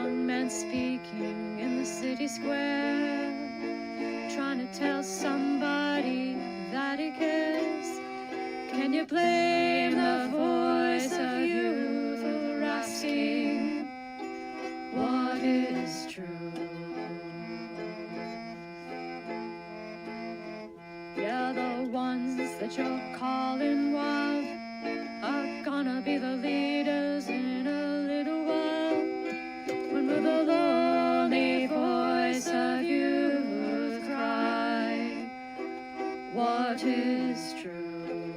young men speaking in the city square, trying to tell somebody that he cares. Can you blame the voice of youth for asking what is true? Yeah, the ones that you're calling wild are gonna be the leaders in a little while. When will the lonely voice of youth cry, what is true?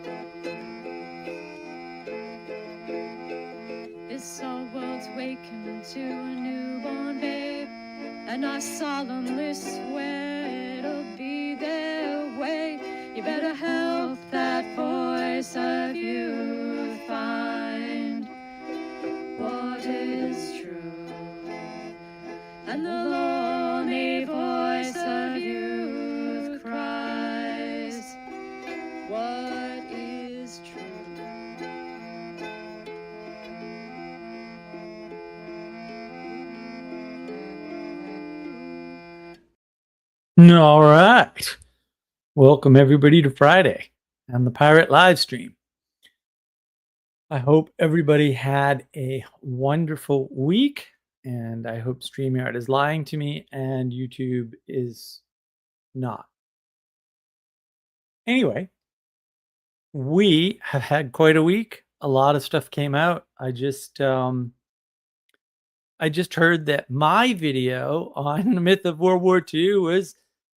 This our world's waking to a newborn babe, and I solemnly swear it'll be their way. You better help that voice of youth find what is true. And the lonely voice of youth cries, what is true? All right. Welcome everybody to Friday and the Pirate live stream. I hope everybody had a wonderful week, and I hope StreamYard is lying to me and YouTube is not. Anyway, we have had quite a week. A lot of stuff came out. I just heard that my video on the myth of World War II was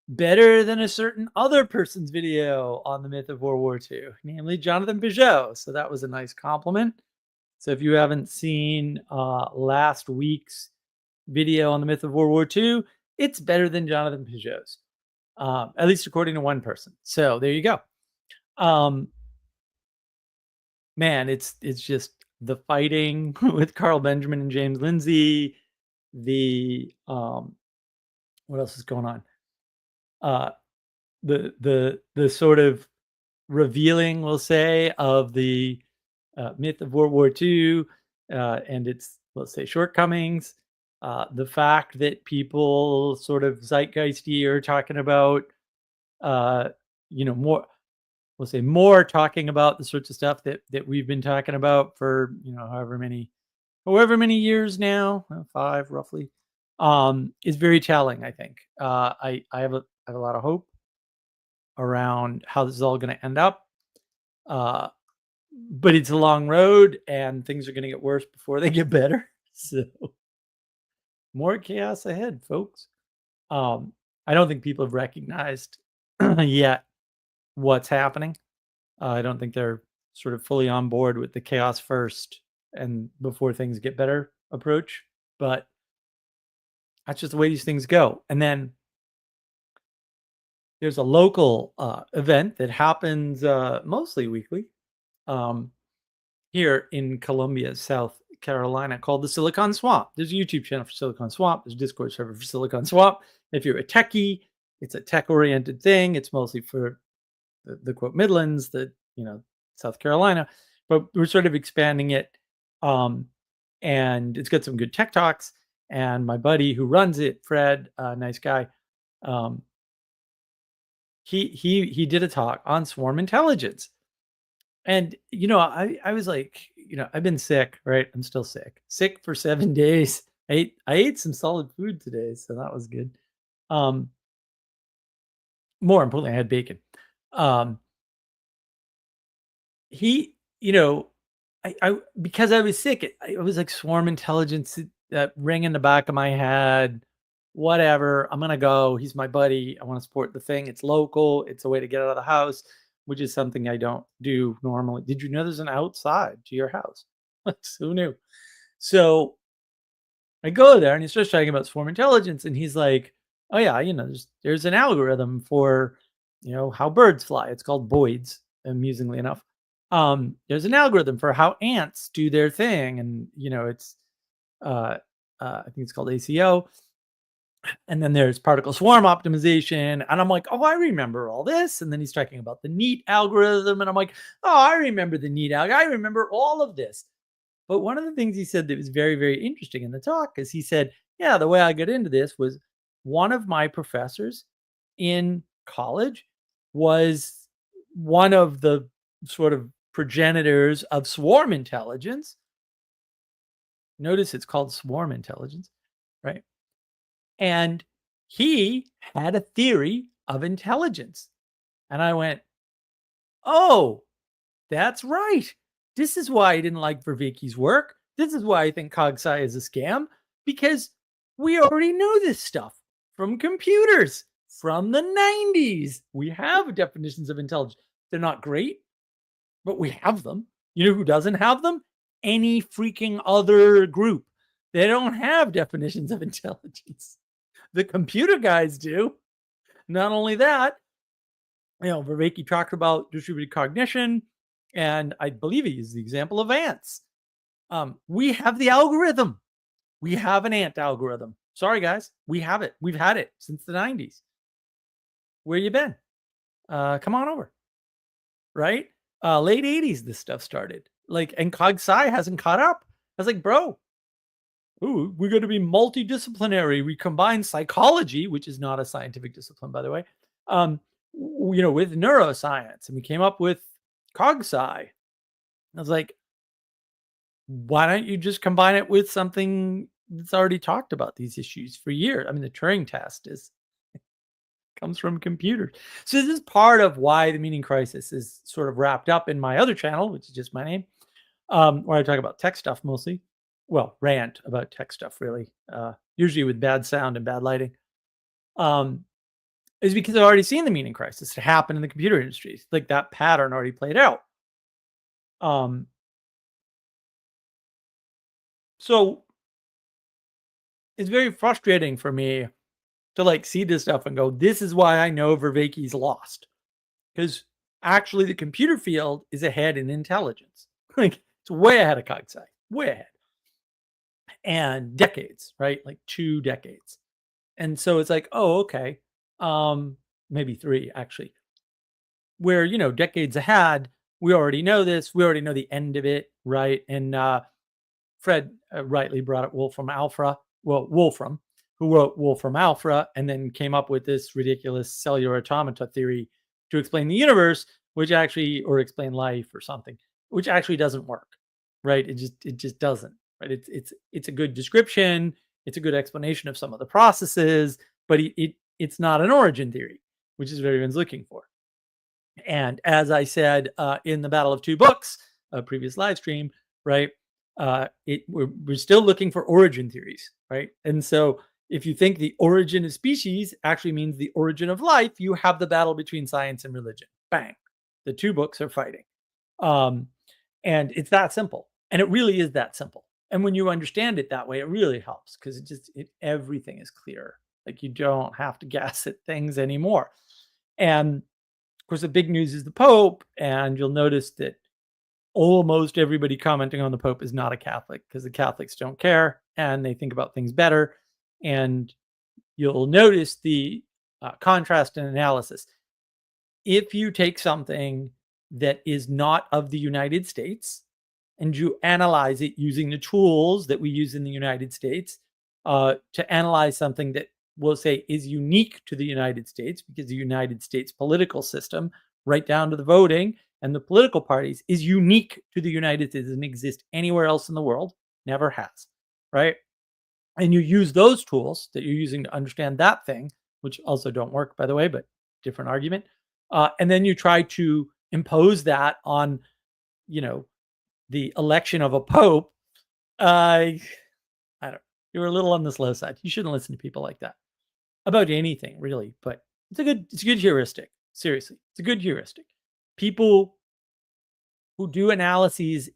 better than a certain other person's video on the myth of World War II, namely Jonathan Peugeot. So that was a nice compliment. So if you haven't seen last week's video on the myth of World War II, it's better than Jonathan Peugeot's, at least according to one person. So there you go. Man, it's just the fighting with Carl Benjamin and James Lindsay. The what else is going on? The sort of revealing, we'll say, of the myth of World War II and its, let's say, shortcomings. The fact that people sort of zeitgeisty are talking about, more, we'll say, more talking about the sorts of stuff that we've been talking about for, however many years now, 5 roughly, is very telling, I think. I have a lot of hope around how this is all going to end up. But it's a long road and things are going to get worse before they get better. So more chaos ahead, folks. I don't think people have recognized yet what's happening. I don't think they're sort of fully on board with the chaos first and before things get better approach. But that's just the way these things go. And then there's a local event that happens mostly weekly here in Columbia, South Carolina, called the Silicon Swamp. There's a YouTube channel for Silicon Swamp. There's a Discord server for Silicon Swamp. If you're a techie, it's a tech-oriented thing. It's mostly for the quote Midlands, South Carolina, but we're sort of expanding it. And it's got some good tech talks. And my buddy who runs it, Fred, nice guy, he did a talk on swarm intelligence. And, I was like, I've been sick, right? I'm still sick for 7 days. I ate some solid food today, so that was good. More importantly, I had bacon. I because I was sick, it was like swarm intelligence, that ring in the back of my head. Whatever, I'm gonna go. He's my buddy. I want to support the thing. It's local. It's a way to get out of the house, which is something I don't do normally. Did you know there's an outside to your house? Who knew? So I go there and he starts talking about swarm intelligence, and he's like, "Oh yeah, there's an algorithm for, how birds fly. It's called Boids, amusingly enough. There's an algorithm for how ants do their thing, and it's I think it's called ACO. And then there's particle swarm optimization. And I'm like, oh, I remember all this. And then he's talking about the NEAT algorithm. And I'm like, oh, I remember the NEAT algorithm. I remember all of this. But one of the things he said that was very, very interesting in the talk is he said, yeah, the way I got into this was one of my professors in college was one of the sort of progenitors of swarm intelligence. Notice it's called swarm intelligence, right? And he had a theory of intelligence. And I went, oh, that's right. This is why I didn't like Vervaeke's work. This is why I think CogSci is a scam, because we already know this stuff from computers from the 90s. We have definitions of intelligence. They're not great, but we have them. You know who doesn't have them? Any freaking other group. They don't have definitions of intelligence. The computer guys do. Not only that, Vervaeke talked about distributed cognition, and I believe he used the example of ants. We have the algorithm. We have an ant algorithm. Sorry, guys. We have it. We've had it since the 90s. Where you been? Come on over. Right? Late 80s, this stuff started. And CogSci hasn't caught up. I was like, bro, we're going to be multidisciplinary. We combine psychology, which is not a scientific discipline, by the way, with neuroscience, and we came up with CogSci. I was like, why don't you just combine it with something that's already talked about these issues for years? I mean, the Turing test comes from computers. So this is part of why the meaning crisis is sort of wrapped up in my other channel, which is just my name, where I talk about tech stuff mostly. Well, rant about tech stuff, really, usually with bad sound and bad lighting. Is because I've already seen the meaning crisis happen in the computer industry. Like that pattern already played out. So it's very frustrating for me to see this stuff and go, this is why I know Vervaeke's lost. Because actually the computer field is ahead in intelligence. It's way ahead of CogSci, way ahead. And decades, right? 2 decades. And so it's like, oh, okay. Maybe 3 actually. Where, decades ahead, we already know this. We already know the end of it, right? And Fred rightly brought up Wolfram, who wrote Wolfram Alpha, and then came up with this ridiculous cellular automata theory to explain the universe, or explain life or something, which actually doesn't work, right? It just doesn't, right? It's a good description, it's a good explanation of some of the processes, but it's not an origin theory, which is what everyone's looking for. And as I said in the Battle of Two Books, a previous live stream, right? We're still looking for origin theories, right? And so if you think the origin of species actually means the origin of life, you have the battle between science and religion. Bang. The 2 books are fighting. And it's that simple. And it really is that simple. And when you understand it that way, it really helps because everything is clear. You don't have to guess at things anymore. And of course, the big news is the Pope. And you'll notice that almost everybody commenting on the Pope is not a Catholic because the Catholics don't care and they think about things better. And you'll notice the contrast and analysis. If you take something that is not of the United States and you analyze it using the tools that we use in the United States to analyze something that we'll say is unique to the United States, because the United States political system, right down to the voting and the political parties, is unique to the United States. It doesn't exist anywhere else in the world, never has, right? And you use those tools that you're using to understand that thing, which also don't work, by the way, but different argument. And then you try to impose that on, the election of a pope. I don't. You're a little on the slow side. You shouldn't listen to people like that about anything, really. But it's a good heuristic. Seriously, it's a good heuristic. People who do analyses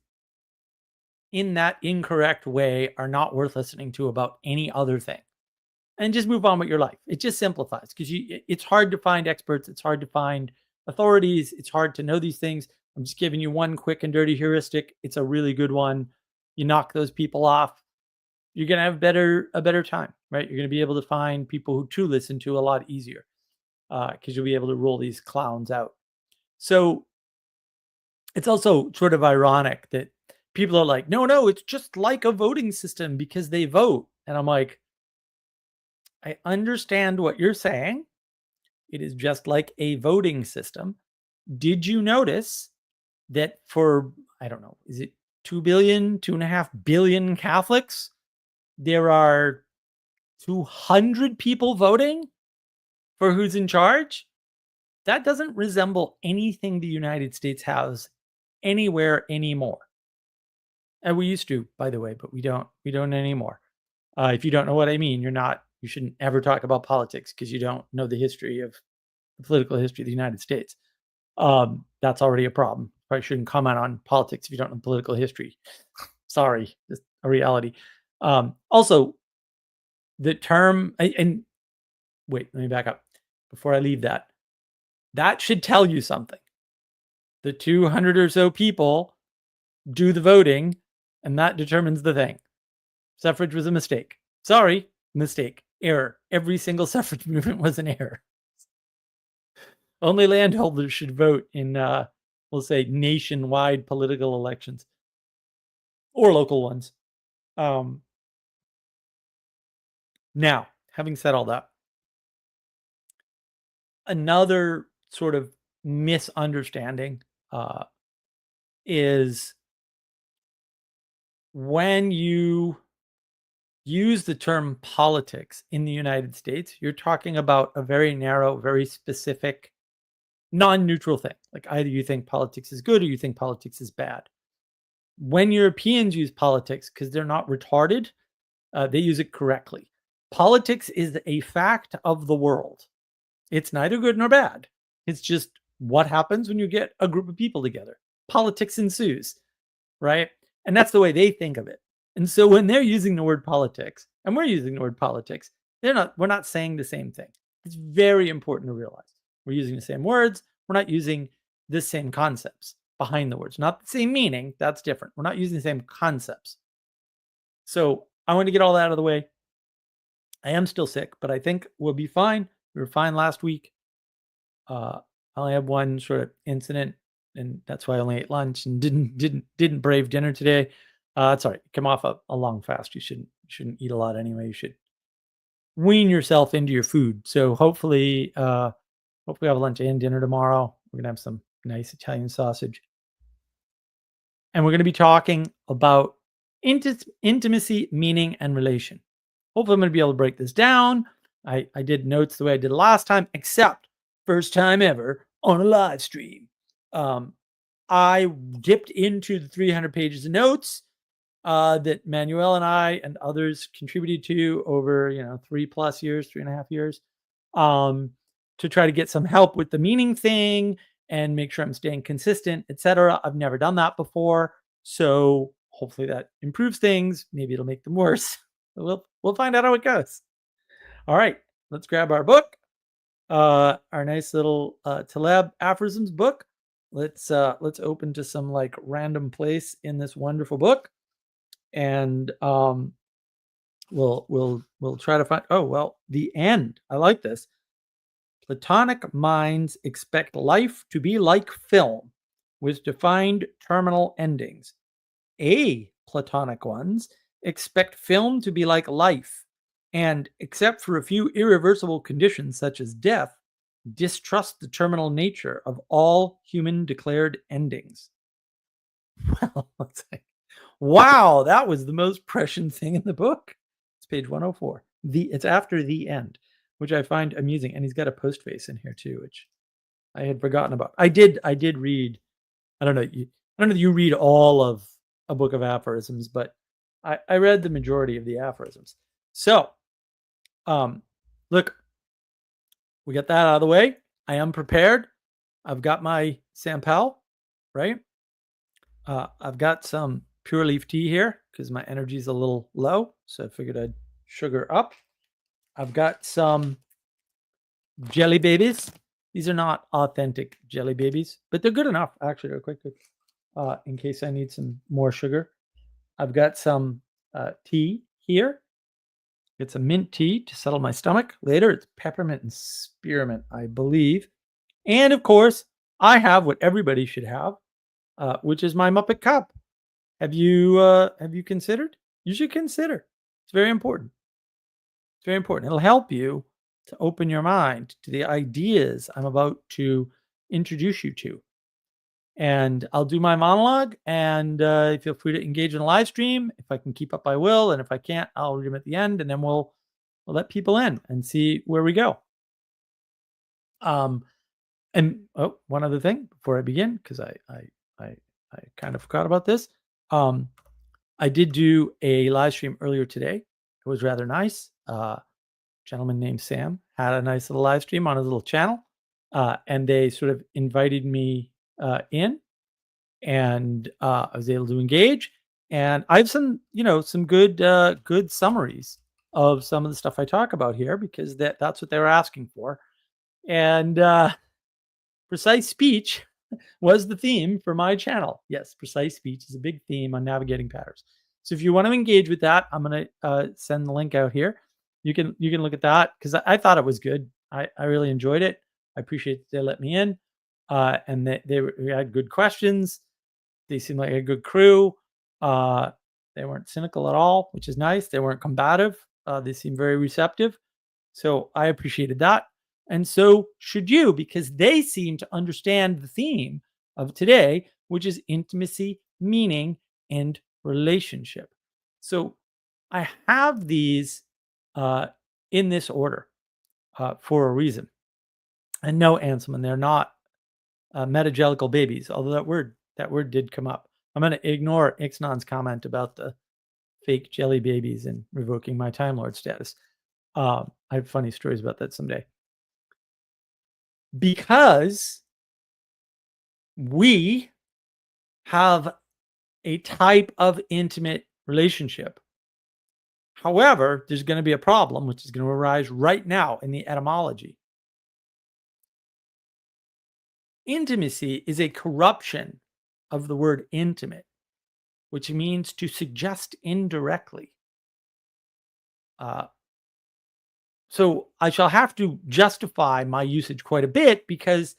in that incorrect way are not worth listening to about any other thing. And just move on with your life. It just simplifies because it's hard to find experts. It's hard to find authorities. It's hard to know these things. I'm just giving you one quick and dirty heuristic. It's a really good one. You knock those people off, you're going to have a better time, right? You're going to be able to find people to listen to a lot easier because you'll be able to rule these clowns out. So it's also sort of ironic that people are like, no, it's just like a voting system because they vote. And I'm like, I understand what you're saying. It is just like a voting system. Did you notice that for, I don't know, is it 2 billion, 2.5 billion Catholics? There are 200 people voting for who's in charge? That doesn't resemble anything the United States has anywhere anymore. And we used to, by the way, but we don't anymore. If you don't know what I mean, you shouldn't ever talk about politics because you don't know the political history of the United States. That's already a problem. Probably shouldn't comment on politics if you don't know political history. Sorry, just a reality. Also, the term, and wait, let me back up before I leave that. That should tell you something. The 200 or so people do the voting, and that determines the thing. Suffrage was a mistake. Sorry, mistake, error. Every single suffrage movement was an error. Only landholders should vote in, we'll say, nationwide political elections or local ones. Now, having said all that, another sort of misunderstanding is when you use the term politics in the United States, you're talking about a very narrow, very specific, non-neutral thing. Like either you think politics is good or you think politics is bad. When Europeans use politics, because they're not retarded, they use it correctly. Politics is a fact of the world. It's neither good nor bad. It's just what happens when you get a group of people together. Politics ensues, right? And that's the way they think of it. And so when they're using the word politics, and we're using the word politics, we're not saying the same thing. It's very important to realize. We're using the same words. We're not using the same concepts behind the words. Not the same meaning. That's different. We're not using the same concepts. So I want to get all that out of the way. I am still sick, but I think we'll be fine. We were fine last week. I only had one sort of incident, and that's why I only ate lunch and didn't brave dinner today. That's all right. Come off a long fast. You shouldn't eat a lot anyway. You should wean yourself into your food. So hopefully I have lunch and dinner tomorrow. We're gonna have some nice Italian sausage, and we're gonna be talking about intimacy, meaning, and relation. Hopefully, I'm gonna be able to break this down. I did notes the way I did last time, except first time ever on a live stream. I dipped into the 300 pages of notes that Manuel and I and others contributed to over 3+ years, 3.5 years, to try to get some help with the meaning thing and make sure I'm staying consistent, etc. I've never done that before, so hopefully that improves things. Maybe it'll make them worse. We'll find out how it goes. All right, let's grab our book, our nice little Taleb aphorisms book. Let's open to some like random place in this wonderful book, and we'll try to find. Oh well, the end. I like this. Platonic minds expect life to be like film, with defined terminal endings. Platonic ones expect film to be like life, and, except for a few irreversible conditions such as death, distrust the terminal nature of all human declared endings. Well, let's say, wow, that was the most prescient thing in the book. It's page 104. It's after the end, which I find amusing, and he's got a post face in here too, which I had forgotten about. I did read. I don't know if you read all of a book of aphorisms, but I read the majority of the aphorisms. So, look, we got that out of the way. I am prepared. I've got my Sampal, right? I've got some pure leaf tea here because my energy is a little low, so I figured I'd sugar up. I've got some jelly babies. These are not authentic jelly babies, but they're good enough. Actually, they're quite good in case I need some more sugar. I've got some tea here. It's a mint tea to settle my stomach. Later, it's peppermint and spearmint, I believe. And of course, I have what everybody should have, which is my Muppet cup. Have you considered? You should consider. It's very important. It's very important. It'll help you to open your mind to the ideas I'm about to introduce you to. And I'll do my monologue, and feel free to engage in the live stream. If I can keep up, I will, and if I can't, I'll read them at the end, and then we'll let people in and see where we go. And one other thing before I begin, because I kind of forgot about this. I did do a live stream earlier today. It was rather nice. Gentleman named Sam had a nice little live stream on his little channel, and they sort of invited me in, and I was able to engage. And I have some good summaries of some of the stuff I talk about here, because that's what they were asking for. And precise speech was the theme for my channel. Yes, precise speech is a big theme on navigating patterns. So if you want to engage with that, I'm going to send the link out here. You can look at that, because I thought it was good. I really enjoyed it. I appreciate that they let me in, and they had good questions. They seemed like a good crew. They weren't cynical at all, which is nice. They weren't combative. They seemed very receptive. So I appreciated that. And so should you, because they seem to understand the theme of today, which is intimacy, meaning, and relationship. So I have these in this order for a reason. And no, Anselman, they're not metagelical babies, although that word did come up. I'm going to ignore Ixnan's comment about the fake jelly babies and revoking my Time Lord status. I have funny stories about that someday. Because we have a type of intimate relationship. However, there's going to be a problem, which is going to arise right now in the etymology. Intimacy is a corruption of the word intimate, which means to suggest indirectly. So I shall have to justify my usage quite a bit, because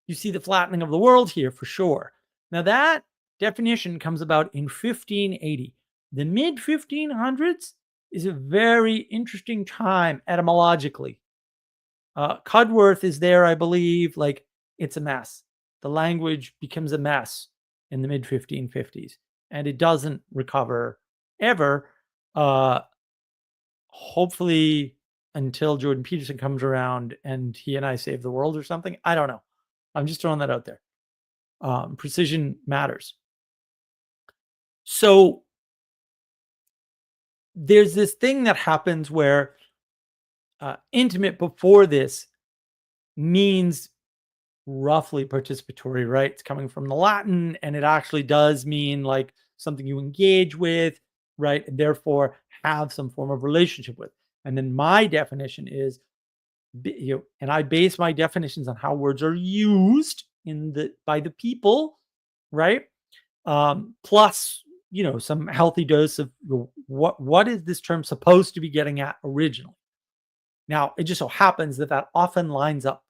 you see the flattening of the world here for sure. Now that definition comes about in 1580. The mid 1500s is a very interesting time etymologically. Cudworth is there, I believe, like it's a mess. The language becomes a mess in the mid 1550s, and it doesn't recover ever. Hopefully until Jordan Peterson comes around and he and I save the world or something. I don't know. I'm just throwing that out there. Precision matters. So there's this thing that happens where intimate before this means roughly participatory, right? It's coming from the Latin, and it actually does mean like something you engage with, right? And therefore have some form of relationship with. And then my definition is, and I base my definitions on how words are used by the people, right? Plus, some healthy dose of what is this term supposed to be getting at originally. Now, it just so happens that often lines up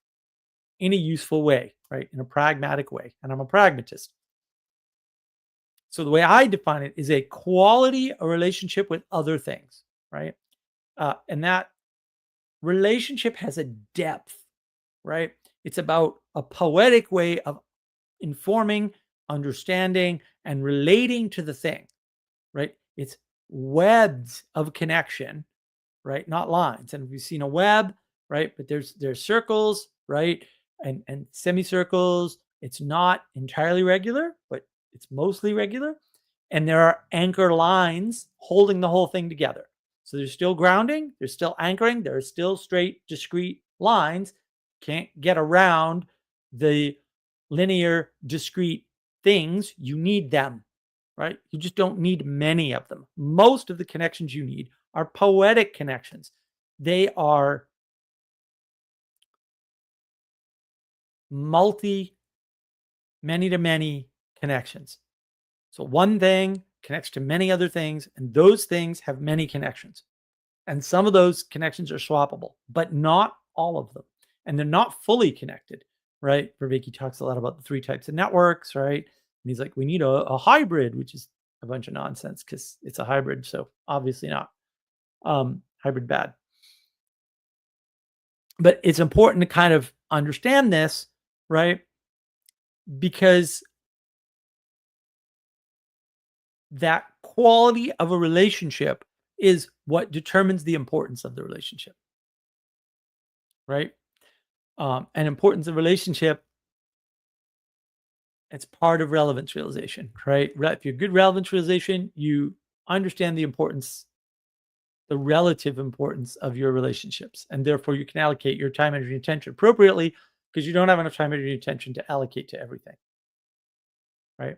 in a useful way, right? In a pragmatic way. And I'm a pragmatist. So the way I define it is a quality, a relationship with other things, right? And that relationship has a depth, right? It's about a poetic way of informing, understanding, and relating to the thing, right? It's webs of connection, right? Not lines. And we've seen a web, right? But there's circles, right? And semicircles. It's not entirely regular, but it's mostly regular. And there are anchor lines holding the whole thing together. So there's still grounding, there's still anchoring, there are still straight, discrete lines. Can't get around the linear, discrete things. You need them, right? You just don't need many of them. Most of the connections you need are poetic connections. They are many-to-many connections. So one thing connects to many other things, and those things have many connections. And some of those connections are swappable, but not all of them. And they're not fully connected, right? Vervaeke talks a lot about the 3 types of networks, right? And he's like, we need a hybrid, which is a bunch of nonsense because it's a hybrid. So obviously not. Hybrid bad. But it's important to kind of understand this, right? Because that quality of a relationship is what determines the importance of the relationship, right? And importance of relationship, it's part of relevance realization, right? If you're good relevance realization, you understand the importance, the relative importance of your relationships, and therefore you can allocate your time, energy, and attention appropriately because you don't have enough time, energy, and attention to allocate to everything, right?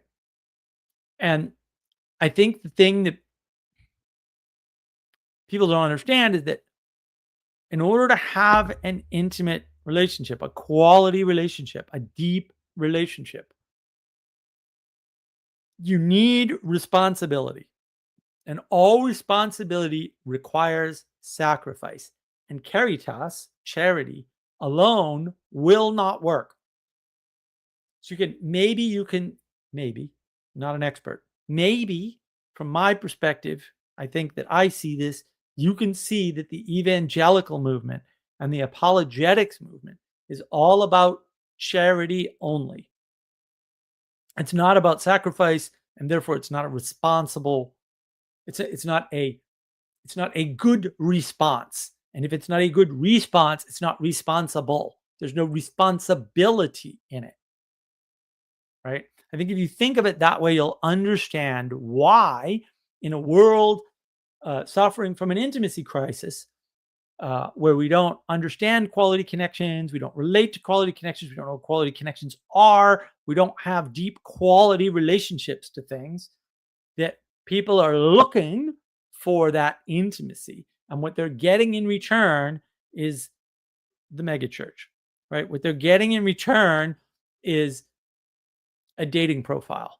And I think the thing that people don't understand is that in order to have an intimate relationship, a quality relationship, a deep relationship, you need responsibility. And all responsibility requires sacrifice. And caritas, charity, alone will not work. So maybe, not an expert, maybe from my perspective, I think that I see this, you can see that the evangelical movement and the apologetics movement is all about charity only. It's not about sacrifice, and therefore it's not a responsible, it's not a good response. And if it's not a good response, it's not responsible. There's no responsibility in it. Right? I think if you think of it that way, you'll understand why, in a world suffering from an intimacy crisis, where we don't understand quality connections, we don't relate to quality connections, we don't know what quality connections are, we don't have deep quality relationships to things, that people are looking for that intimacy. And what they're getting in return is the megachurch, right? What they're getting in return is a dating profile,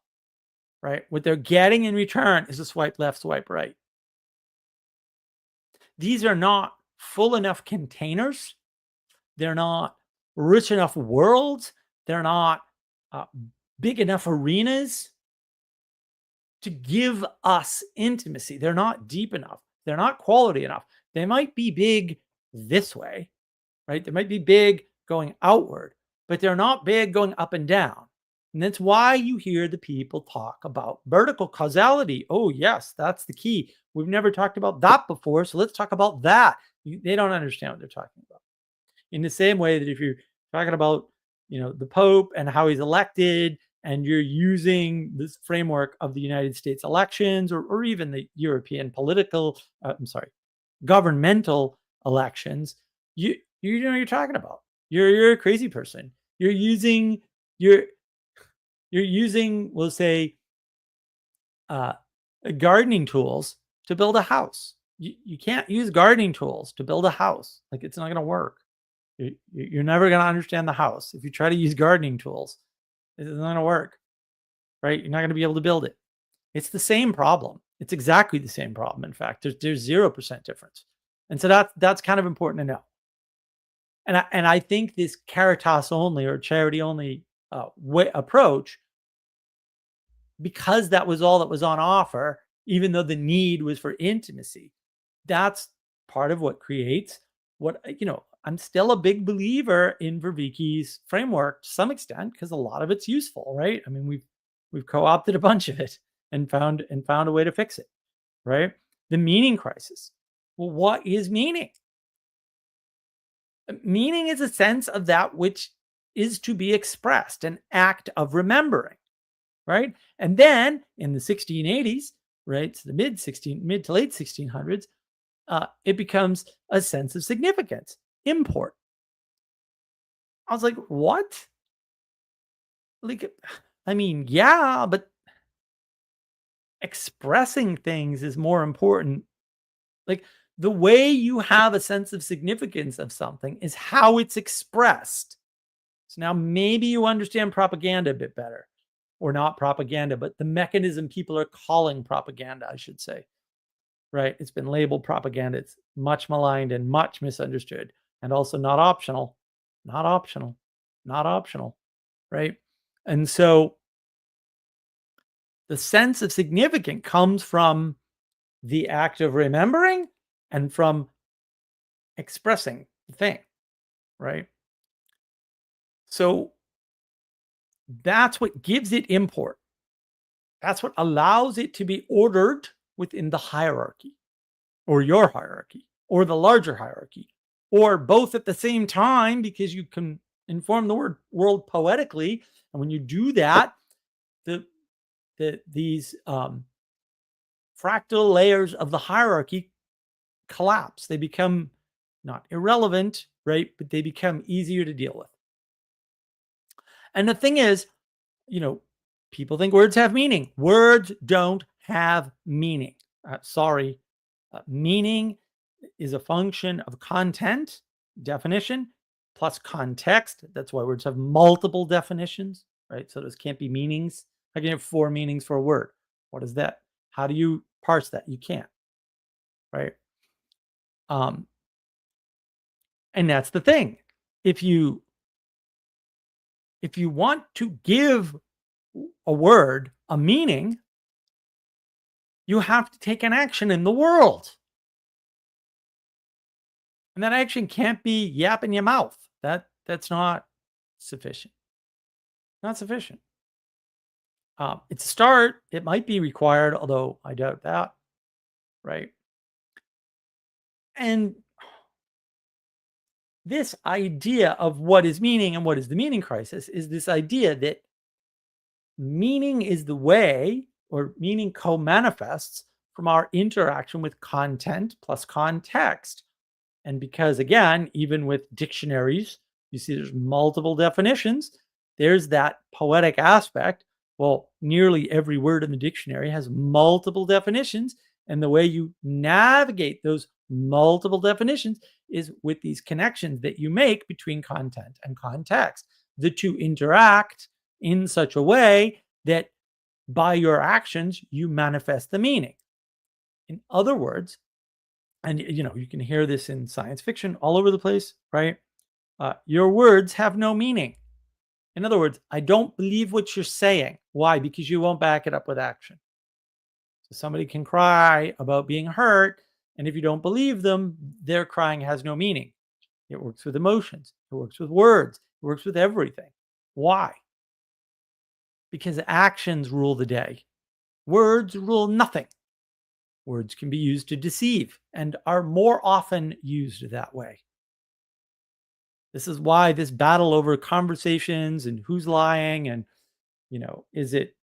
right? What they're getting in return is a swipe left, swipe right. These are not full enough containers. They're not rich enough worlds. They're not big enough arenas to give us intimacy. They're not deep enough. They're not quality enough. They might be big this way, right? They might be big going outward, but they're not big going up and down. And that's why you hear the people talk about vertical causality. Oh, yes, that's the key. We've never talked about that before, so let's talk about that. They don't understand what they're talking about. In the same way that if you're talking about, the Pope and how he's elected, and you're using this framework of the United States elections, or even the European governmental elections, you know what you're talking about. You're a crazy person. You're using, we'll say, gardening tools to build a house. You can't use gardening tools to build a house. Like, it's not going to work. You're never going to understand the house if you try to use gardening tools. It's not going to work, right? You're not going to be able to build it. It's the same problem. It's exactly the same problem. In fact, there's 0% difference. And so that's kind of important to know. And I think this caritas only or charity only approach, because that was all that was on offer, even though the need was for intimacy, that's part of what creates what, I'm still a big believer in Verviki's framework to some extent, because a lot of it's useful, right? I mean, we've co-opted a bunch of it and found a way to fix it, right? The meaning crisis. Well, what is meaning? Meaning is a sense of that which is to be expressed, an act of remembering, right? And then in the 1680s, right, so the mid to late 1600s, it becomes a sense of significance, import. I was like, what? Like, I mean, yeah, but expressing things is more important. Like, the way you have a sense of significance of something is how it's expressed. So now maybe you understand propaganda a bit better, or not propaganda, but the mechanism people are calling propaganda, I should say, right? It's been labeled propaganda. It's much maligned and much misunderstood, and also not optional, not optional, not optional, right? And so The sense of significance comes from the act of remembering and from expressing the thing, right? So that's what gives it import. That's what allows it to be ordered within the hierarchy or your hierarchy or the larger hierarchy or both at the same time because you can inform the world poetically. And when you do that, the these fractal layers of the hierarchy collapse. They become not irrelevant, right? But they become easier to deal with. And the thing is, you know, people think words have meaning. Words don't have meaning. Sorry. Meaning is a function of content, definition, plus context. That's why words have multiple definitions, right? So those can't be meanings. I can have 4 meanings for a word. What is that? How do you parse that? You can't, right? Um, and that's the thing. If you want to give a word a meaning, you have to take an action in the world. And that action can't be yapping your mouth. That's not sufficient. Not sufficient. It's a start. It might be required, although I doubt that. Right. And this idea of what is meaning and what is the meaning crisis is this idea that meaning is the way, or meaning co-manifests from our interaction with content plus context. And because, again, even with dictionaries, you see there's multiple definitions, there's that poetic aspect. Well, nearly every word in the dictionary has multiple definitions. And the way you navigate those multiple definitions is with these connections that you make between content and context. The two interact in such a way that by your actions, you manifest the meaning. In other words, and you can hear this in science fiction all over the place, right? Your words have no meaning. In other words, I don't believe what you're saying. Why? Because you won't back it up with action. So somebody can cry about being hurt, and if you don't believe them, their crying has no meaning. It works with emotions, it works with words, it works with everything. Why? Because actions rule the day. Words rule nothing. Words can be used to deceive and are more often used that way. This is why this battle over conversations and who's lying and, is it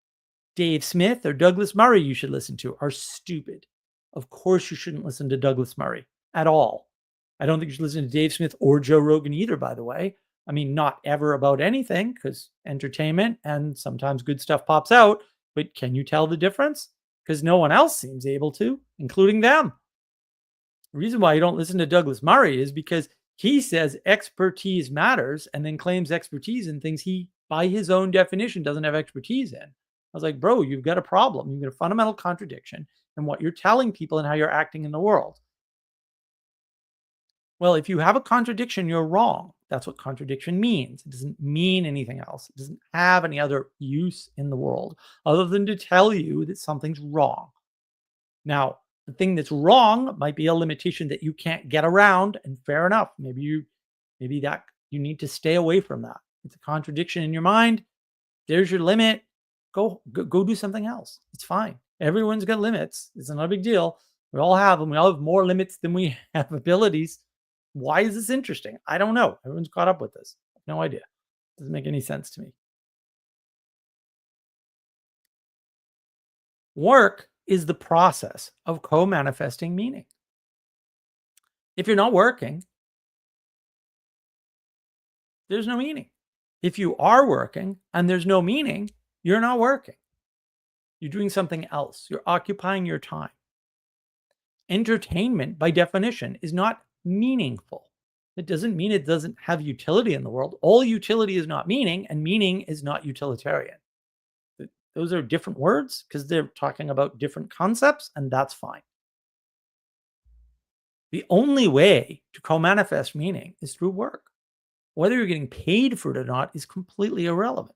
Dave Smith or Douglas Murray you should listen to are stupid. Of course, you shouldn't listen to Douglas Murray at all. I don't think you should listen to Dave Smith or Joe Rogan either, by the way. I mean, not ever about anything because entertainment and sometimes good stuff pops out. But can you tell the difference? Because no one else seems able to, including them. The reason why you don't listen to Douglas Murray is because he says expertise matters and then claims expertise in things he, by his own definition, doesn't have expertise in. I was like, bro, you've got a problem. You've got a fundamental contradiction in what you're telling people and how you're acting in the world. Well, if you have a contradiction, you're wrong. That's what contradiction means. It doesn't mean anything else. It doesn't have any other use in the world other than to tell you that something's wrong. Now, the thing that's wrong might be a limitation that you can't get around, and fair enough. Maybe that you need to stay away from that. It's a contradiction in your mind. There's your limit. Go do something else. It's fine. Everyone's got limits. It's not a big deal. We all have them. We all have more limits than we have abilities. Why is this interesting? I don't know. Everyone's caught up with this. No idea. Doesn't make any sense to me. Work is the process of co-manifesting meaning. If you're not working, there's no meaning. If you are working and there's no meaning, you're not working. You're doing something else. You're occupying your time. Entertainment, by definition, is not meaningful. It doesn't mean it doesn't have utility in the world. All utility is not meaning, and meaning is not utilitarian. Those are different words because they're talking about different concepts, and that's fine. The only way to co-manifest meaning is through work. Whether you're getting paid for it or not is completely irrelevant.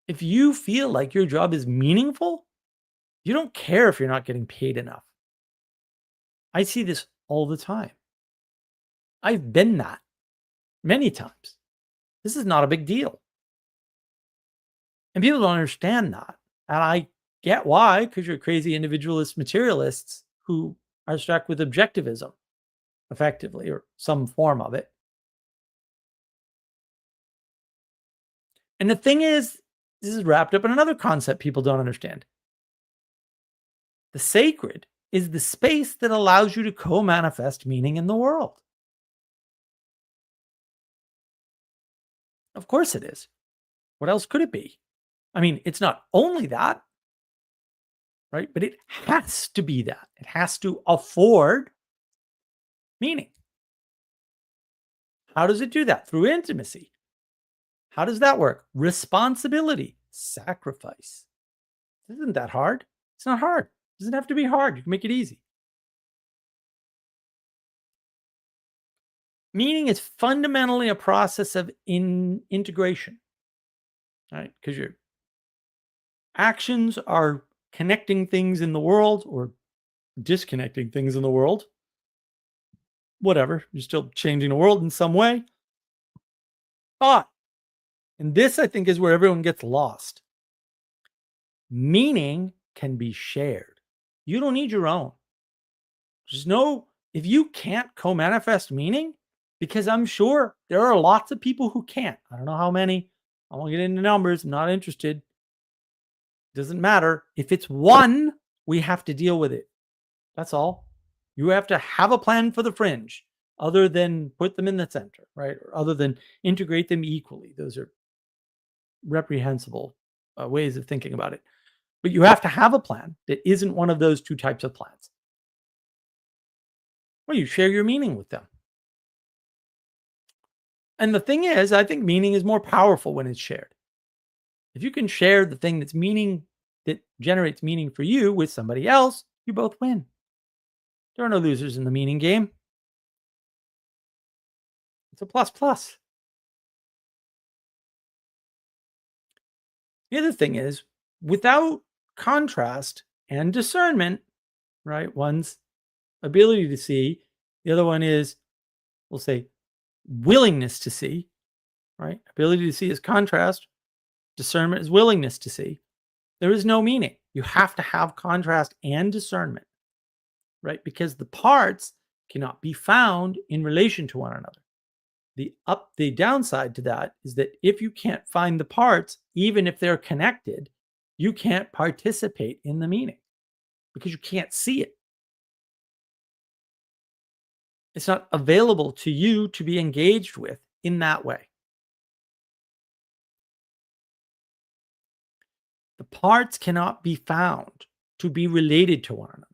If you feel like your job is meaningful, you don't care if you're not getting paid enough. I see this all the time. I've been that many times. This is not a big deal. And people don't understand that. And I get why, because you're crazy individualist materialists who are struck with objectivism, effectively, or some form of it. And the thing is, this is wrapped up in another concept people don't understand. The sacred is the space that allows you to co manifest meaning in the world. Of course it is. What else could it be? I mean, it's not only that, right? But it has to be that. It has to afford meaning. How does it do that? Through intimacy. How does that work? Responsibility, sacrifice. Isn't that hard? It's not hard. It doesn't have to be hard. You can make it easy. Meaning is fundamentally a process of integration, right? Because your actions are connecting things in the world or disconnecting things in the world. Whatever. You're still changing the world in some way. But, and this I think is where everyone gets lost. Meaning can be shared. You don't need your own. There's no, if you can't co manifest meaning, because I'm sure there are lots of people who can't. I don't know how many. I won't get into numbers. I'm not interested. Doesn't matter. If it's one, we have to deal with it. That's all. You have to have a plan for the fringe other than put them in the center, right? Or other than integrate them equally. Those are reprehensible ways of thinking about it. But you have to have a plan that isn't one of those two types of plans. Well, you share your meaning with them. And the thing is, I think meaning is more powerful when it's shared. If you can share the thing that's meaning, that generates meaning for you with somebody else, you both win. There are no losers in the meaning game. It's a plus plus. The other thing is, without contrast and discernment, right? One's ability to see, the other one is, we'll say, willingness to see, right? Ability to see is contrast, discernment is willingness to see. There is no meaning. You have to have contrast and discernment, right? Because the parts cannot be found in relation to one another. The downside to that is that if you can't find the parts, even if they're connected, you can't participate in the meaning because you can't see it. It's not available to you to be engaged with in that way. The parts cannot be found to be related to one another.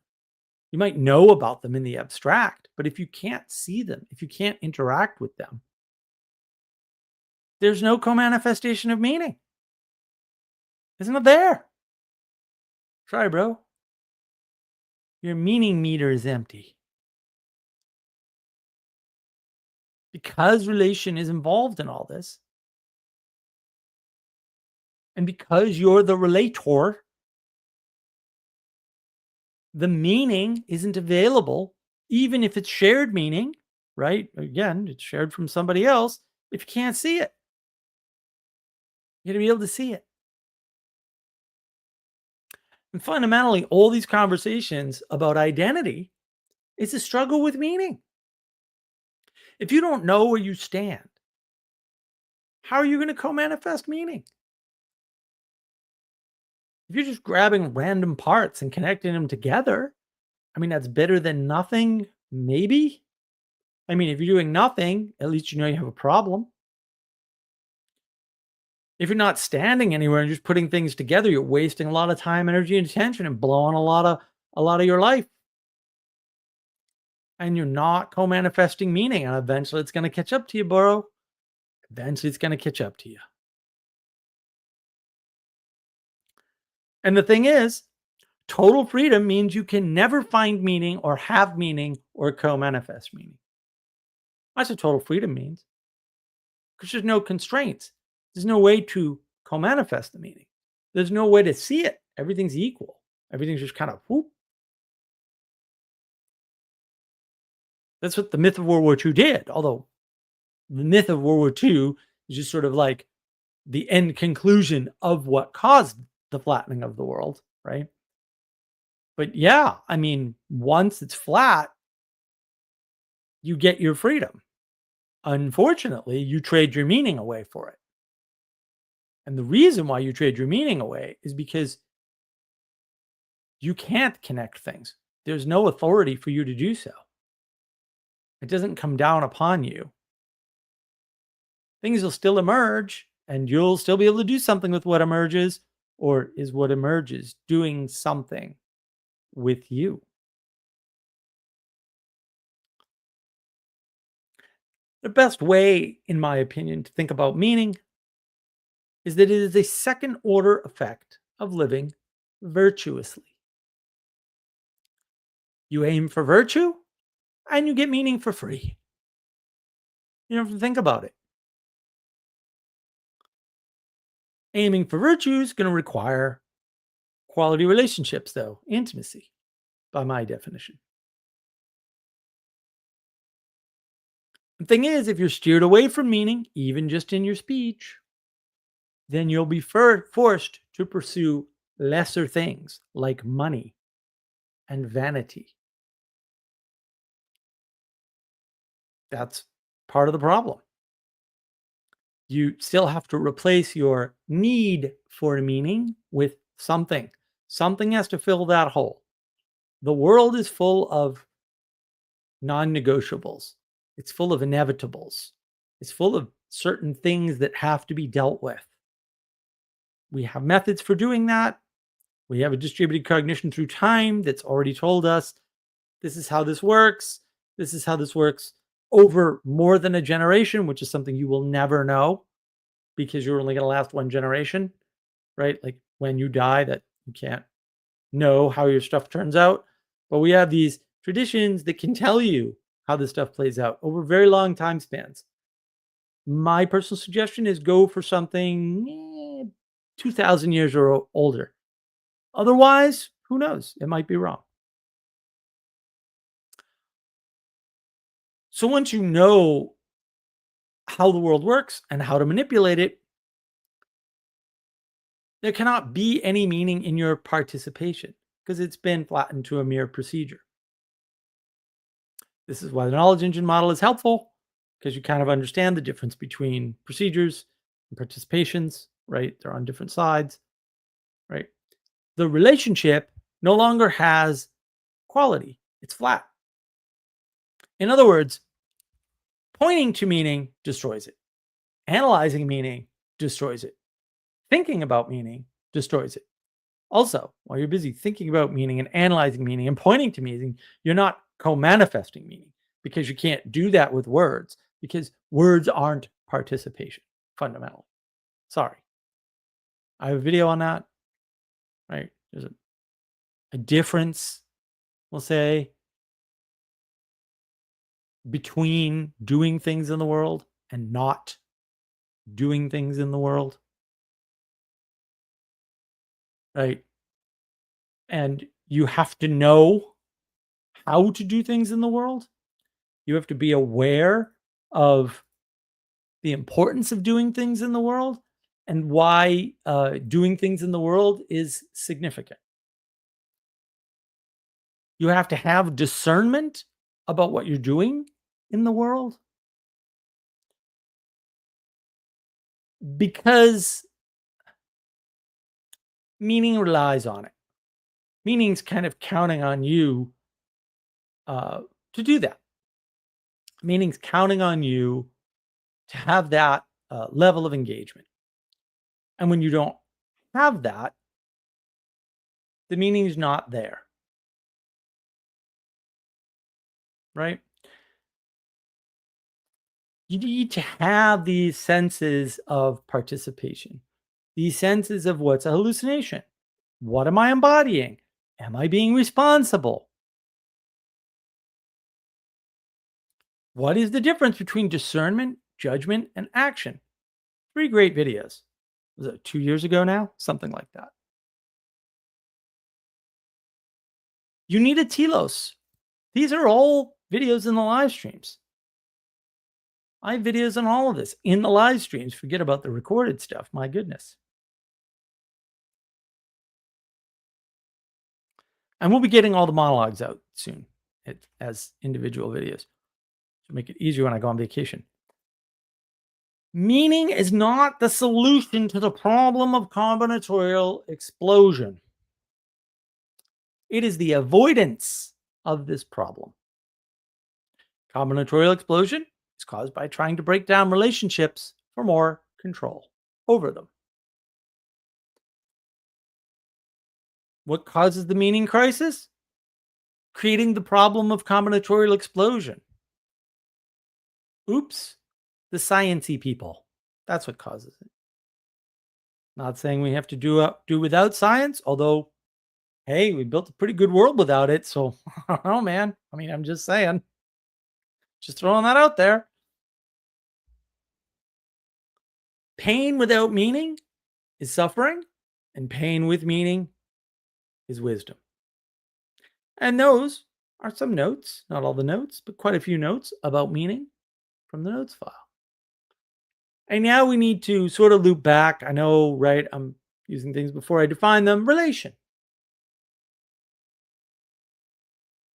You might know about them in the abstract, but if you can't see them, if you can't interact with them, there's no co-manifestation of meaning. It's not there. Sorry, bro. Your meaning meter is empty. Because relation is involved in all this, and because you're the relator, the meaning isn't available, even if it's shared meaning, right? Again, it's shared from somebody else. If you can't see it, you got to be able to see it. And fundamentally, all these conversations about identity is a struggle with meaning. If you don't know where you stand, how are you going to co-manifest meaning? If you're just grabbing random parts and connecting them together, I mean, that's better than nothing, maybe. I mean, if you're doing nothing, at least you know you have a problem. If you're not standing anywhere and just putting things together, you're wasting a lot of time, energy, and attention and blowing a lot of your life. And you're not co-manifesting meaning. And eventually it's going to catch up to you, bro. Eventually it's going to catch up to you. And the thing is, total freedom means you can never find meaning or have meaning or co-manifest meaning. That's what total freedom means. Because there's no constraints. There's no way to co-manifest the meaning. There's no way to see it. Everything's equal. Everything's just kind of whoop. That's what the myth of World War II did. Although the myth of World War II is just sort of like the end conclusion of what caused the flattening of the world, right? But yeah, I mean, once it's flat, you get your freedom. Unfortunately, you trade your meaning away for it. And the reason why you trade your meaning away is because you can't connect things. There's no authority for you to do so. It doesn't come down upon you. Things will still emerge and you'll still be able to do something with what emerges, or is what emerges doing something with you? The best way, in my opinion, to think about meaning is that it is a second order effect of living virtuously. You aim for virtue and you get meaning for free. You don't have to think about it. Aiming for virtue is going to require quality relationships, though, intimacy, by my definition. The thing is, if you're steered away from meaning, even just in your speech, then you'll be forced to pursue lesser things like money and vanity. That's part of the problem. You still have to replace your need for meaning with something. Something has to fill that hole. The world is full of non negotiables, it's full of inevitables, it's full of certain things that have to be dealt with. We have methods for doing that. We have a distributed cognition through time that's already told us this is how this works. This is how this works over more than a generation, which is something you will never know because you're only going to last one generation, right? Like when you die, that you can't know how your stuff turns out. But we have these traditions that can tell you how this stuff plays out over very long time spans. My personal suggestion is go for something 2,000 years or older. Otherwise, who knows? It might be wrong. So once you know how the world works and how to manipulate it, there cannot be any meaning in your participation because it's been flattened to a mere procedure. This is why the knowledge engine model is helpful because you kind of understand the difference between procedures and participations, right? They're on different sides, right? The relationship no longer has quality, it's flat. In other words, pointing to meaning destroys it, analyzing meaning destroys it, thinking about meaning destroys it. Also, while you're busy thinking about meaning and analyzing meaning and pointing to meaning, you're not co-manifesting meaning because you can't do that with words because words aren't participation fundamentally. Sorry. I have a video on that, right? There's a difference, we'll say, between doing things in the world and not doing things in the world, right? And you have to know how to do things in the world. You have to be aware of the importance of doing things in the world and why doing things in the world is significant. You have to have discernment about what you're doing in the world because meaning relies on it. Meaning's kind of counting on you to do that. Meaning's counting on you to have that level of engagement. And when you don't have that, the meaning's not there. Right? You need to have these senses of participation, these senses of what's a hallucination. What am I embodying? Am I being responsible? What is the difference between discernment, judgment, and action? 3 great videos. Was it 2 years ago now? Something like that. You need a telos. These are all videos in the live streams. I have videos on all of this in the live streams. Forget about the recorded stuff. My goodness. And we'll be getting all the monologues out soon as individual videos to make it easier when I go on vacation. Meaning is not the solution to the problem of combinatorial explosion. It is the avoidance of this problem. Combinatorial explosion is caused by trying to break down relationships for more control over them. What causes the meaning crisis? Creating the problem of combinatorial explosion. Oops, the sciencey people. That's what causes it. Not saying we have to do without science, although, hey, we built a pretty good world without it. So I don't know, man. I mean, I'm just saying, just throwing that out there. Pain without meaning is suffering, and pain with meaning is wisdom. And those are some notes, not all the notes, but quite a few notes about meaning from the notes file. And now we need to sort of loop back. I know, right? I'm using things before I define them. Relation.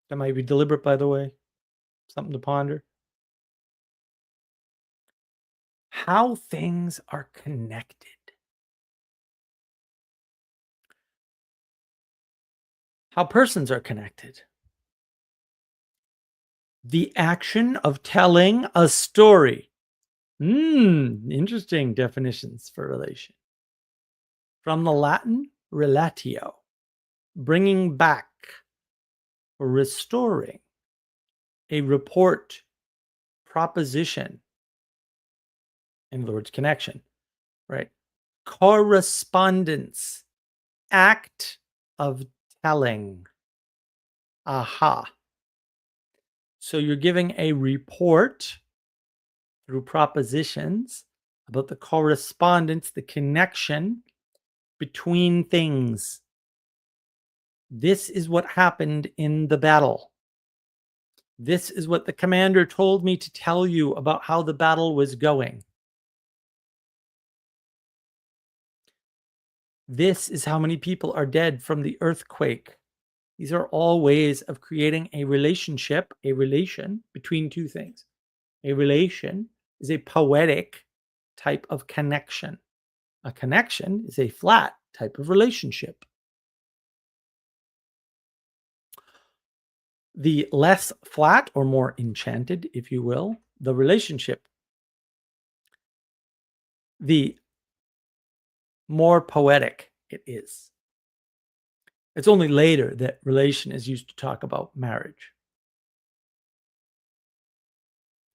That might be deliberate, by the way. Something to ponder. How things are connected. How persons are connected. The action of telling a story. Interesting definitions for relation. From the Latin relatio, bringing back or restoring, a report, proposition, in other words, connection, right? Correspondence, act of telling. Aha. So you're giving a report through propositions about the correspondence, the connection between things. This is what happened in the battle. This is what the commander told me to tell you about how the battle was going. This is how many people are dead from the earthquake. These are all ways of creating a relationship, a relation between two things. A relation is a poetic type of connection. A connection is a flat type of relationship. The less flat or more enchanted, if you will, the relationship, the more poetic it is. It's only later that relation is used to talk about marriage.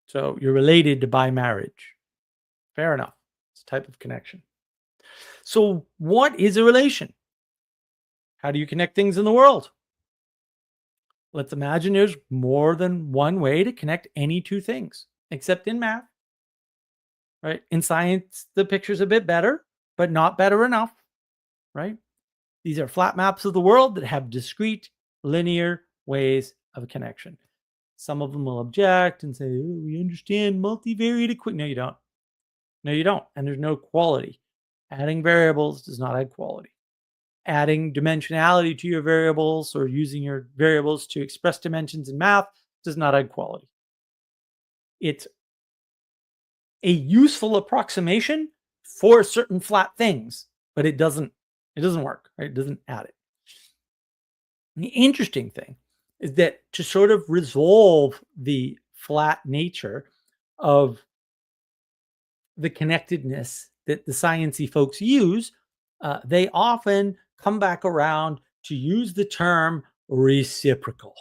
So you're related by marriage. Fair enough. It's a type of connection. So what is a relation? How do you connect things in the world? Let's imagine there's more than one way to connect any two things, except in math, right? In science, the picture's a bit better, but not better enough, right? These are flat maps of the world that have discrete, linear ways of connection. Some of them will object and say, oh, we understand multivariate equation. No, you don't. No, you don't. And there's no quality. Adding variables does not add quality. Adding dimensionality to your variables or using your variables to express dimensions in math does not add quality. It's a useful approximation for certain flat things, but it doesn't work, right? It doesn't add it. And the interesting thing is that to sort of resolve the flat nature of the connectedness that the sciencey folks use, they often come back around to use the term reciprocal,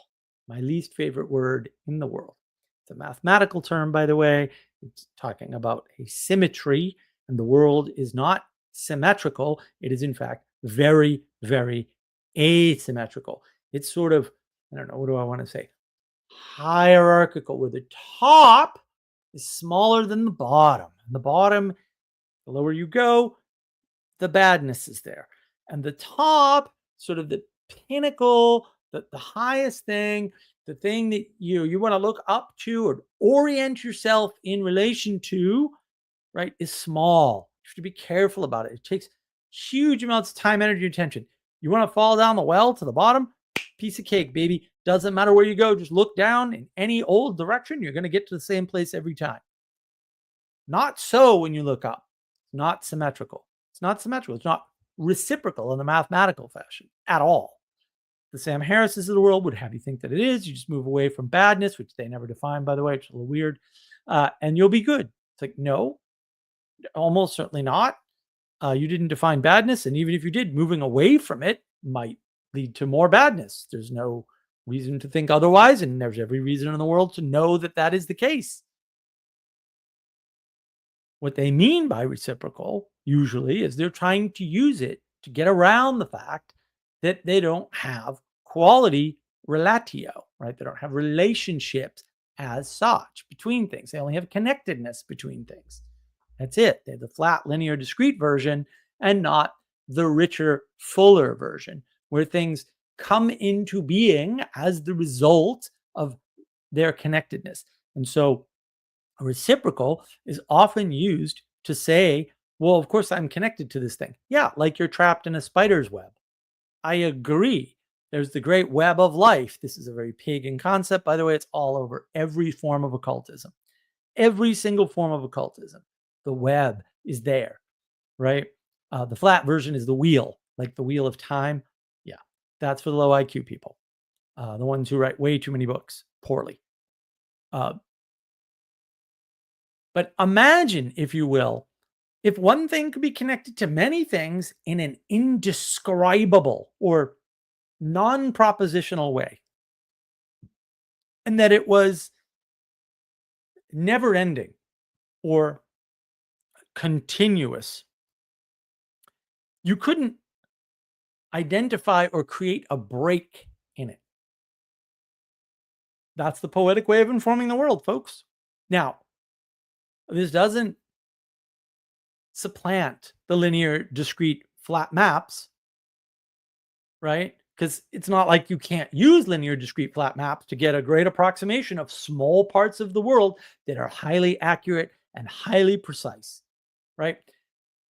my least favorite word in the world. It's a mathematical term, by the way. It's talking about a symmetry, and the world is not symmetrical. It is, in fact, very, very asymmetrical. It's sort of, I don't know, what do I want to say? Hierarchical, where the top is smaller than the bottom. And the bottom, the lower you go, the badness is there. And the top, sort of the pinnacle, the highest thing, the thing that you want to look up to or orient yourself in relation to, right, is small. You have to be careful about it. It takes huge amounts of time, energy, attention. You want to fall down the well to the bottom? Piece of cake, baby. Doesn't matter where you go. Just look down in any old direction. You're going to get to the same place every time. Not so when you look up. It's not symmetrical. It's not symmetrical. It's not reciprocal in the mathematical fashion at all. The Sam Harrises of the world would have you think that it is. You just move away from badness, which they never define, by the way. It's a little weird. And you'll be good. It's like, no, almost certainly not. You didn't define badness. And even if you did, moving away from it might lead to more badness. There's no reason to think otherwise. And there's every reason in the world to know that that is the case. What they mean by reciprocal usually is they're trying to use it to get around the fact that they don't have quality relatio, right? They don't have relationships as such between things. They only have connectedness between things. That's it. They have the flat, linear, discrete version and not the richer, fuller version where things come into being as the result of their connectedness. And so a reciprocal is often used to say, well, of course, I'm connected to this thing. Yeah, like you're trapped in a spider's web. I agree. There's the great web of life. This is a very pagan concept. By the way, it's all over every form of occultism. Every single form of occultism. The web is there, right? The flat version is the wheel, like the wheel of time. Yeah, that's for the low IQ people. The ones who write way too many books poorly. But imagine, if you will, if one thing could be connected to many things in an indescribable or non-propositional way, and that it was never ending or continuous. You couldn't identify or create a break in it. That's the poetic way of informing the world, folks. Now, this doesn't supplant the linear, discrete, flat maps, right? Because it's not like you can't use linear, discrete, flat maps to get a great approximation of small parts of the world that are highly accurate and highly precise, right?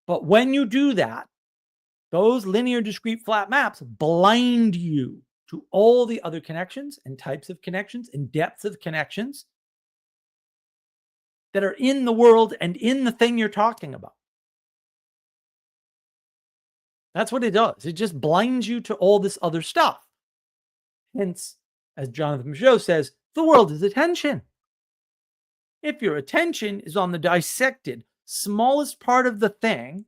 But when you do that, those linear, discrete, flat maps blind you to all the other connections and types of connections and depths of connections that are in the world and in the thing you're talking about. That's what it does. It just blinds you to all this other stuff. Hence, as Jonathan Michaud says, the world is attention. If your attention is on the dissected, smallest part of the thing,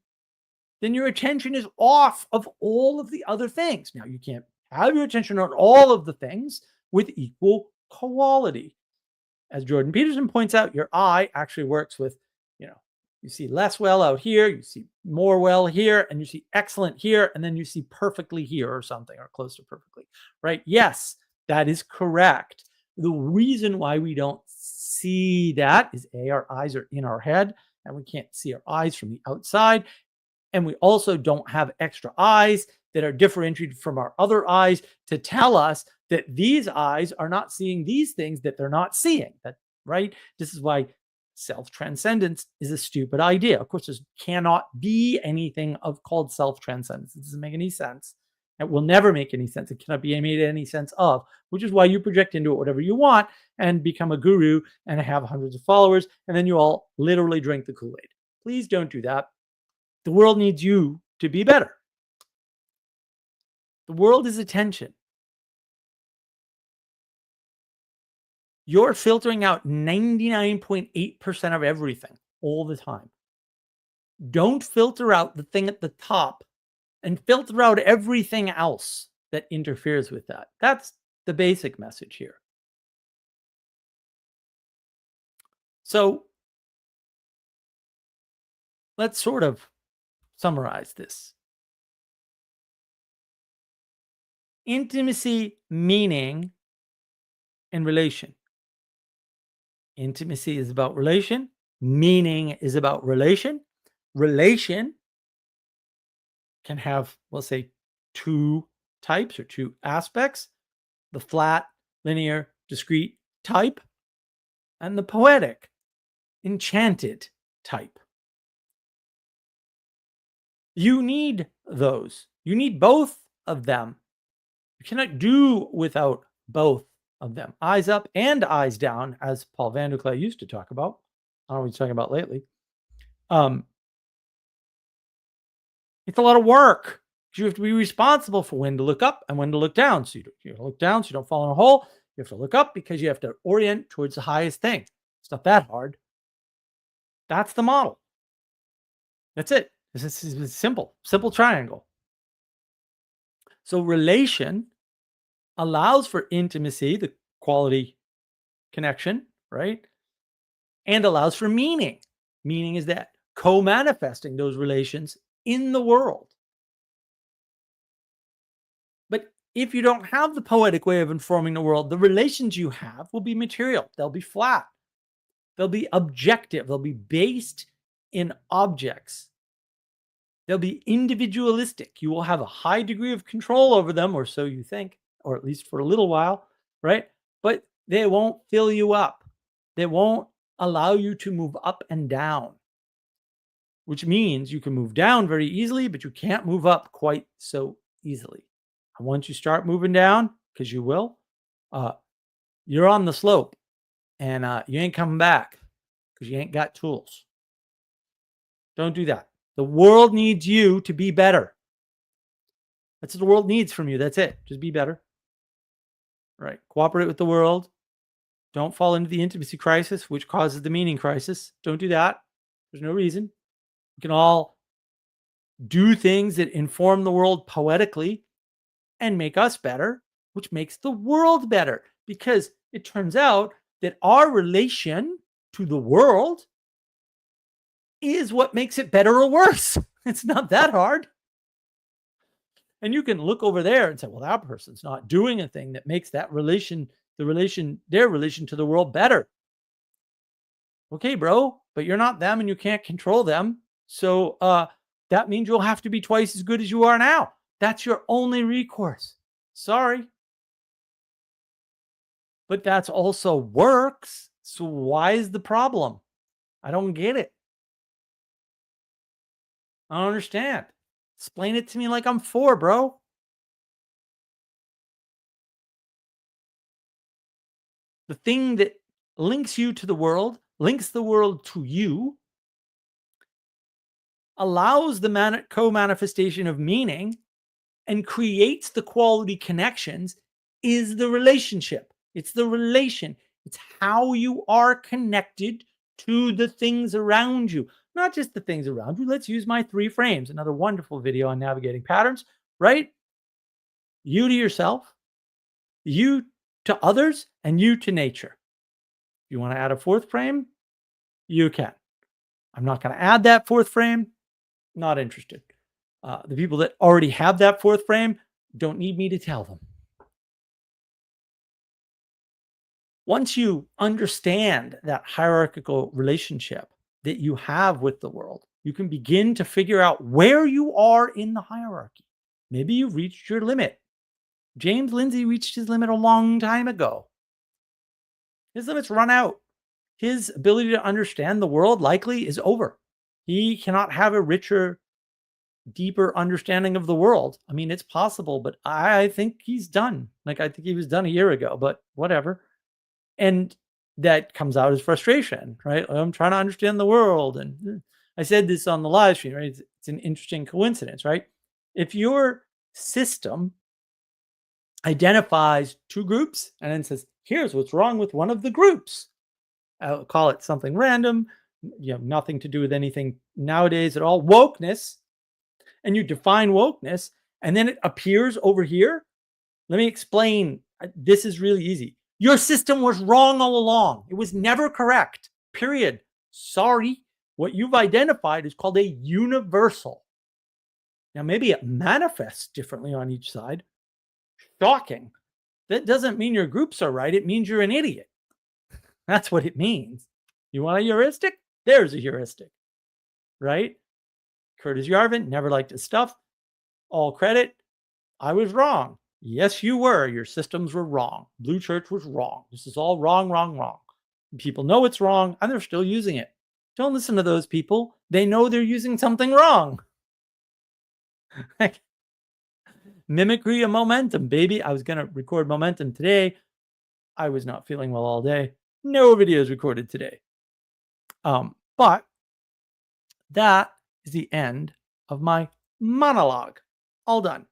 then your attention is off of all of the other things. Now, you can't have your attention on all of the things with equal quality. As Jordan Peterson points out, your eye actually works with, you see less well out here, you see more well here, and you see excellent here, and then you see perfectly here or something, or close to perfectly, right? Yes, that is correct. The reason why we don't see that is A, our eyes are in our head, and we can't see our eyes from the outside. And we also don't have extra eyes that are differentiated from our other eyes to tell us that these eyes are not seeing these things that they're not seeing. Right? This is why self-transcendence is a stupid idea. Of course, there cannot be anything called self-transcendence. It doesn't make any sense. It will never make any sense. It cannot be made any sense of, which is why you project into it whatever you want and become a guru and have hundreds of followers, and then you all literally drink the Kool-Aid. Please don't do that. The world needs you to be better. The world is attention. You're filtering out 99.8% of everything all the time. Don't filter out the thing at the top and filter out everything else that interferes with that. That's the basic message here. So let's sort of summarize this. Intimacy, meaning, and relation. Intimacy is about relation. Meaning is about relation. Relation can have, let's say, two types or two aspects: the flat, linear, discrete type, and the poetic, enchanted type. You need those. You need both of them. You cannot do without both of them. Eyes up and eyes down, as Paul van der Klee used to talk about. I don't know what he's talking about lately. It's a lot of work. You have to be responsible for when to look up and when to look down. So you don't look down so you don't fall in a hole. You have to look up because you have to orient towards the highest thing. It's not that hard. That's the model. That's it. This is simple triangle. So relation allows for intimacy, the quality connection, right? And allows for meaning. Meaning is that co-manifesting those relations in the world. But if you don't have the poetic way of informing the world, the relations you have will be material. They'll be flat. They'll be objective. They'll be based in objects. They'll be individualistic. You will have a high degree of control over them, or so you think, or at least for a little while, right? But they won't fill you up. They won't allow you to move up and down, which means you can move down very easily, but you can't move up quite so easily. And once you start moving down, because you will, you're on the slope, and you ain't coming back because you ain't got tools. Don't do that. The world needs you to be better. That's what the world needs from you. That's it. Just be better. Right. Cooperate with the world. Don't fall into the intimacy crisis, which causes the meaning crisis. Don't do that. There's no reason. We can all do things that inform the world poetically and make us better, which makes the world better, because it turns out that our relation to the world is what makes it better or worse. It's not that hard. And you can look over there and say, well, that person's not doing a thing that makes that relation, their relation to the world better. Okay, bro, but you're not them and you can't control them. So that means you'll have to be twice as good as you are now. That's your only recourse. Sorry. But that's also works. So why is the problem? I don't get it. I don't understand. Explain it to me like I'm 4, bro. The thing that links you to the world, links the world to you, allows the co-manifestation of meaning, and creates the quality connections is the relationship. It's the relation. It's how you are connected to the things around you, not just the things around you. Let's use my 3 frames, another wonderful video on navigating patterns, right? You to yourself, you to others, and you to nature. If you want to add a 4th frame, you can. I'm not going to add that 4th frame. Not interested. The people that already have that 4th frame don't need me to tell them. Once you understand that hierarchical relationship that you have with the world, you can begin to figure out where you are in the hierarchy. Maybe you've reached your limit. James Lindsay reached his limit a long time ago. His limit's run out. His ability to understand the world likely is over. He cannot have a richer, deeper understanding of the world. I mean, it's possible, but I think he's done. Like, I think he was done a year ago, but whatever. And that comes out as frustration, right? I'm trying to understand the world. And I said this on the live stream, right? It's an interesting coincidence, right? If your system identifies 2 groups and then says, here's what's wrong with one of the groups, I'll call it something random, nothing to do with anything nowadays at all, wokeness, and you define wokeness, and then it appears over here. Let me explain. This is really easy. Your system was wrong all along. It was never correct, period. Sorry. What you've identified is called a universal. Now, maybe it manifests differently on each side. Shocking. That doesn't mean your groups are right. It means you're an idiot. That's what it means. You want a heuristic? There's a heuristic, right? Curtis Yarvin never liked his stuff. all credit. I was wrong. Yes, you were. Your systems were wrong. Blue Church was wrong. This is all wrong, wrong, wrong. People know it's wrong and they're still using it. Don't listen to those people. They know they're using something wrong. Mimicry of momentum, baby. I was going to record momentum today. I was not feeling well all day. No videos recorded today. But that is the end of my monologue. All done.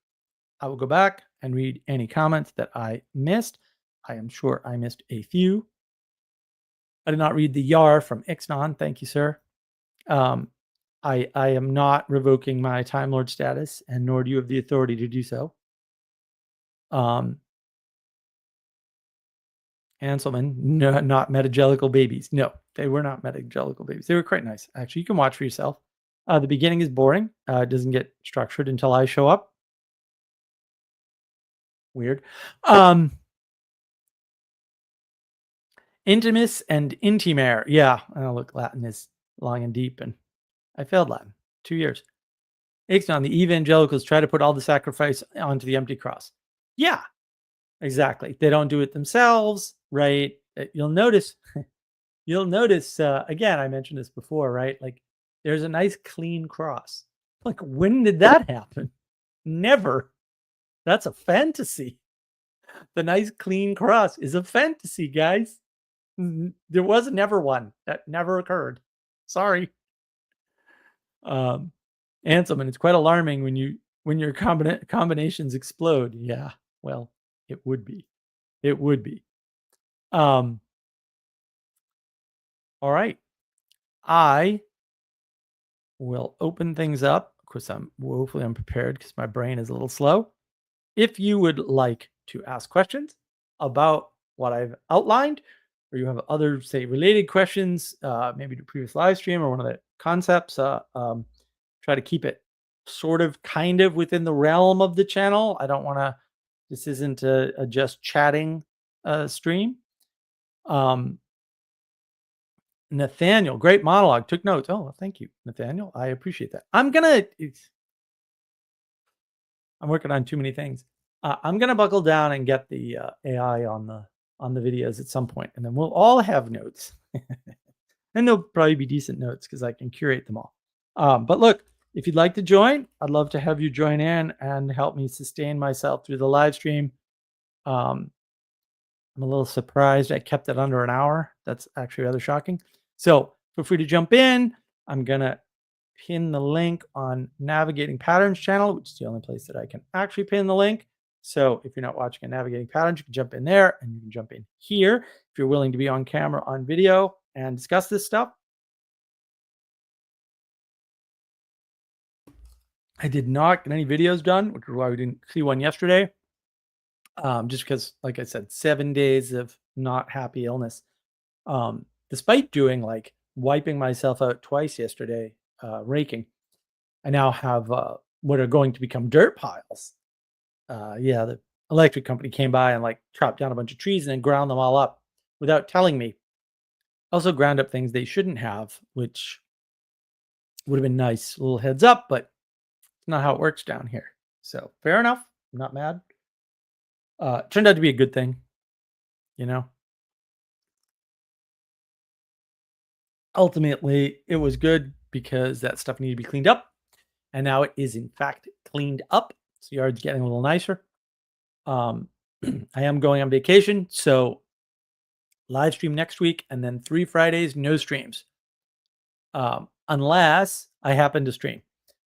I will go back and read any comments that I missed. I am sure I missed a few. I did not read the yar from Ixnon. Thank you, sir. I am not revoking my Time Lord status, and nor do you have the authority to do so. Hanselman, no, not metagelical babies. No, they were not metagelical babies. They were quite nice. Actually, you can watch for yourself. The beginning is boring. It doesn't get structured until I show up. Weird. Intimus and intimare. Yeah, look, Latin is long and deep, and I failed Latin 2 years. Ixnon, the evangelicals try to put all the sacrifice onto the empty cross. Yeah, exactly. They don't do it themselves, right? You'll notice, again, I mentioned this before, right? Like there's a nice clean cross. Like when did that happen? Never. That's a fantasy. The nice clean cross is a fantasy, guys. There was never one. That never occurred. Sorry. Anselman, it's quite alarming when your combinations explode. Yeah, well, it would be. It would be. All right. I will open things up. Of course, I'm woefully unprepared because my brain is a little slow. If you would like to ask questions about what I've outlined, or you have other, say, related questions, maybe to previous live stream or one of the concepts, try to keep it sort of kind of within the realm of the channel. I don't want to, this isn't a just chatting stream. Nathaniel, great monologue, took notes. Oh, well, thank you, Nathaniel. I appreciate that. I'm working on too many things. I'm going to buckle down and get the AI on the videos at some point, and then we'll all have notes. And they'll probably be decent notes because I can curate them all. But look, if you'd like to join, I'd love to have you join in and help me sustain myself through the live stream. I'm a little surprised I kept it under an hour. That's actually rather shocking. So feel free to jump in. I'm going to pin the link on Navigating Patterns channel, which is the only place that I can actually pin the link. So if you're not watching a Navigating Patterns, you can jump in there and you can jump in here if you're willing to be on camera, on video, and discuss this stuff. I did not get any videos done, which is why we didn't see one yesterday. Just because, like I said, 7 days of not happy illness. Despite doing like wiping myself out twice yesterday, raking, I now have what are going to become dirt piles. Yeah, the electric company came by and like chopped down a bunch of trees and then ground them all up without telling me. Also ground up things they shouldn't have, which would have been nice. A little heads up, but it's not how it works down here. So fair enough. I'm not mad. Turned out to be a good thing, you know. Ultimately, it was good because that stuff needed to be cleaned up. And now it is, in fact, cleaned up. So the yard's getting a little nicer. I am going on vacation. So live stream next week and then 3 Fridays, no streams. Unless I happen to stream.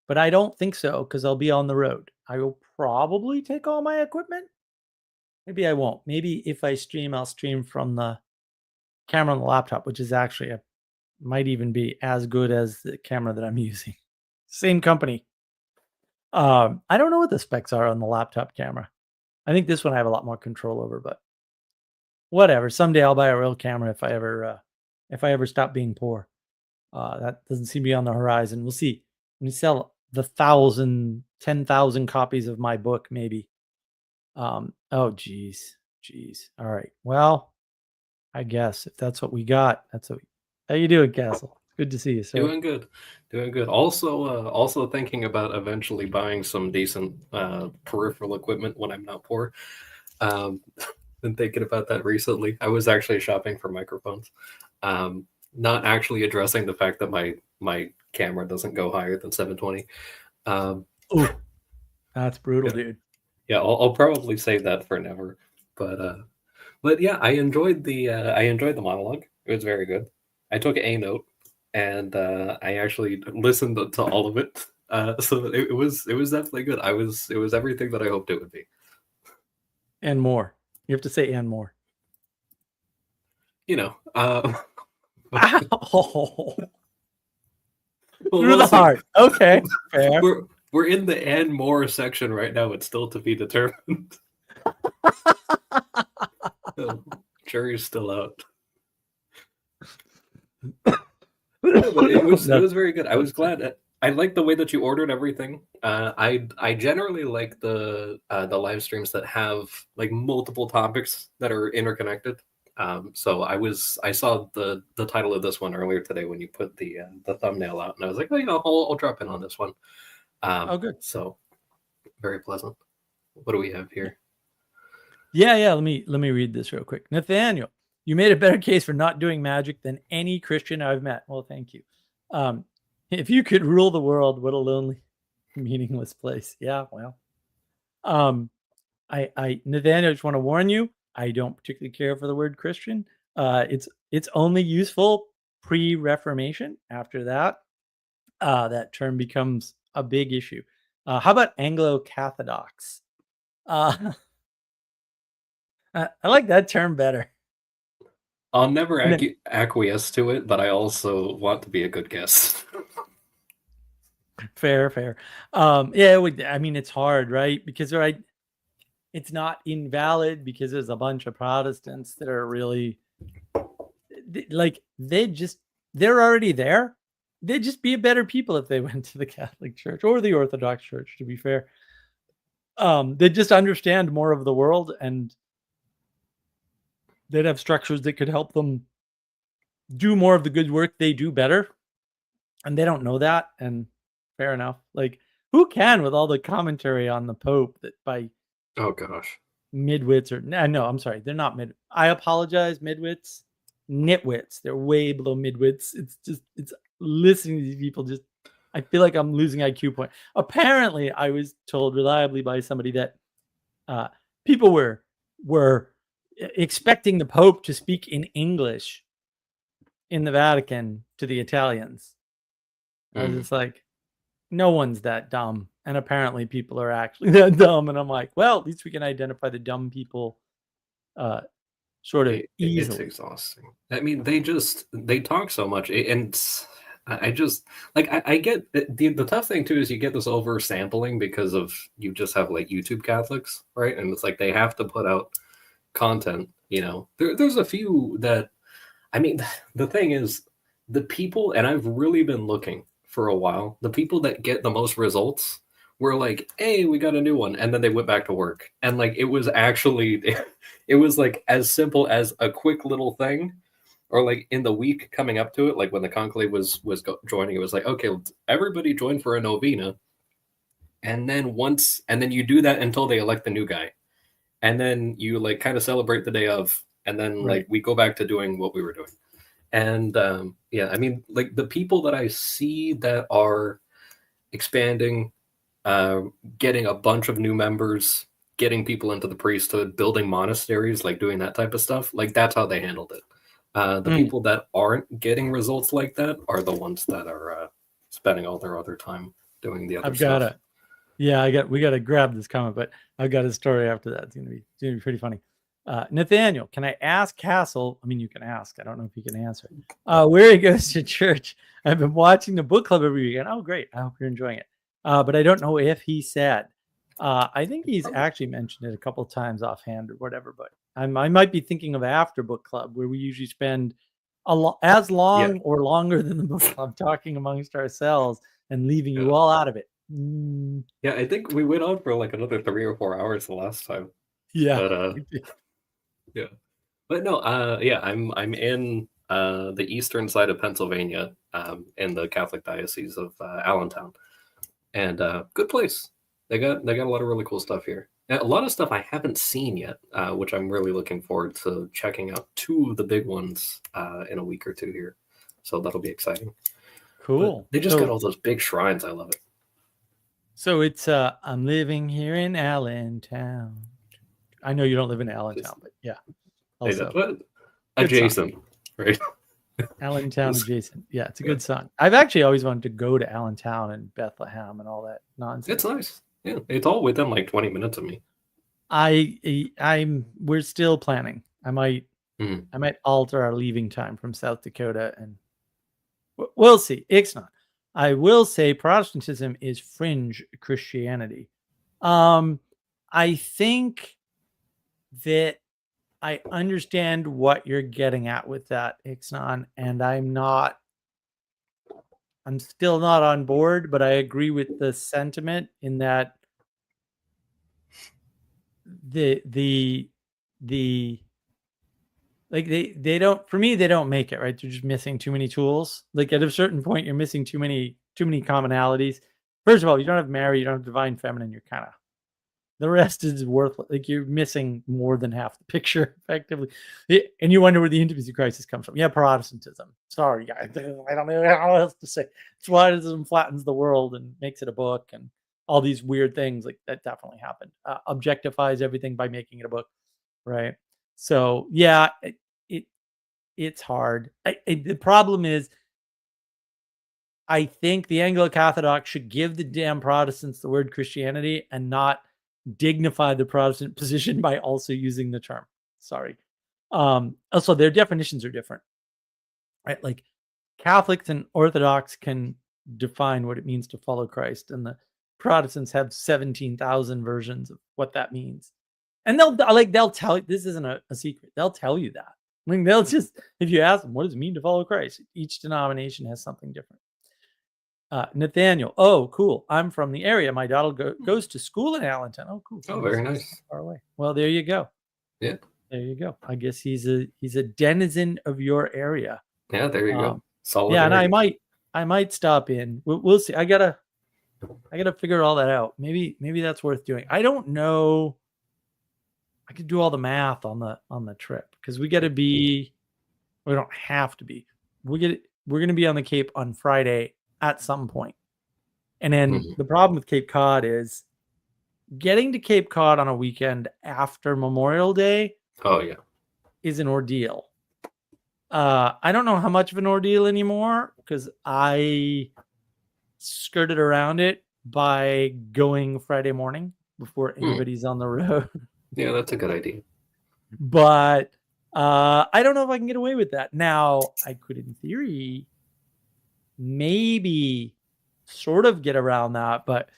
But I don't think so because I'll be on the road. I will probably take all my equipment. Maybe I won't. Maybe if I stream, I'll stream from the camera on the laptop, which is actually might even be as good as the camera that I'm using. Same company. I don't know what the specs are on the laptop camera. I think this one I have a lot more control over, but whatever. Someday I'll buy a real camera if I ever stop being poor. That doesn't seem to be on the horizon. We'll see. When we sell the 10,000 copies of my book, maybe. Oh, geez. All right. Well, I guess if that's what we got, how you doing, Castle? Good to see you, sir. Doing good, doing good. Also thinking about eventually buying some decent peripheral equipment when I'm not poor. Um, been thinking about that recently. I was actually shopping for microphones, not actually addressing the fact that my camera doesn't go higher than 720. Um, Oh, that's brutal, yeah, dude. yeah. I'll probably save that for never. But yeah, I enjoyed the monologue. It was very good. I took a note, and I actually listened to all of it. So it was definitely good. It was everything that I hoped it would be. And more. You have to say and more. You know, Ow! well, Through we'll the see. heart. Okay, fair. We're in the and more section right now. It's still to be determined. Jury's still out. No, but it was very good. I was glad. I like the way that you ordered everything. I generally like the live streams that have like multiple topics that are interconnected. So I saw the title of this one earlier today when you put the thumbnail out, and I was like, oh, I'll drop in on this one. Oh, good. So very pleasant. What do we have here? Yeah. Let me read this real quick. Nathaniel, you made a better case for not doing magic than any Christian I've met. Well, thank you. If you could rule the world, what a lonely, meaningless place. Yeah, well. Nathaniel, I just want to warn you, I don't particularly care for the word Christian. It's only useful pre-Reformation. After that, that term becomes a big issue. How about Anglo-Cathodox? I like that term better. I'll never acquiesce to it, but I also want to be a good guest. Fair. Yeah, I mean, it's hard, right? Because it's not invalid because there's a bunch of Protestants that are really like they're already there. They'd just be better people if they went to the Catholic Church or the Orthodox Church, to be fair. They'd just understand more of the world, and they'd have structures that could help them do more of the good work they do better. And they don't know that, and fair enough. Like, who can with all the commentary on the Pope that by Oh gosh. midwits or no, I'm sorry, they're not mid. I apologize, midwits, nitwits. They're way below midwits. It's listening to these people. Just I feel like I'm losing IQ point. Apparently, I was told reliably by somebody that people were expecting the Pope to speak in English in the Vatican to the Italians. I was just like, no one's that dumb. And apparently people are actually that dumb. And I'm like, well, at least we can identify the dumb people sort of easily. It's exhausting. I mean, they talk so much. And I just, like, I get, the tough thing too is you get this oversampling because of, you just have like YouTube Catholics, right? And it's like, they have to put out content, there's a few that, I mean, the thing is, the people, and I've really been looking for a while, the people that get the most results were like, hey, we got a new one, and then they went back to work, and like it was like as simple as a quick little thing, or like in the week coming up to it, like when the conclave was joining, it was like, okay, everybody join for a novena, and then you do that until they elect the new guy, and then you like kind of celebrate the day of, and then like we go back to doing what we were doing. And yeah, I mean, like the people that I see that are expanding, getting a bunch of new members, getting people into the priesthood, building monasteries, like doing that type of stuff, like that's how they handled it. The people that aren't getting results like that are the ones that are spending all their other time doing the other stuff. We got to grab this comment, but I've got a story after that. It's gonna be pretty funny. Nathaniel, can I ask Castle? I mean, you can ask. I don't know if you can answer. Where he goes to church. I've been watching the book club every weekend. Oh, great! I hope you're enjoying it. But I don't know if he said. I think he's actually mentioned it a couple of times offhand or whatever. But I might be thinking of after book club, where we usually spend as long or longer than the book club talking amongst ourselves and leaving you all out of it. Yeah, I think we went on for like another 3 or 4 hours the last time. Yeah. But yeah. But no, yeah, I'm in the eastern side of Pennsylvania, in the Catholic Diocese of Allentown, and good place. They got a lot of really cool stuff here. A lot of stuff I haven't seen yet, which I'm really looking forward to checking out. Two of the big ones in a week or two here, so that'll be exciting. Cool. But they just got all those big shrines. I love it. So it's I'm living here in Allentown. I know you don't live in Allentown, but yeah. Also adjacent, right? Allentown adjacent. Yeah, it's a good song. I've actually always wanted to go to Allentown and Bethlehem and all that nonsense. It's nice. Yeah, it's all within like 20 minutes of me. We're still planning. I might alter our leaving time from South Dakota, and we'll see. Ixnay. I will say Protestantism is fringe Christianity. I think that I understand what you're getting at with that, Ixnay, and I'm still not on board, but I agree with the sentiment in that they don't make it, right? They're just missing too many tools. Like at a certain point, you're missing too many commonalities. First of all, you don't have Mary, you don't have divine feminine, you're kind of, the rest is worthless. Like you're missing more than half the picture effectively. And you wonder where the intimacy crisis comes from. Yeah, Protestantism. Sorry, guys. I don't know how else to say. Protestantism flattens the world and makes it a book and all these weird things. Like that definitely happened. Objectifies everything by making it a book, right? So yeah, it's hard. The problem is, I think the Anglo-Catholic should give the damn Protestants the word Christianity and not dignify the Protestant position by also using the term. Sorry. Also, their definitions are different, right? Like Catholics and Orthodox can define what it means to follow Christ, and the Protestants have 17,000 versions of what that means. And they'll tell you, this isn't a secret. They'll tell you that. I mean, they'll just, if you ask them, what does it mean to follow Christ? Each denomination has something different. Nathaniel, oh, cool. I'm from the area. My daughter goes to school in Allentown. Oh, cool. Oh, very nice. Far away. Well, there you go. Yeah. There you go. I guess he's a denizen of your area. Yeah, there you go. Solid. Yeah, and I might stop in. We'll see. I gotta figure all that out. Maybe that's worth doing. I don't know. I could do all the math on the trip because we don't have to be. We're going to be on the Cape on Friday at some point. And then the problem with Cape Cod is getting to Cape Cod on a weekend after Memorial Day. Oh yeah. Is an ordeal. I don't know how much of an ordeal anymore because I skirted around it by going Friday morning before anybody's on the road. Yeah, that's a good idea. But I don't know if I can get away with that. Now, I could, in theory, maybe sort of get around that, but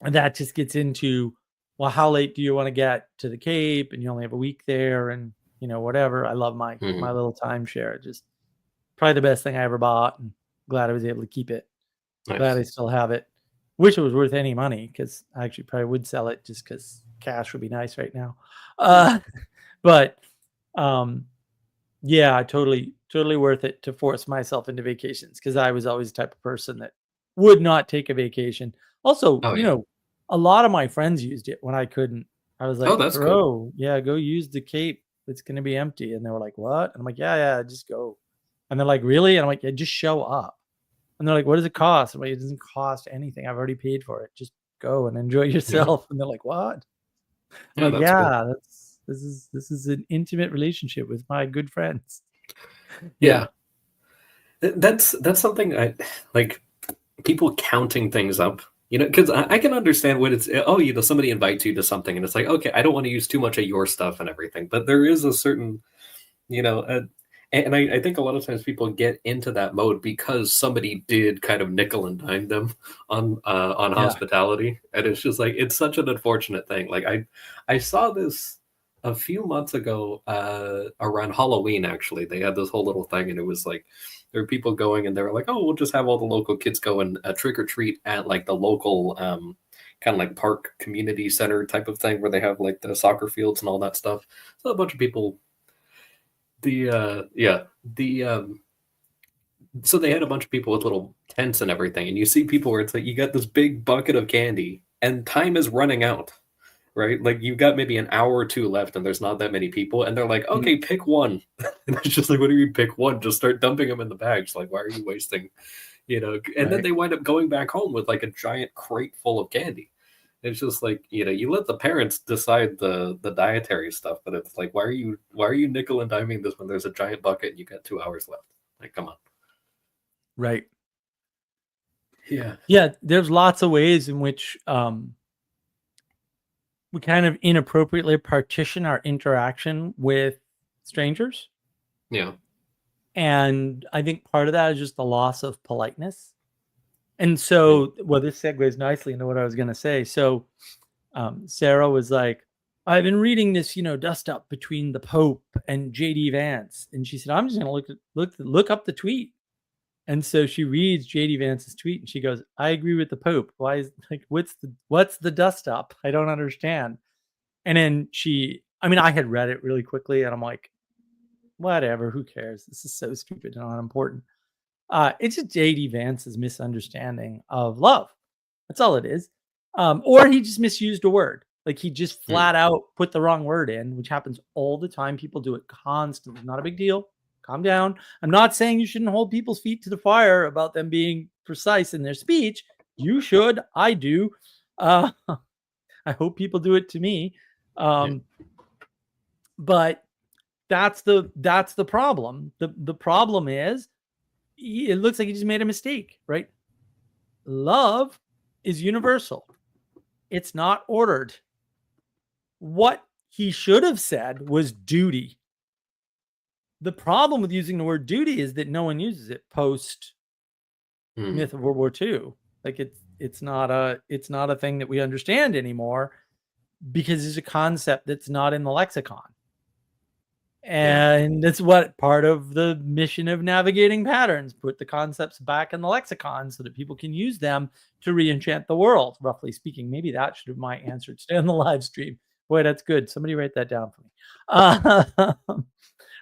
that just gets into, well, how late do you want to get to the Cape? And you only have a week there and, whatever. I love my little timeshare. Just probably the best thing I ever bought, and glad I was able to keep it. Nice. Glad I still have it. Wish it was worth any money because I actually probably would sell it just because cash would be nice right now. But yeah, totally worth it to force myself into vacations because I was always the type of person that would not take a vacation. Also, a lot of my friends used it when I couldn't. I was like, that's cool. Yeah, go use the Cape. It's going to be empty. And they were like, what? And I'm like, yeah, just go. And they're like, really? And I'm like, yeah, just show up. And they're like, what does it cost? I'm like, it doesn't cost anything. I've already paid for it. Just go and enjoy yourself. And they're like, what? I'm like, cool. This is an intimate relationship with my good friends. Yeah. That's something I like, people counting things up, because I can understand what it's, somebody invites you to something and it's like, okay, I don't want to use too much of your stuff and everything, but there is a certain, and I think a lot of times people get into that mode because somebody did kind of nickel and dime them on hospitality. And it's just like, it's such an unfortunate thing. Like I saw this a few months ago around Halloween, actually. They had this whole little thing and it was like, there were people going and they were like, oh, we'll just have all the local kids go and trick or treat at like the local kind of like park community center type of thing where they have like the soccer fields and all that stuff. So a bunch of people So they had a bunch of people with little tents and everything, and you see people where it's like you got this big bucket of candy, and time is running out, right? Like you've got maybe an hour or two left, and there's not that many people, and they're like, okay, pick one. And it's just like, what do you mean pick one? Just start dumping them in the bags. Like, why are you wasting, And then they wind up going back home with like a giant crate full of candy. It's just like, you let the parents decide the dietary stuff, but it's like, why are you nickel and diming this when there's a giant bucket and you got 2 hours left? Like, come on. Right. Yeah. Yeah, there's lots of ways in which we kind of inappropriately partition our interaction with strangers. Yeah. And I think part of that is just the loss of politeness. And so, well, this segues nicely into what I was going to say. So Sarah was like, I've been reading this, dust up between the Pope and JD Vance. And she said, I'm just going to look up the tweet. And so she reads JD Vance's tweet and she goes, I agree with the Pope. Why is like, what's the dust up? I don't understand. And then I had read it really quickly and I'm like, whatever, who cares? This is so stupid and unimportant. It's just JD Vance's misunderstanding of love. That's all it is. Or he just misused a word. Like he just flat out put the wrong word in, which happens all the time. People do it constantly. Not a big deal. Calm down. I'm not saying you shouldn't hold people's feet to the fire about them being precise in their speech. You should. I do. I hope people do it to me. But that's the problem. The problem is it looks like he just made a mistake, right? Love is universal. It's not ordered. What he should have said was duty. The problem with using the word duty is that no one uses it post myth of World War II. Like it's not a thing that we understand anymore because it's a concept that's not in the lexicon. And that's what part of the mission of navigating patterns, put the concepts back in the lexicon so that people can use them to re-enchant the world, roughly speaking. Maybe that should have my answer today on the live stream. Boy, that's good. Somebody write that down for me.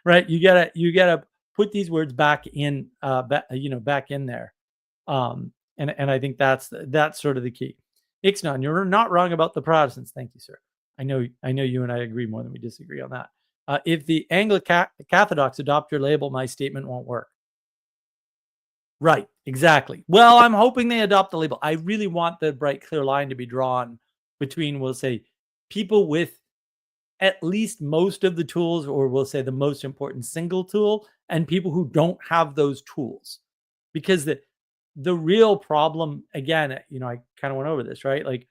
Right. You gotta put these words back in, back in there. And I think that's sort of the key. Ixnon, you're not wrong about the Protestants. Thank you, sir. I know you and I agree more than we disagree on that. If the Anglo-Catholics adopt your label, my statement won't work. Right, exactly. Well, I'm hoping they adopt the label. I really want the bright, clear line to be drawn between, we'll say, people with at least most of the tools, or we'll say the most important single tool, and people who don't have those tools. Because the real problem, again, I kind of went over this, right? Like,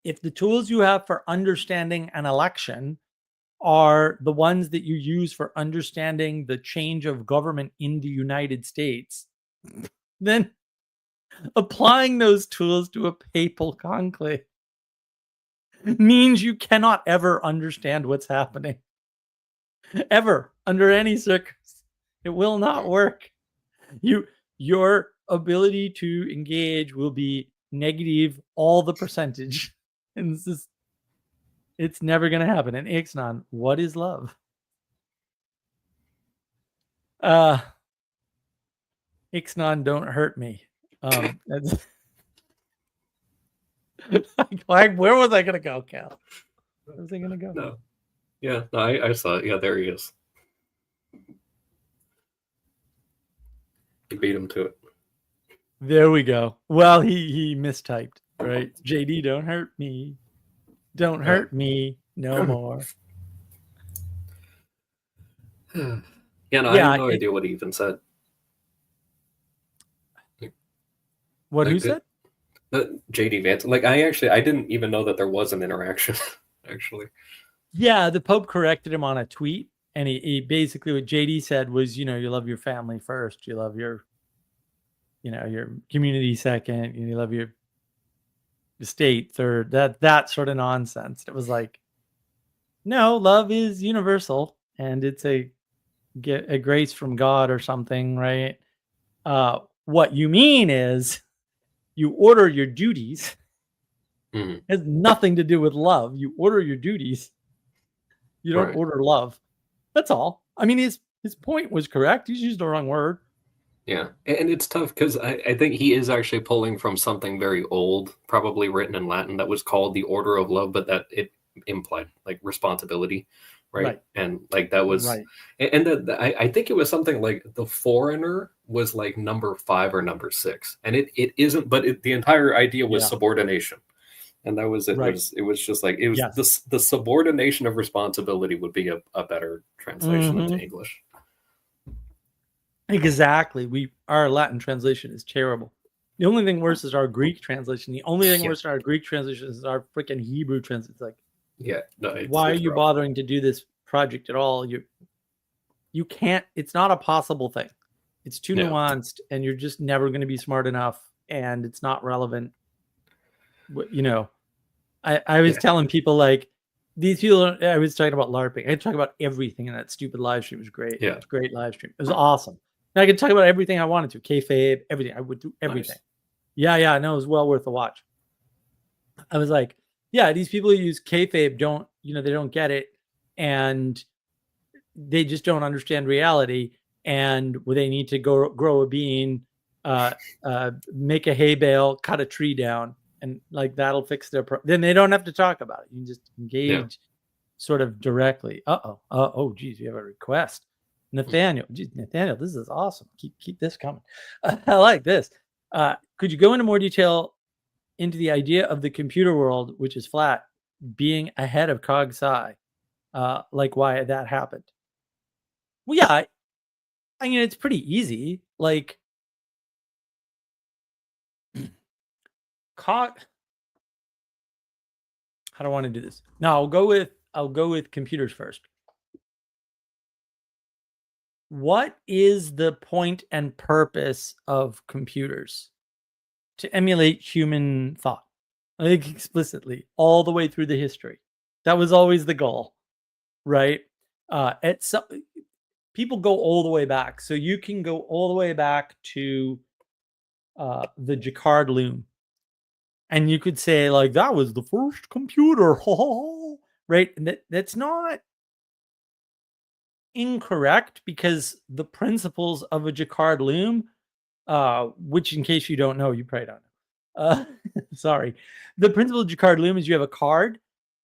if the tools you have for understanding an election are the ones that you use for understanding the change of government in the United States, then applying those tools to a papal conclave means you cannot ever understand what's happening. Ever, under any circumstance. It will not work. Your ability to engage will be negative all the percentage. And it's never going to happen. And Ixnon, what is love? Ixnon, don't hurt me. That's where was I going to go, Cal? Where was I going to go? No. Yeah, no, I saw it. Yeah, there he is. You beat him to it. There we go. Well, he mistyped, right? JD, don't hurt me. Don't hurt me no more. I have no idea what he even said. What, who said? JD Vance. Like, I didn't even know that there was an interaction, actually. Yeah, the Pope corrected him on a tweet. And he basically, what JD said was, you love your family first. You love your community second. You love your state third. That sort of nonsense. It was like, no, love is universal and it's a grace from God or something, right? What you mean is you order your duties. It has nothing to do with love. You order your duties. You don't order love. That's all. I mean, his point was correct. He's used the wrong word. Yeah, and it's tough because I think he is actually pulling from something very old, probably written in Latin, that was called the Order of Love, but that it implied like responsibility, right? Right. And like that was, Right. and I think it was something like The Foreigner was like number 5 or number 6, and it isn't, but the entire idea was Yeah. subordination, and that was it. Right. It was just like it was Yes. the subordination of responsibility would be a better translation into Mhm. English. Exactly. Our Latin translation is terrible. The only thing worse is our Greek translation. The only thing worse than our Greek translation is our freaking Hebrew translation. It's like, Yeah, no, why are it's you rough. bothering to do this project at all? You can't. It's not a possible thing. It's too No. nuanced, and you're just never going to be smart enough, and it's not relevant. You know, I was telling people like these people. I was talking about LARPing. I talk about everything in that stupid live stream. It was great. Yeah. It was a great live stream. It was awesome. And I could talk about everything I wanted to. Kayfabe, everything. I would do everything. Nice. Yeah. No, it was well worth the watch. I was like, yeah, these people who use kayfabe don't, they don't get it, and they just don't understand reality. And where they need to go grow a bean, make a hay bale, cut a tree down, and like that'll fix their then they don't have to talk about it. You can just engage sort of directly. Oh geez, we have a request. Nathaniel, geez, Nathaniel, this is awesome. Keep this coming. I like this. Could you go into more detail into the idea of the computer world, which is flat, being ahead of cog sci, like why that happened? Well, yeah, I mean, it's pretty easy. Like, cog. How do I want to do this? No, I'll go with computers first. What is the point and purpose of computers? To emulate human thought. I think explicitly all the way through the history. That was always the goal, right? At some people go all the way back, so you can go all the way back to the Jacquard loom, and you could say like that was the first computer, right? And that's not incorrect because the principles of a Jacquard loom, which in case you don't know, you probably don't know. Sorry. The principle of Jacquard loom is you have a card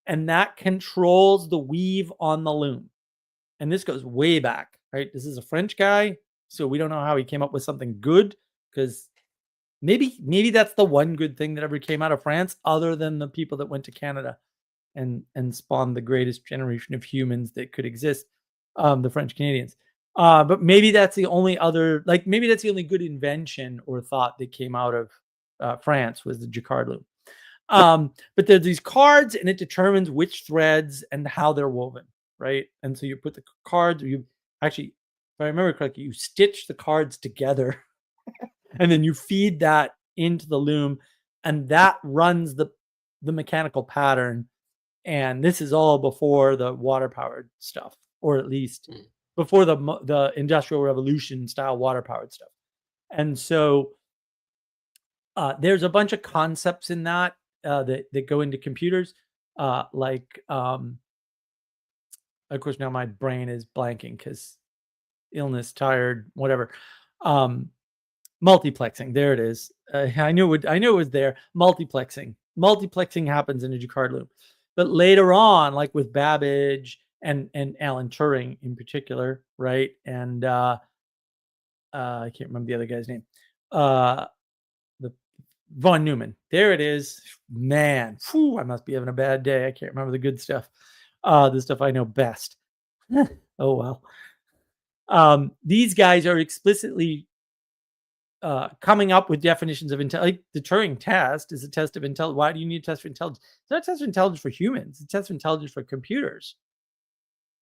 and that controls the weave on the loom. And this goes way back, right? This is a French guy, so we don't know how he came up with something good because maybe that's the one good thing that ever came out of France other than the people that went to Canada and spawned the greatest generation of humans that could exist, the French Canadians. But maybe that's the only other, like maybe that's the only good invention or thought that came out of France was the Jacquard loom. But there's these cards and it determines which threads and how they're woven, right? And so you put the cards, you actually, if I remember correctly, you stitch the cards together and then you feed that into the loom and that runs the mechanical pattern. And this is all before the water powered stuff, or at least before the industrial revolution style water powered stuff. And so there's a bunch of concepts in that that go into computers, like of course now my brain is blanking because illness, tired, whatever. Multiplexing, there it is. I knew it was there. Multiplexing happens in a Jacquard loom, but later on, like with Babbage and Alan Turing in particular, right? And I can't remember the other guy's name. The Von Neumann. There it is. Man, whew, I must be having a bad day. I can't remember the good stuff. The stuff I know best. Oh well. These guys are explicitly coming up with definitions of intelligence. Like the Turing test is a test of intelligence. Why do you need a test for intelligence? It's not a test of intelligence for humans. It's a test of intelligence for computers.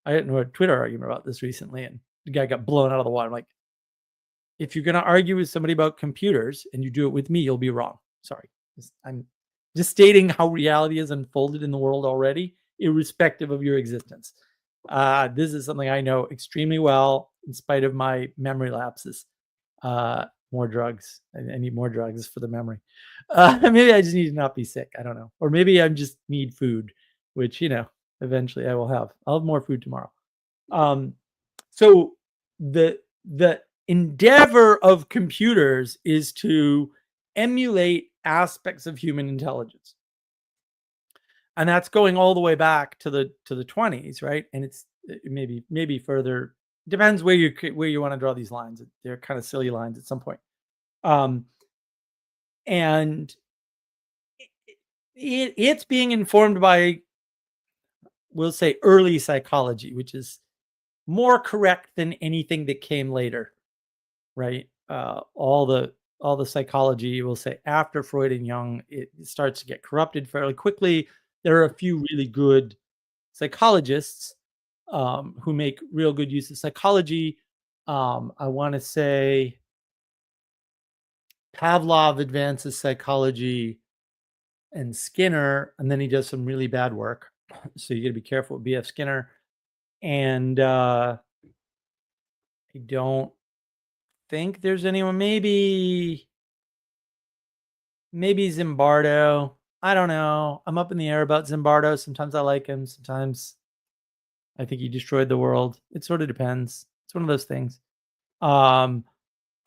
I had a Twitter argument about this recently, and the guy got blown out of the water. I'm like, if you're going to argue with somebody about computers and you do it with me, you'll be wrong. Sorry. I'm just stating how reality is unfolded in the world already, irrespective of your existence. This is something I know extremely well, in spite of my memory lapses. More drugs. I need more drugs for the memory. Maybe I just need to not be sick. I don't know. Or maybe I just need food, which, eventually I will have. I'll have more food tomorrow. So So the endeavor of computers is to emulate aspects of human intelligence, and that's going all the way back to the 20s, right? And it's maybe further. Depends where you want to draw these lines. They're kind of silly lines at some point. And it's being informed by, we'll say, early psychology, which is more correct than anything that came later, right? All the psychology, we'll say, after Freud and Jung, it starts to get corrupted fairly quickly. There are a few really good psychologists who make real good use of psychology. I want to say Pavlov advances psychology and Skinner, and then he does some really bad work. So you got to be careful with B.F. Skinner. And I don't think there's anyone. Maybe Zimbardo. I don't know. I'm up in the air about Zimbardo. Sometimes I like him. Sometimes I think he destroyed the world. It sort of depends. It's one of those things. I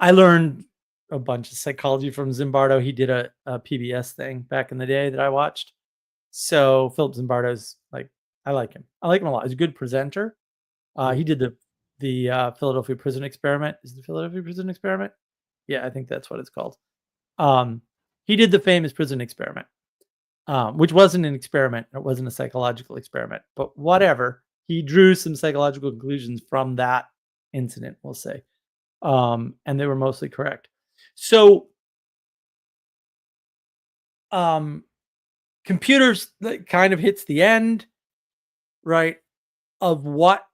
learned a bunch of psychology from Zimbardo. He did a PBS thing back in the day that I watched. So Philip Zimbardo's like, I like him. I like him a lot. He's a good presenter. He did the Philadelphia Prison Experiment. Is it the Philadelphia Prison Experiment? Yeah, I think that's what it's called. He did the famous prison experiment, which wasn't an experiment. It wasn't a psychological experiment, but whatever. He drew some psychological conclusions from that incident, we'll say. And they were mostly correct. So computers, that kind of hits the end, right, of what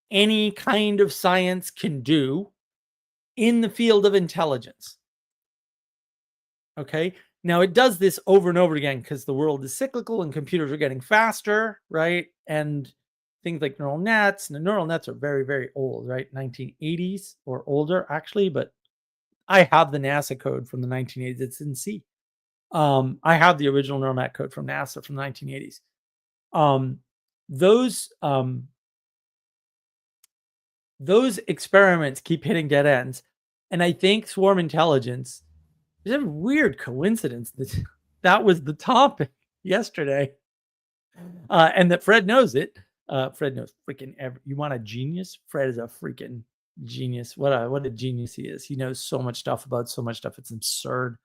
any kind of science can do in the field of intelligence. Okay. Now it does this over and over again because the world is cyclical and computers are getting faster, right? And things like neural nets, and the neural nets are very, very old, right? 1980s or older, actually, but I have the NASA code from the 1980s. It's in C. I have the original neural net code from NASA from the 1980s. Those experiments keep hitting dead ends. And I think swarm intelligence, there's a weird coincidence that was the topic yesterday. And that Fred knows it. Fred knows freaking you want a genius? Fred is a freaking genius. What a genius he is. He knows so much stuff about so much stuff. It's absurd.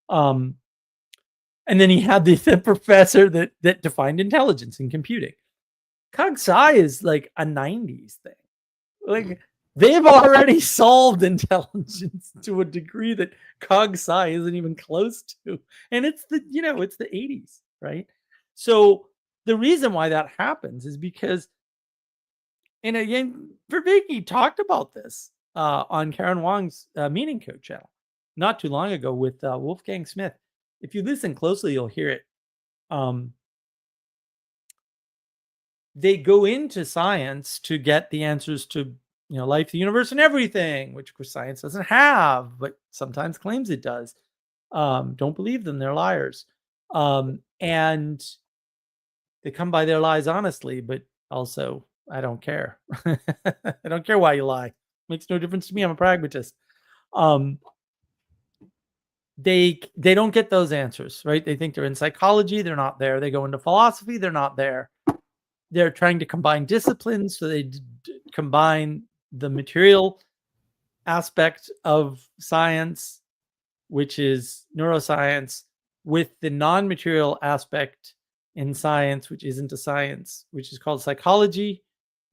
And then he had the professor that defined intelligence in computing. Cog Sci is like a 90s thing. Like they've already solved intelligence to a degree that Cog Sci isn't even close to. And it's the 80s, right? So the reason why that happens is because, and again, Vervaeke talked about this on Karen Wong's Meaning Code channel not too long ago with Wolfgang Smith. If you listen closely, you'll hear it. They go into science to get the answers to life, the universe, and everything, which of course science doesn't have, but sometimes claims it does. Don't believe them; they're liars. And they come by their lies honestly, but also I don't care. I don't care why you lie. Makes no difference to me. I'm a pragmatist. They don't get those answers, right? They think they're in psychology, they're not there. They go into philosophy, they're not there. They're trying to combine disciplines, so they combine the material aspect of science, which is neuroscience, with the non-material aspect in science, which isn't a science, which is called psychology,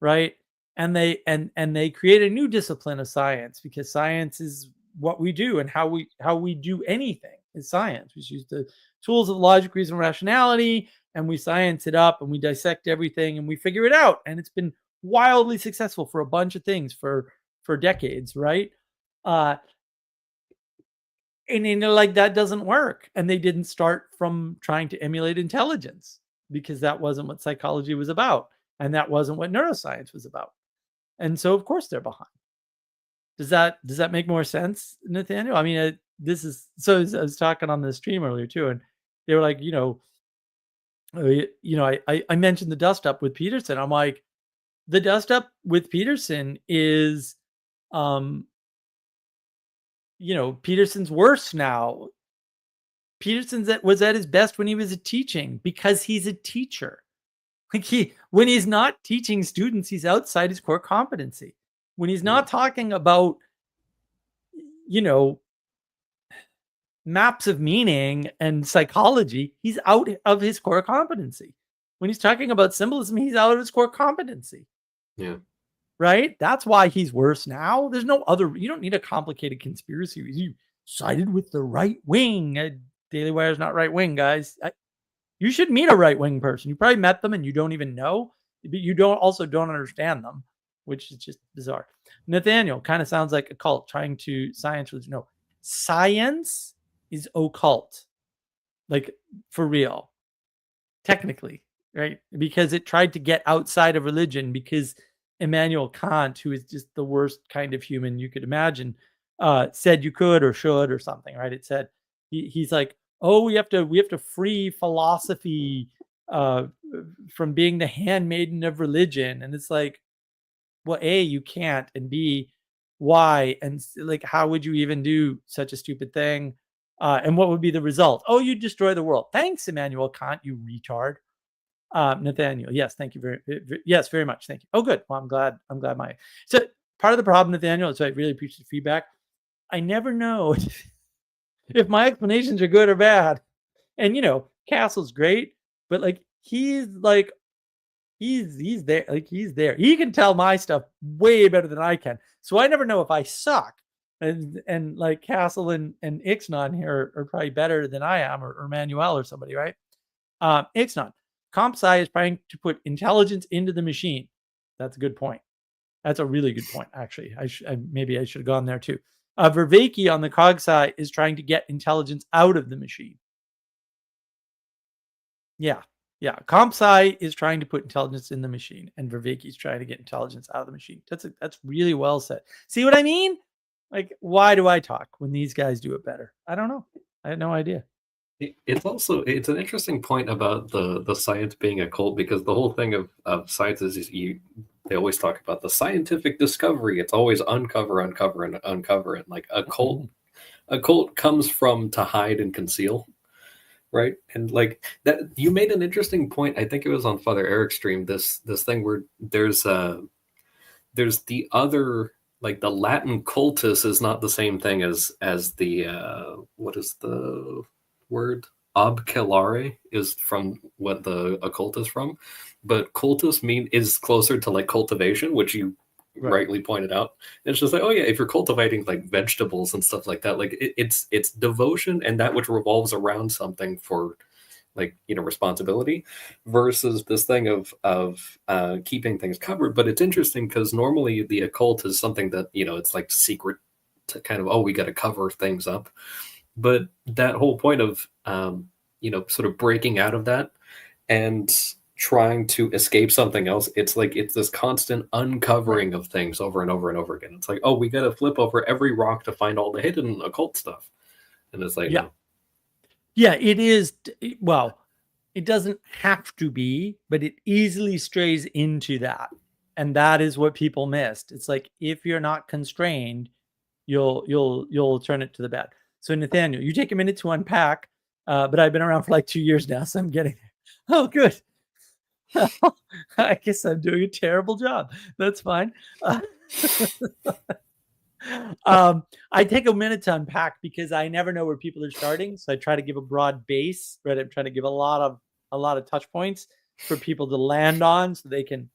right? And they create a new discipline of science, because science is what we do, and how we do anything is science. We use the tools of logic, reason, rationality, and we science it up, and we dissect everything, and we figure it out. And it's been wildly successful for a bunch of things for decades, right? And like that doesn't work. And they didn't start from trying to emulate intelligence, because that wasn't what psychology was about, and that wasn't what neuroscience was about. And so of course they're behind. Does that make more sense, Nathaniel? I mean, this is so. I was talking on the stream earlier too, and they were like, I mentioned the dust up with Peterson. I'm like, the dust up with Peterson is, Peterson's worse now. Peterson's was at his best when he was teaching, because he's a teacher. Like when he's not teaching students, he's outside his core competency. When he's not talking about, maps of meaning and psychology, he's out of his core competency. When he's talking about symbolism, he's out of his core competency. Yeah. Right? That's why he's worse now. There's no other, you don't need a complicated conspiracy. You sided with the right wing. Daily Wire is not right wing, guys. You should meet a right wing person. You probably met them and you don't even know, but you don't understand them, which is just bizarre. Nathaniel kind of sounds like a cult trying to science. No, science is occult, like for real, technically, right? Because it tried to get outside of religion, because Immanuel Kant, who is just the worst kind of human you could imagine, said you could or should or something, right? It said he's like, oh, we have to free philosophy from being the handmaiden of religion, and it's like, well, A, you can't, and B, why? And like, how would you even do such a stupid thing? And what would be the result? Oh, you destroy the world. Thanks, Immanuel Kant, you retard. Nathaniel, yes, thank you very much. Thank you. Oh, good. Well, I'm glad so part of the problem, Nathaniel, so I really appreciate the feedback. I never know if my explanations are good or bad. And Castle's great, but like he's there. Like he's there. He can tell my stuff way better than I can. So I never know if I suck. And like Castle and Ixnon here are probably better than I am, or Manuel or somebody, right? Ixnon. Comp sci is trying to put intelligence into the machine. That's a good point. That's a really good point, actually. Maybe I should have gone there too. Vervaeke on the cog sci is trying to get intelligence out of the machine. Yeah. Comp sci is trying to put intelligence in the machine, and Vervaeke is trying to get intelligence out of the machine. That's really well said. See what I mean? Like, why do I talk when these guys do it better? I don't know. I had no idea. It's an interesting point about the science being a cult, because the whole thing of science is they always talk about the scientific discovery. It's always uncover. And like a cult comes from to hide and conceal, right? And like that, you made an interesting point. I think it was on Father Eric's stream. This thing where there's the other, like the Latin cultus is not the same thing as the what is the word? Obculare is from what the occult is from, but cultus is closer to like cultivation, which you rightly pointed out. It's just like, oh yeah, if you're cultivating like vegetables and stuff like that, like it's devotion and that which revolves around something for like, responsibility, versus this thing of keeping things covered. But it's interesting because normally the occult is something that, it's like secret, to kind of, oh, we got to cover things up. But that whole point of, sort of breaking out of that and trying to escape something else, it's like it's this constant uncovering of things over and over and over again. It's like, oh, we got to flip over every rock to find all the hidden occult stuff. And it's like, yeah, it is. Well, it doesn't have to be, but it easily strays into that. And that is what people missed. It's like, if you're not constrained, you'll turn it to the bad. So Nathaniel, you take a minute to unpack, but I've been around for like 2 years now, so I'm getting there. Oh, good. I guess I'm doing a terrible job. That's fine. I take a minute to unpack because I never know where people are starting. So I try to give a broad base, right? I'm trying to give a lot of touch points for people to land on so they can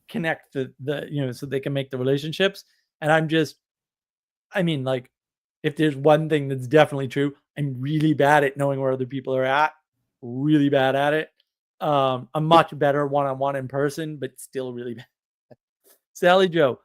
connect so they can make the relationships. And like, if there's one thing that's definitely true, I'm really bad at knowing where other people are at. Really bad at it. I'm much better one-on-one in person, but still really bad. Sally Joe,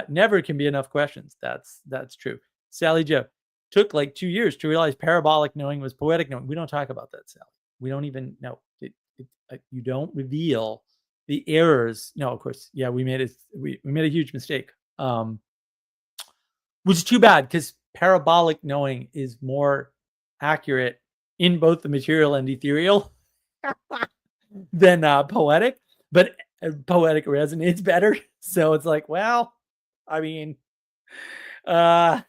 never can be enough questions. That's true. Sally Joe, took like 2 years to realize parabolic knowing was poetic knowing. We don't talk about that, Sally. We don't even know. You don't reveal the errors. No, of course. Yeah, we made a huge mistake. Which is too bad, because parabolic knowing is more accurate in both the material and ethereal than poetic. But poetic resonates better. So it's like, well, I mean, I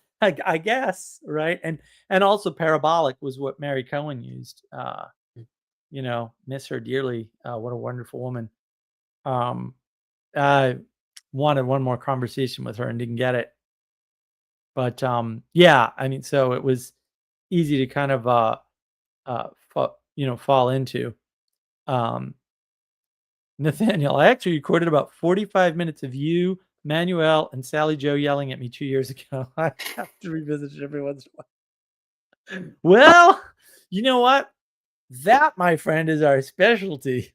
guess, right? And also parabolic was what Mary Cohen used. Miss her dearly. What a wonderful woman. I wanted one more conversation with her and didn't get it. But yeah, I mean, so it was easy to kind of fall into. Nathaniel, I actually recorded about 45 minutes of you, Manuel, and Sally Joe yelling at me 2 years ago. I have to revisit it every once in a while. Well, you know what? That, my friend, is our specialty.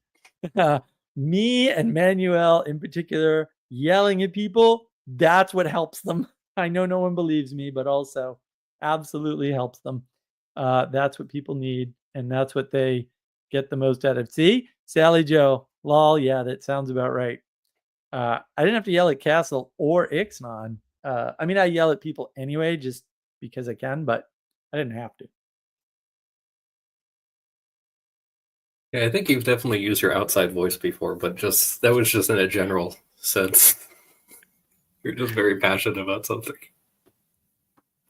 Me and Manuel in particular yelling at people, that's what helps them. I know no one believes me, but also absolutely helps them. That's what people need, and that's what they get the most out of. See, Sally Joe, lol, yeah, that sounds about right. I didn't have to yell at Castle or Ixnon. I mean, I yell at people anyway, just because I can, but I didn't have to. Yeah, I think you've definitely used your outside voice before, but that was just in a general sense. You're just very passionate about something.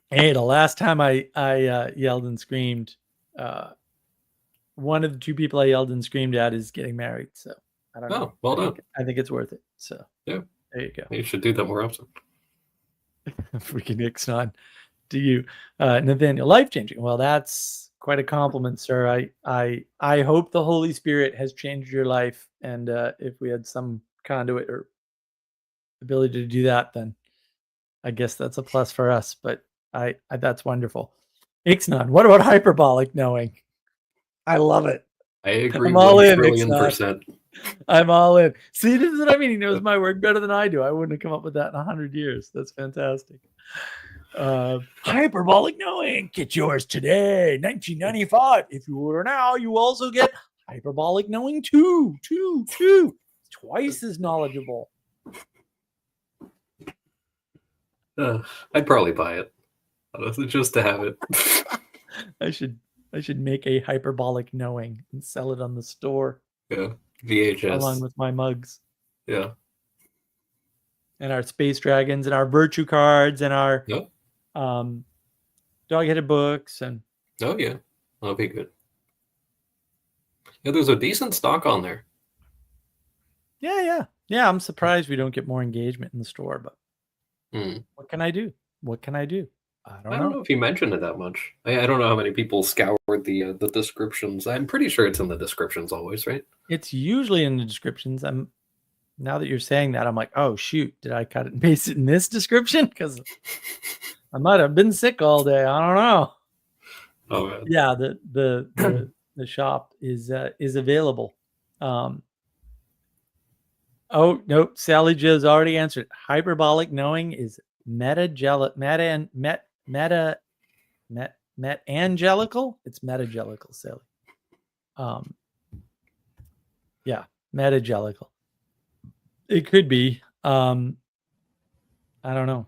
Hey, the last time I yelled and screamed, one of the two people I yelled and screamed at is getting married. So I don't know. Well done. I think it's worth it. So yeah, there you go. You should do that more often. Freaking Ixnon to you, Nathaniel. Life changing. Well, that's quite a compliment, sir. I hope the Holy Spirit has changed your life, and if we had some conduit or ability to do that, then I guess that's a plus for us. But I that's wonderful. Ixnon, what about hyperbolic knowing? I love it. I agree. I'm all in, Ixnon. I'm all in. See, this is what I mean. He knows my work better than I do. I wouldn't have come up with that in 100 years. That's fantastic. Hyperbolic knowing. Get yours today, 1995. If you order now, you also get hyperbolic knowing two. Twice as knowledgeable. I'd probably buy it just to have it. I should make a hyperbolic knowing and sell it on the store. Yeah, VHS along with my mugs. Yeah, and our space dragons and our virtue cards and our dog-headed books and that'll be good. Yeah, there's a decent stock on there. Yeah. I'm surprised we don't get more engagement in the store, but what can I do? I don't know if you mentioned it that much. I don't know how many people scoured the descriptions. I'm pretty sure it's in the descriptions always, right? It's usually in the descriptions. Now that you're saying that, I'm like, oh shoot, did I cut it and paste it in this description? Because I might have been sick all day. I don't know. Oh man. Yeah, the shop is available. Oh nope, Sally Joe's already answered. Hyperbolic knowing is metangelical. It's metagelical, Sally. Yeah, metagelical. It could be. I don't know.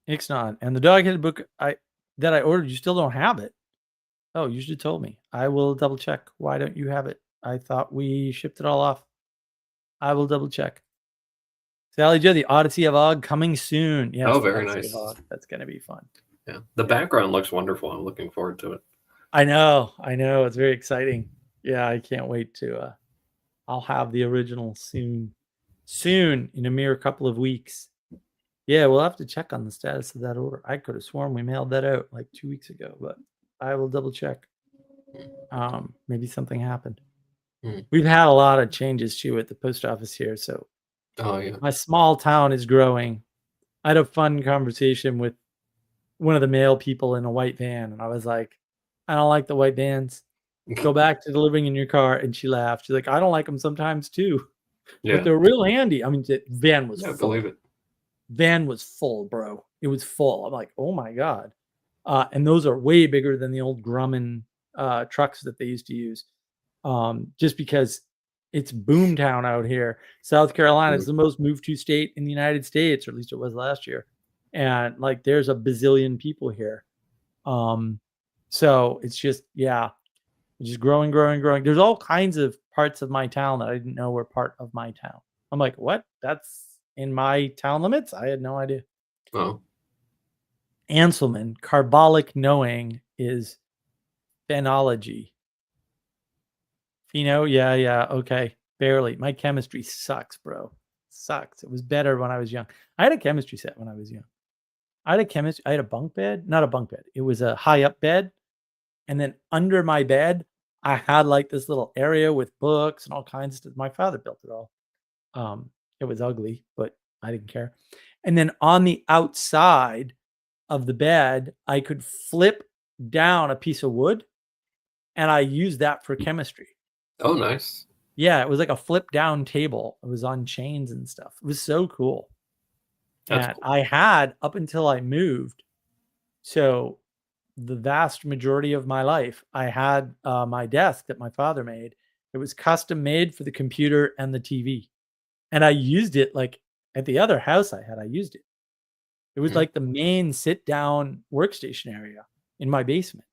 Ixnon and the dog-headed book that I ordered, you still don't have it. Oh, you should have told me. I will double check. Why don't you have it? I thought we shipped it all off. I will double check. Sally Joe, the Odyssey of Og coming soon. Yes, oh, very nice. That's going to be fun. Yeah, the background looks wonderful. I'm looking forward to it. I know. It's very exciting. Yeah, I can't wait to. I'll have the original soon, in a mere couple of weeks. Yeah, we'll have to check on the status of that order. I could have sworn we mailed that out like 2 weeks ago, but I will double check. Maybe something happened. We've had a lot of changes too at the post office here, so my small town is growing. I had a fun conversation with one of the mail people in a white van, and I was like, I don't like the white vans. Go back to delivering in your car. And she laughed. She's like, I don't like them sometimes too. But they're real handy. I mean, the van was full. Believe it. Van was full, bro. It was full. I'm like, oh my God. And those are way bigger than the old Grumman trucks that they used to use. Just because it's boomtown out here. South Carolina is the most moved to state in the United States, or at least it was last year. And like, there's a bazillion people here. So it's just, just growing. There's all kinds of parts of my town that I didn't know were part of my town. I'm like, what? That's in my town limits? I had no idea. Oh, Anselman, carbolic knowing is phenology. Pheno, yeah, okay. Barely. My chemistry sucks, bro. Sucks. It was better when I was young. I had a chemistry set when I was young. I had a bunk bed, not a bunk bed. It was a high up bed. And then under my bed, I had like this little area with books and all kinds of stuff. My father built it all. It was ugly, but I didn't care. And then on the outside of the bed, I could flip down a piece of wood, and I used that for chemistry. oh, nice. Yeah, it was like a flip down table. It was on chains and stuff. It was so cool. That's And cool. I had up until I moved. So the vast majority of my life, I had my desk that my father made. It was custom made for the computer and the TV. And I used it like at the other house I used it. It was Mhm. like the main sit down workstation area in my basement.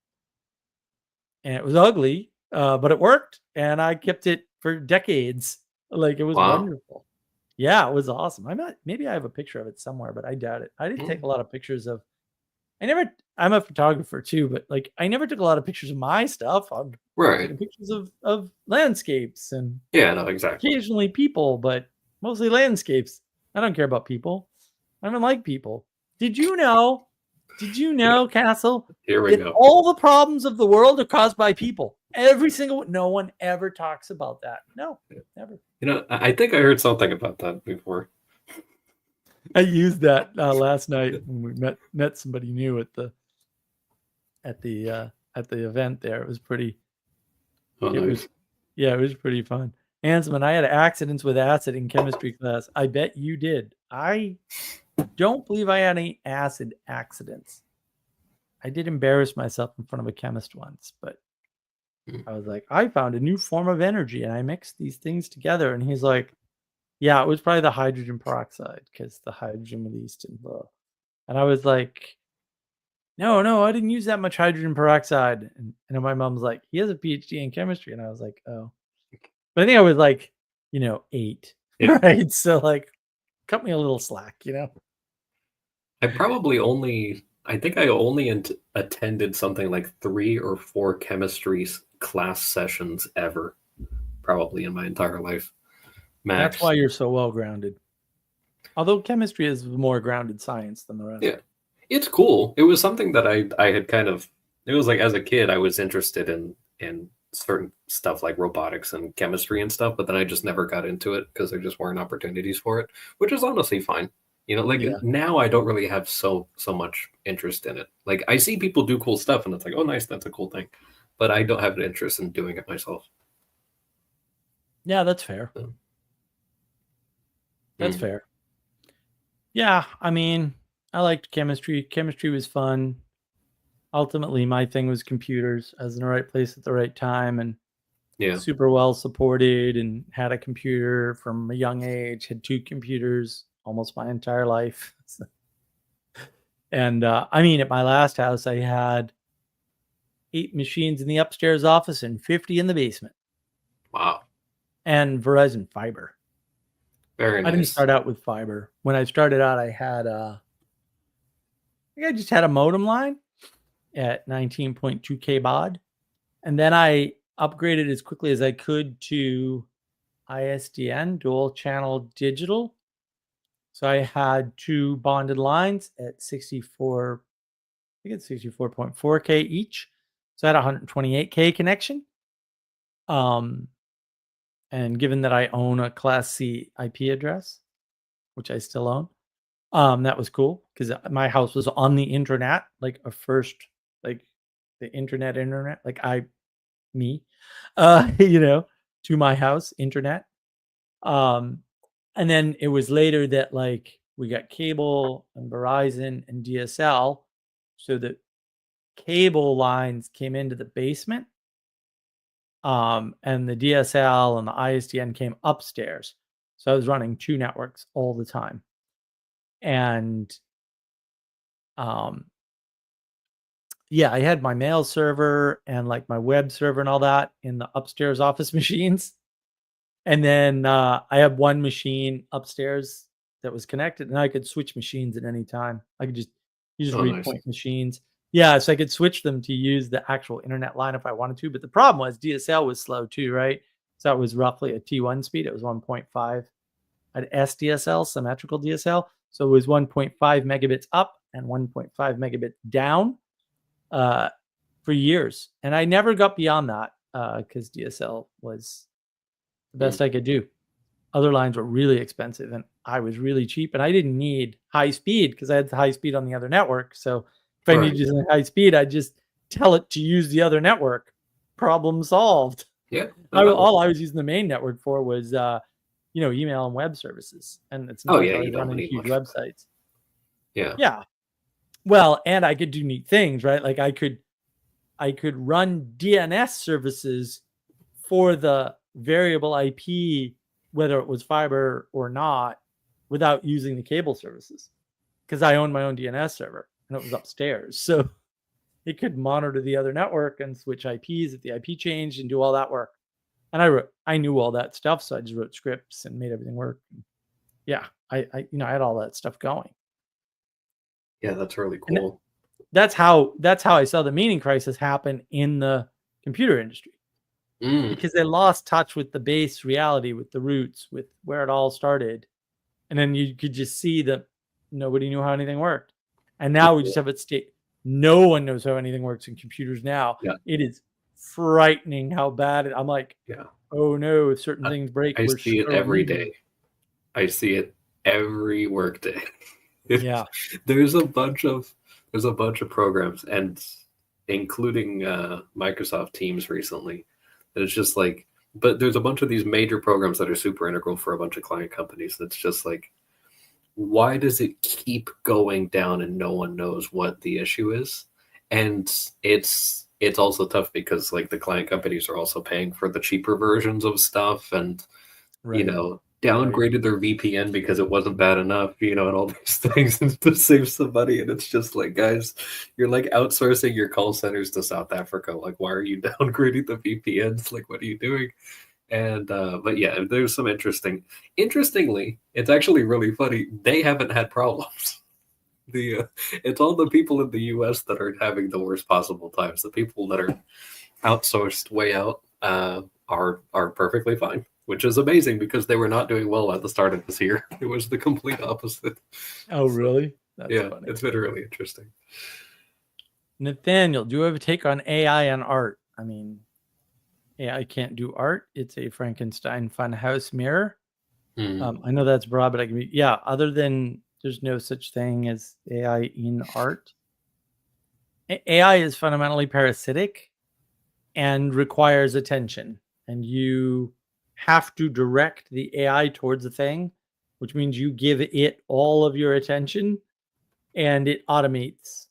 And it was ugly, but it worked. And I kept it for decades. Like it was Wow. wonderful. Yeah, it was awesome. Maybe I have a picture of it somewhere, but I doubt it. I didn't take Mm. a lot of pictures of I'm a photographer too, but like I never took a lot of pictures of my stuff. I'm Right. taking pictures of landscapes and Yeah, no, exactly. occasionally people, but mostly landscapes. I don't care about people. I don't like people. Did you know, Castle, Here we that go. all the problems of the world are caused by people? Every single no one ever talks about that. No, never. You know, I think I heard something about that before. I used that last night when we met somebody new at the at the event there. It was pretty Oh, it was nice. yeah, it was pretty fun. Ansman, I had accidents with acid in chemistry class. I bet you did. I don't believe I had any acid accidents. I did embarrass myself in front of a chemist once, but Mm. I was like, I found a new form of energy and I mixed these things together. And he's like, yeah, it was probably the hydrogen peroxide because the hydrogen released in the. And I was like, no, I didn't use that much hydrogen peroxide. And my mom's like, he has a PhD in chemistry. And I was like, oh. But I think I was like, 8. Yeah. Right. So like cut me a little slack, I think I only attended something like 3 or 4 chemistry class sessions ever, probably in my entire life, That's max. why you're so well grounded. Although chemistry is more grounded science than the rest. Yeah, it's cool. It was something that I had kind of. It was like as a kid, I was interested in certain stuff like robotics and chemistry and stuff, but then I just never got into it because there just weren't opportunities for it, which is honestly fine. You know, like Yeah. now I don't really have so much interest in it. Like I see people do cool stuff, and it's like, oh, nice, that's a cool thing, but I don't have an interest in doing it myself. Yeah, that's fair. So, That's fair. Yeah, I mean, I liked chemistry. Chemistry was fun. Ultimately, my thing was computers. I was in the right place at the right time and yeah, super well supported and had a computer from a young age, had 2 computers almost my entire life. And I mean, at my last house, I had 8 machines in the upstairs office and 50 in the basement wow, and Verizon fiber. very I didn't nice. start out with fiber. When I started out, I think I just had a modem line at 19.2K baud. And then I upgraded as quickly as I could to ISDN, dual channel digital. So I had 2 bonded lines at 64, I think it's 64.4K each. So I had a 128K connection. And given that I own a Class C IP address, which I still own, that was cool because my house was on the internet, like a first, like the internet, like me, to my house, internet. Um, and then it was later that like we got cable and Verizon and DSL, so the cable lines came into the basement, and the DSL and the ISDN came upstairs. So I was running 2 networks all the time, and Yeah, I had my mail server and like my web server and all that in the upstairs office machines. And then I have one machine upstairs that was connected, and I could switch machines at any time. I could just Oh, nice. repoint machines. Yeah, so I could switch them to use the actual internet line if I wanted to. But the problem was DSL was slow too, right? So it was roughly a T1 speed. It was 1.5. I had SDSL, symmetrical DSL. So it was 1.5 megabits up and 1.5 megabits down for years. And I never got beyond that because DSL was the best I could do. Other lines were really expensive and I was really cheap, and I didn't need high speed because I had the high speed on the other network. So if I needed using high speed, I'd just tell it to use the other network. Problem solved. Yeah. All I was using the main network for was email and web services, and it's not like I was running huge websites. Yeah. Yeah. Well, and I could do neat things, right? Like I could run DNS services for the variable IP, whether it was fiber or not, without using the cable services, because I owned my own DNS server and it was upstairs. So it could monitor the other network and switch IPs if the IP changed and do all that work. And I knew all that stuff, so I just wrote scripts and made everything work. Yeah, I had all that stuff going. Yeah, that's really cool. That's how I saw the meaning crisis happen in the computer industry. Because they lost touch with the base reality, with the roots, with where it all started. And then you could just see that nobody knew how anything worked. And now we just have it state. No one knows how anything works in computers now. Yeah. It is frightening how bad I'm like, oh no, if certain things break, I see it every day. I see it every workday. Yeah. There's a bunch of programs, and including Microsoft Teams recently. It's just like, but there's a bunch of these major programs that are super integral for a bunch of client companies. That's just like, why does it keep going down and no one knows what the issue is? And it's also tough because like the client companies are also paying for the cheaper versions of stuff, and downgraded their VPN because it wasn't bad enough, and all these things to save some money. And it's just like, guys, you're like outsourcing your call centers to South Africa. Like, why are you downgrading the VPNs? Like, what are you doing? And but yeah, there's some interestingly, it's actually really funny. They haven't had problems. It's all the people in the US that are having the worst possible times. The people that are outsourced way out are perfectly fine, which is amazing because they were not doing well at the start of this year. It was the complete opposite. Oh, really? That's funny. It's been really interesting. Nathaniel, do you have a take on AI and art? I mean, AI can't do art. It's a Frankenstein funhouse mirror. I know that's broad, but I can be, other than there's no such thing as AI in art. AI is fundamentally parasitic and requires attention. And you have to direct the AI towards a thing, which means you give it all of your attention and it automates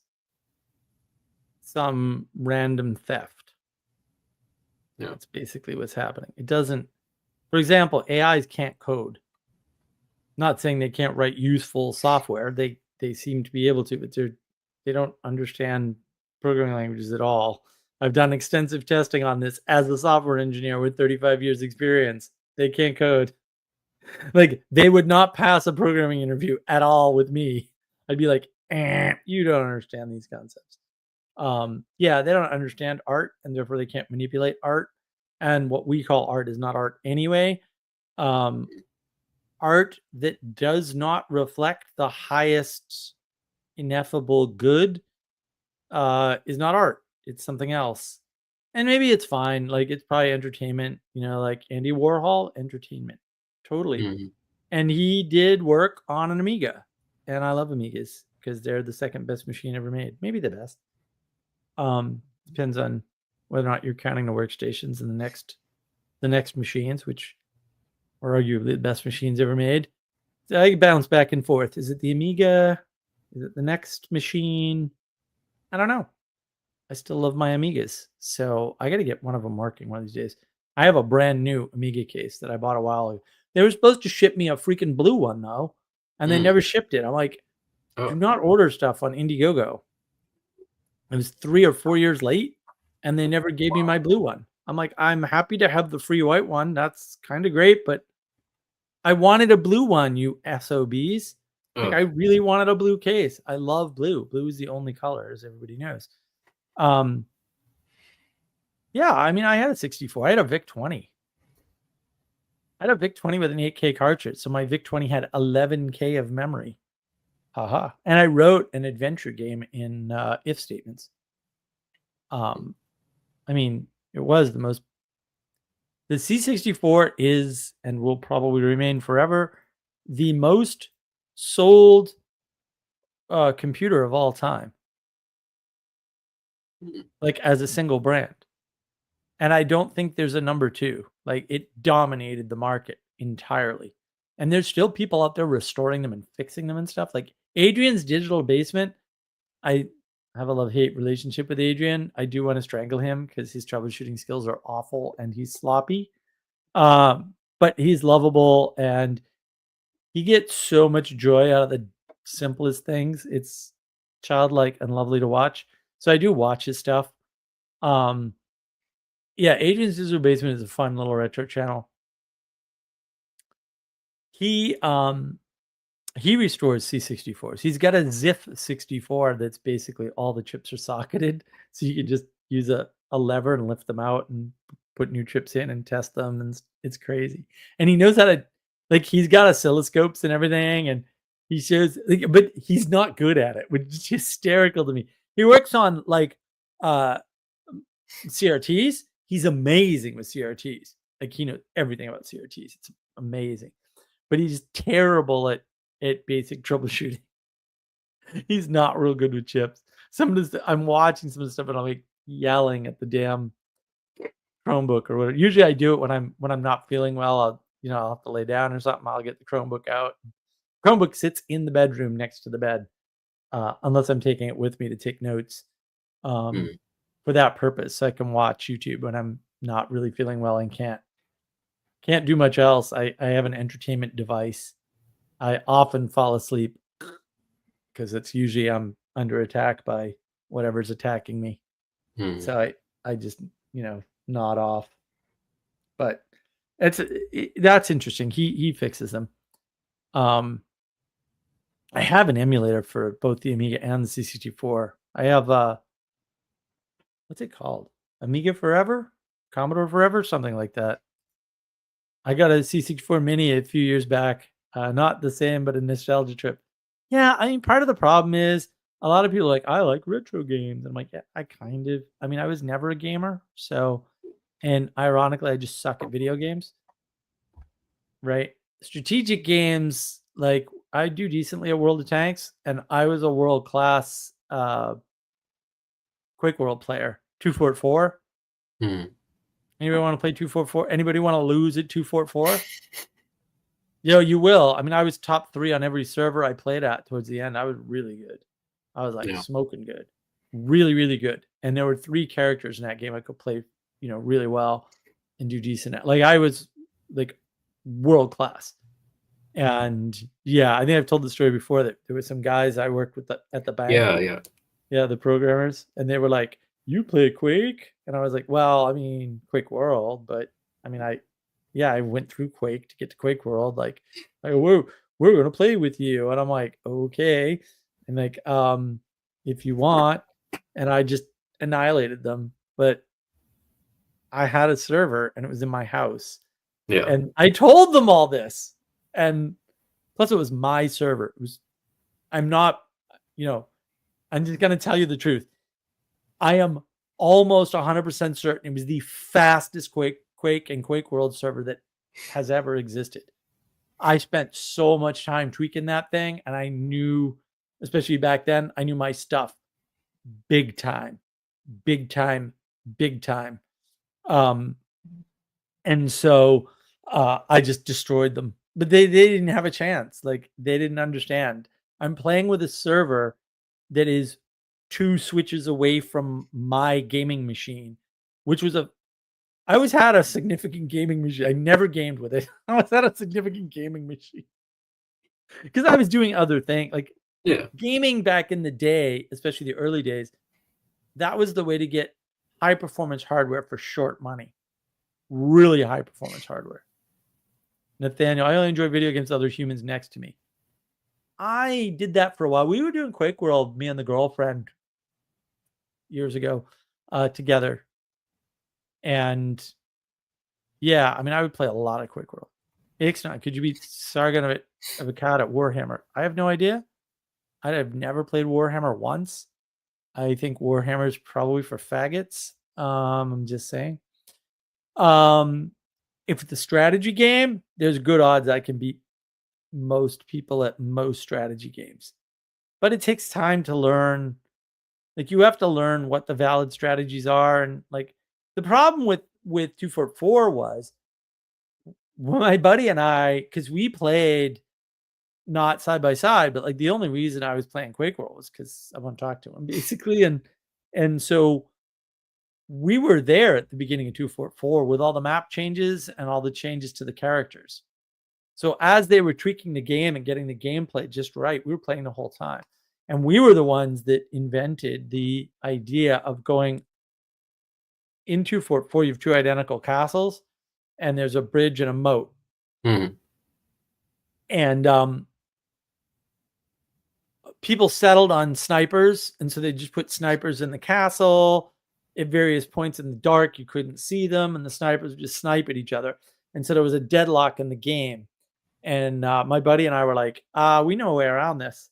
some random theft. Yeah. That's basically what's happening. It doesn't, for example, AIs can't code. Not saying they can't write useful software. They seem to be able to, but they don't understand programming languages at all. I've done extensive testing on this as a software engineer with 35 years experience. They can't code. Like, they would not pass a programming interview at all with me. I'd be like, you don't understand these concepts. They don't understand art, and therefore they can't manipulate art. And what we call art is not art anyway. Art that does not reflect the highest ineffable good is not art. It's something else. And maybe it's fine. Like, it's probably entertainment, like Andy Warhol, entertainment. Totally. Mm-hmm. And he did work on an Amiga. And I love Amigas because they're the second best machine ever made. Maybe the best. Depends on whether or not you're counting the workstations and the next machines, which are arguably the best machines ever made. So I bounce back and forth. Is it the Amiga? Is it the next machine? I don't know. I still love my Amigas. So I got to get one of them working one of these days. I have a brand new Amiga case that I bought a while ago. They were supposed to ship me a freaking blue one, though, and they never shipped it. I'm like, do not order stuff on Indiegogo. It was 3 or 4 years late, and they never gave me my blue one. I'm like, I'm happy to have the free white one. That's kind of great, but I wanted a blue one, you SOBs. Like, I really wanted a blue case. I love blue. Blue is the only color, as everybody knows. Yeah, I mean, I had a 64. I had a VIC-20. I had a VIC-20 with an 8K cartridge, so my VIC-20 had 11K of memory. Haha. And I wrote an adventure game in if statements. I mean, it was the most. The C64 is and will probably remain forever the most sold computer of all time, like as a single brand. And I don't think there's a number 2. Like, it dominated the market entirely. And there's still people out there restoring them and fixing them and stuff. Like Adrian's Digital Basement, I have a love-hate relationship with Adrian. I do want to strangle him because his troubleshooting skills are awful and he's sloppy. But he's lovable and he gets so much joy out of the simplest things. It's childlike and lovely to watch. So I do watch his stuff. Yeah, Adrian's Digital Basement is a fun little retro channel. He restores C64s. He's got a ZIF 64 that's basically all the chips are socketed, so you can just use a lever and lift them out and put new chips in and test them, and it's crazy. And he knows how to, like, he's got oscilloscopes and everything, and he shows, like, but he's not good at it, which is hysterical to me. He works on like CRTs. He's amazing with CRTs. Like, he knows everything about CRTs. It's amazing. But he's terrible at basic troubleshooting. He's not real good with chips. I'm watching some of the stuff and I'm like yelling at the damn Chromebook or whatever. Usually I do it when I'm not feeling well. I'll have to lay down or something. I'll get the Chromebook out. Chromebook sits in the bedroom next to the bed, unless I'm taking it with me to take notes. For that purpose, so I can watch YouTube when I'm not really feeling well and can't do much else. I have an entertainment device. I often fall asleep because it's usually I'm under attack by whatever's attacking me. So I just nod off. But that's interesting. He fixes them. I have an emulator for both the Amiga and the C64. I have what's it called? Amiga Forever? Commodore Forever? Something like that. I got a C64 Mini a few years back. Not the same, but a nostalgia trip. Yeah, I mean, part of the problem is a lot of people are like, I like retro games. I'm like, yeah, I was never a gamer. So, and ironically, I just suck at video games. Right? Strategic games, like, I do decently at World of Tanks, and I was a world-class Quick World player. 244. Anybody want to play 244? Anybody want to lose at 244? You will. I mean, I was top 3 on every server I played at towards the end. I was really good. I was like smoking good. Really, really good. And there were 3 characters in that game I could play, really well and do decent at. Like, I was like world class. And yeah, I think I've told the story before that there were some guys I worked with at the bank. Yeah, the programmers. And they were like, you play Quake? And I was like, well, I mean, Quake World, but I mean, I went through Quake to get to Quake World. Like, we're going to play with you. And I'm like, okay. And like, if you want. And I just annihilated them. But I had a server and it was in my house. Yeah. And I told them all this. And plus it was my server. I'm just going to tell you the truth. I am almost 100% certain it was the fastest Quake and Quake World server that has ever existed. I spent so much time tweaking that thing, and I knew, especially back then, I knew my stuff big time. And so I just destroyed them. But they didn't have a chance. Like, they didn't understand. I'm playing with a server that is 2 switches away from my gaming machine, which was I always had a significant gaming machine. I never gamed with it. I always had a significant gaming machine because I was doing other things. Like, gaming back in the day, especially the early days, that was the way to get high performance hardware for short money. Really high performance hardware. Nathaniel, I only enjoy video games with other humans next to me. I did that for a while. We were doing Quick World, me and the girlfriend, years ago, together. And yeah, I mean, I would play a lot of Quick World. Ixnay, could you be Sargon of Akkad at Warhammer? I have no idea. I have never played Warhammer once. I think Warhammer is probably for faggots. I'm just saying. If it's a strategy game, there's good odds I can beat most people at most strategy games. But it takes time to learn. Like, you have to learn what the valid strategies are. And like, the problem with 244 was, my buddy and I, because we played not side by side, but like the only reason I was playing Quake World was because I want to talk to him, basically. And so we were there at the beginning of 244 with all the map changes and all the changes to the characters. So as they were tweaking the game and getting the gameplay just right, we were playing the whole time. And we were the ones that invented the idea of going into 244. You have two identical castles, and there's a bridge and a moat. Mm-hmm. And people settled on snipers, and so they just put snipers in the castle. At various points in the dark, you couldn't see them, and the snipers would just snipe at each other. And so there was a deadlock in the game. And my buddy and I were like, we know a way around this.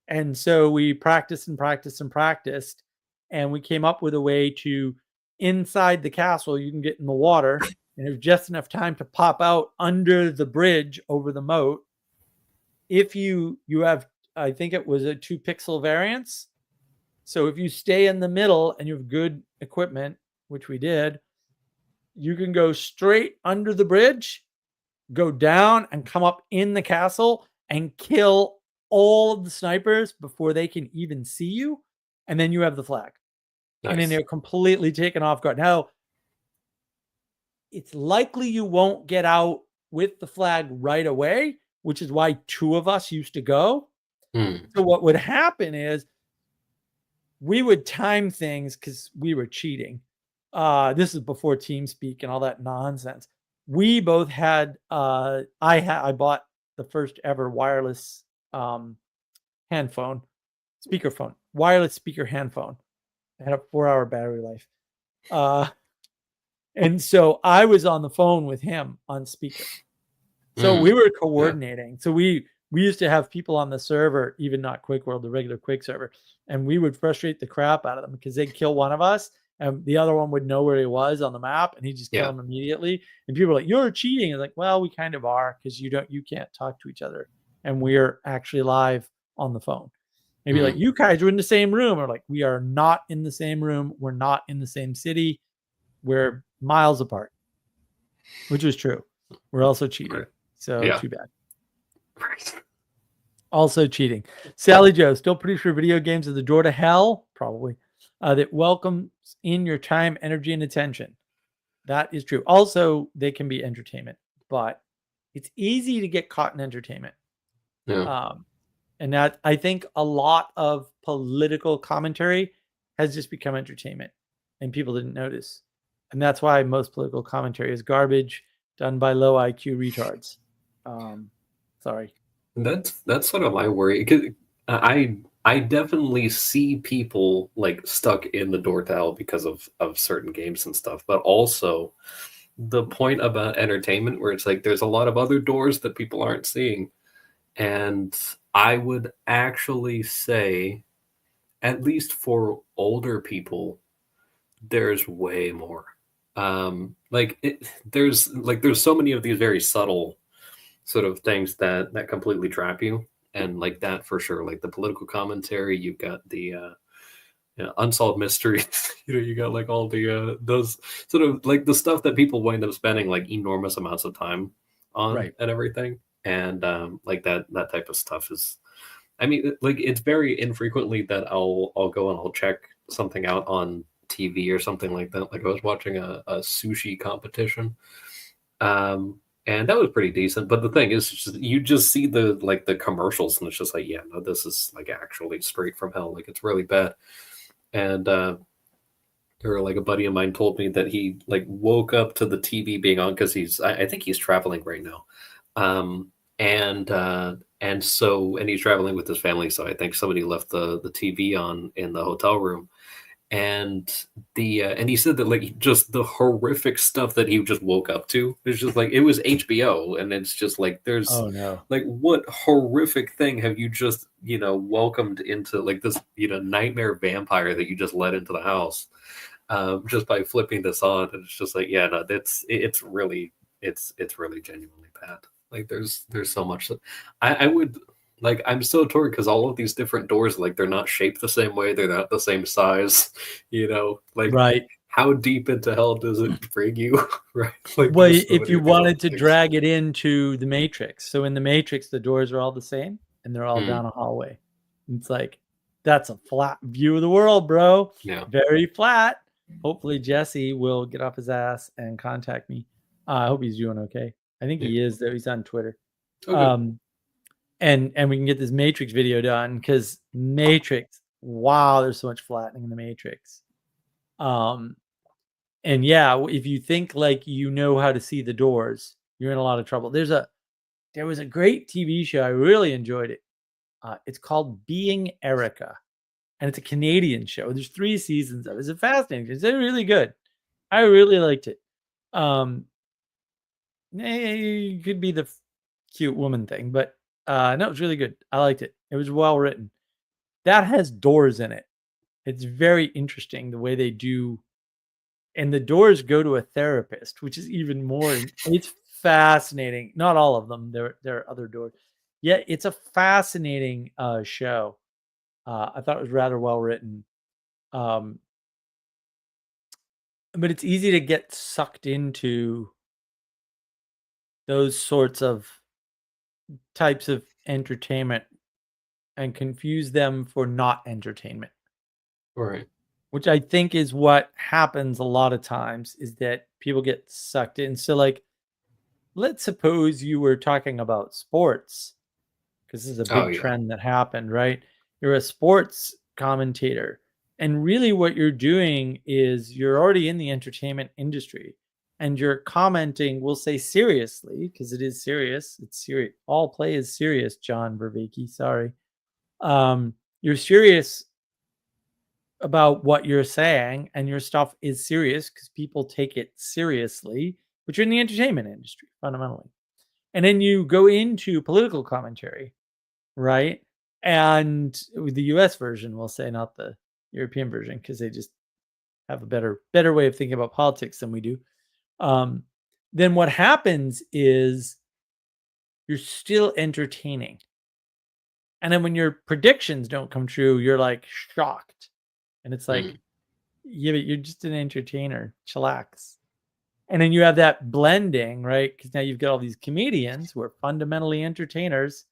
And so we practiced and practiced and practiced, and we came up with a way to, inside the castle, you can get in the water, and there's just enough time to pop out under the bridge over the moat. If you have, I think it was a 2 pixel variance. So if you stay in the middle and you have good equipment, which we did, you can go straight under the bridge, go down and come up in the castle and kill all of the snipers before they can even see you. And then you have the flag. Nice. And then they're completely taken off guard. Now, it's likely you won't get out with the flag right away, which is why 2 of us used to go. So what would happen is, we would time things because we were cheating. This is before TeamSpeak and all that nonsense. We both had, I bought the first ever wireless handphone, speakerphone, wireless speaker handphone. It had a 4-hour battery life. And so I was on the phone with him on speaker. So we were coordinating. Yeah. So we used to have people on the server, even not Quick World, the regular Quick server, and we would frustrate the crap out of them because they'd kill one of us and the other one would know where he was on the map and he'd just kill him immediately. And people were like, "You're cheating." And like, well, we kind of are, because you can't talk to each other and we're actually live on the phone. Maybe like, you guys are in the same room, or like, we are not in the same room. We're not in the same city. We're miles apart, which was true. We're also cheating. Right. So too bad. Right. Also cheating. Sally Joe, still pretty sure video games are the door to hell, probably, that welcomes in your time, energy, and attention. That is true. Also, they can be entertainment, but it's easy to get caught in entertainment. Yeah. And that, I think a lot of political commentary has just become entertainment and people didn't notice. And that's why most political commentary is garbage done by low IQ retards. Sorry. That's sort of my worry, because I definitely see people like stuck in the door to hell because of certain games and stuff, but also the point about entertainment where it's like there's a lot of other doors that people aren't seeing. And I would actually say, at least for older people, there's way more. There's so many of these very subtle sort of things that completely trap you, and like that for sure. Like the political commentary, you've got the unsolved mysteries. You got like all the those sort of like the stuff that people wind up spending like enormous amounts of time on, right, and everything. And like that type of stuff is, I mean, like it's very infrequently that I'll go and I'll check something out on TV or something like that. Like I was watching a sushi competition, and that was pretty decent. But the thing is, you just see the commercials, and it's just like, yeah, no, this is like actually straight from hell. Like it's really bad. And or like a buddy of mine told me that he like woke up to the TV being on because I think he's traveling right now, um, and he's traveling with his family, so I think somebody left the TV on in the hotel room, and and he said that like just the horrific stuff that he just woke up to is just like it was HBO, and it's just like there's Oh no. like what horrific thing have you just welcomed into like this nightmare vampire that you just let into the house just by flipping this on. And it's just like, yeah, no, it's really it's really genuinely bad. Like there's so much that I would like. I'm so torn because all of these different doors, like they're not shaped the same way, they're not the same size. Like Right. how deep into hell does it bring you? Right? Like Well, there's so if many you different wanted to things. drag it into the Matrix, so in the Matrix, the doors are all the same and they're all Mm, down a hallway. It's like that's a flat view of the world, bro. yeah. Very flat. Hopefully, Jesse will get off his ass and contact me. I hope he's doing okay. I think Yeah. he is, though. He's on Twitter. Okay. And we can get this Matrix video done because Matrix. Wow, there's so much flattening in the Matrix. And yeah, if you think like you know how to see the doors, you're in a lot of trouble. There was a great TV show. I really enjoyed it. It's called Being Erica, and it's a Canadian show. There's 3 seasons of it. It's fascinating. It's really good. I really liked it. It could be the cute woman thing, but no, it's really good. I liked it. It was well written. That has doors in it. It's very interesting the way they do, and the doors go to a therapist, which is even more. It's fascinating. Not all of them. There are other doors. Yeah, it's a fascinating show. I thought it was rather well written. Um, but it's easy to get sucked into those sorts of types of entertainment and confuse them for not entertainment, All right. which I think is what happens a lot of times is that people get sucked in. So like, let's suppose you were talking about sports because this is a Oh big yeah. trend that happened, right? You're a sports commentator. And really, what you're doing is you're already in the entertainment industry and you're commenting, we'll say seriously, because it is serious. It's serious. All play is serious, John Vervaeke. Sorry. You're serious about what you're saying, and your stuff is serious because people take it seriously, but you're in the entertainment industry fundamentally. And then you go into political commentary, right? And with the US version, we'll say, not the European version, because they just have a better way of thinking about politics than we do. Then what happens is you're still entertaining. And then when your predictions don't come true, you're like shocked. And it's like, Mm, yeah, but you're just an entertainer. Chillax. And then you have that blending, right? Because now you've got all these comedians who are fundamentally entertainers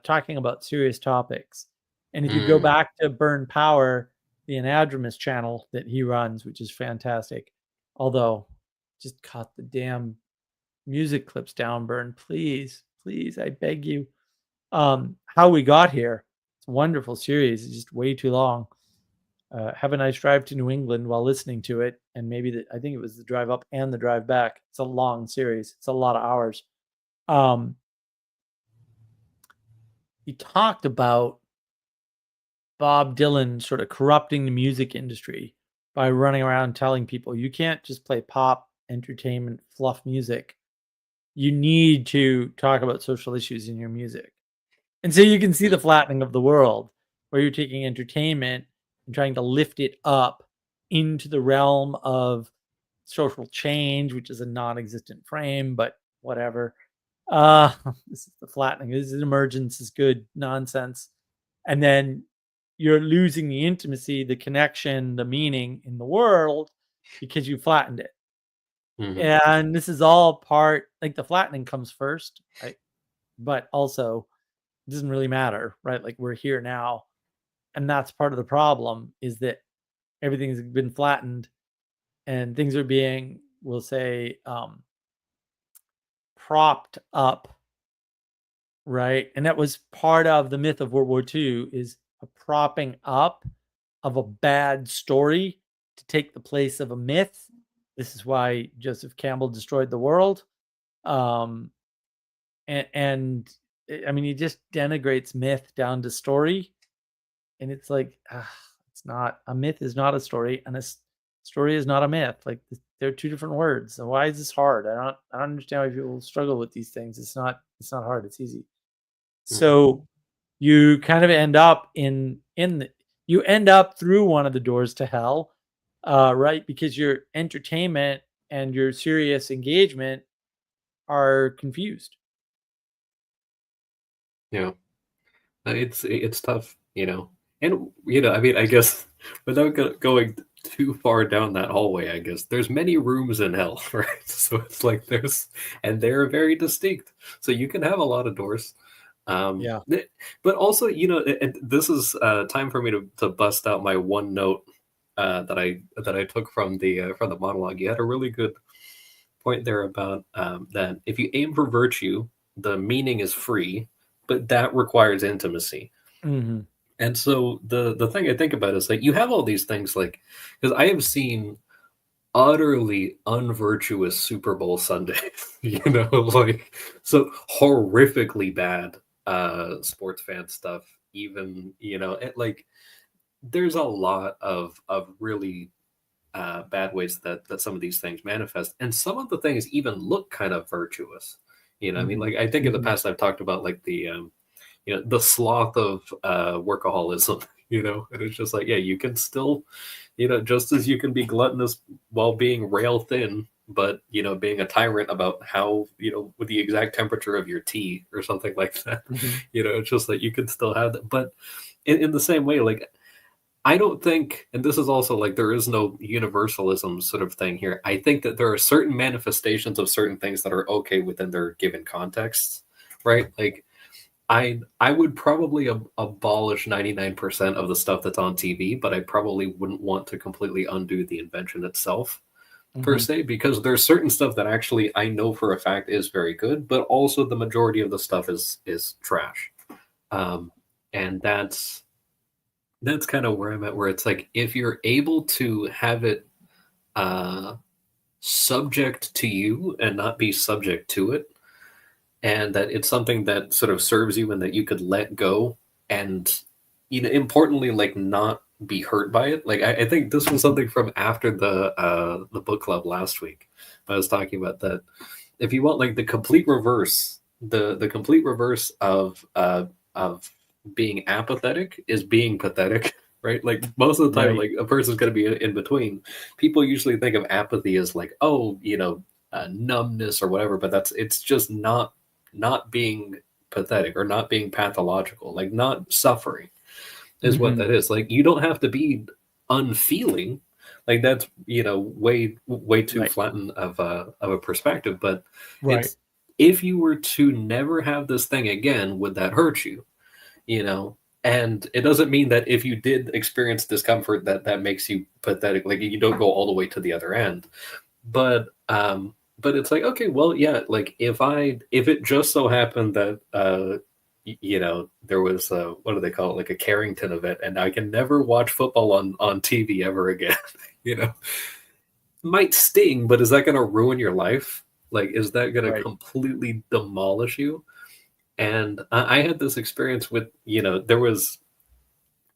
talking about serious topics. And if you go mm, back to Burn Power, the Anadromous channel that he runs, which is fantastic, although just cut the damn music clips down, Burn, please, please, I beg you. How We Got Here, it's a wonderful series. It's just way too long. Have a nice drive to New England while listening to it, and maybe I think it was the drive up and the drive back. It's a long series. It's a lot of hours. Um, he talked about Bob Dylan sort of corrupting the music industry by running around telling people you can't just play pop, entertainment, fluff music. You need to talk about social issues in your music. And so you can see the mm, flattening of the world where you're taking entertainment and trying to lift it up into the realm of social change, which is a non-existent frame, but whatever. Uh, this is the flattening. This is emergence is good nonsense. And then you're losing the intimacy, the connection, the meaning in the world because you flattened it. mhm, And this is all part, like the flattening comes first, right? But also it doesn't really matter, right? Like we're here now. And that's part of the problem is that everything's been flattened and things are being, we'll say, propped up, right? And that was part of the myth of World War II is a propping up of a bad story to take the place of a myth. This is why Joseph Campbell destroyed the world. And I mean, he just denigrates myth down to story. And it's like, it's not, a myth is not a story, and a story is not a myth. Like, they're two different words. So why is this hard? I don't understand why people struggle with these things. It's not hard. It's easy. So you kind of end up you end up through one of the doors to hell, right? Because your entertainment and your serious engagement are confused. Yeah, it's tough, and I mean, I guess without going too far down that hallway, I guess there's many rooms in hell, right? So it's like and they're very distinct. So you can have a lot of doors. Yeah. But also, this is time for me to bust out my one note that I took from the monologue. You had a really good point there about that if you aim for virtue, the meaning is free, but that requires intimacy. Mm-hmm. And so the thing I think about is like you have all these things, like, because I have seen utterly unvirtuous Super Bowl Sundays, like, so horrifically bad sports fan stuff, even, like, there's a lot of really bad ways that some of these things manifest, and some of the things even look kind of virtuous. I mean, like, I think in the past I've talked about like the sloth of workaholism, and it's just like, yeah, you can still, just as you can be gluttonous while being rail thin, but being a tyrant about how, with the exact temperature of your tea or something like that. It's just like you can still have that. But in the same way, like, I don't think, and this is also like, there is no universalism sort of thing here. I think that there are certain manifestations of certain things that are okay within their given contexts, right? Like, I would probably abolish 99% of the stuff that's on TV, but I probably wouldn't want to completely undo the invention itself, per se, because there's certain stuff that actually I know for a fact is very good, but also the majority of the stuff is trash. And that's kind of where I'm at, where it's like, if you're able to have it subject to you and not be subject to it, and that it's something that sort of serves you and that you could let go and, importantly, like, not be hurt by it. Like, I think this was something from after the book club last week. I was talking about that. If you want, like, the complete reverse, the complete reverse of being apathetic is being pathetic, right? Like, most of the time, like, a person's going to be in between. People usually think of apathy as like, oh, numbness or whatever, but it's just not being pathetic or not being pathological, like, not suffering is what that is. Like, you don't have to be unfeeling. Like, that's, way too flattened of a perspective. But it's, if you were to never have this thing again, would that hurt you? And it doesn't mean that if you did experience discomfort that makes you pathetic. Like, you don't go all the way to the other end. But it's like, okay, well, yeah, like, if it just so happened that there was what do they call it, like a Carrington event, and I can never watch football on TV ever again, might sting, but is that going to ruin your life? Like, is that going to completely demolish you? And I had this experience with, there was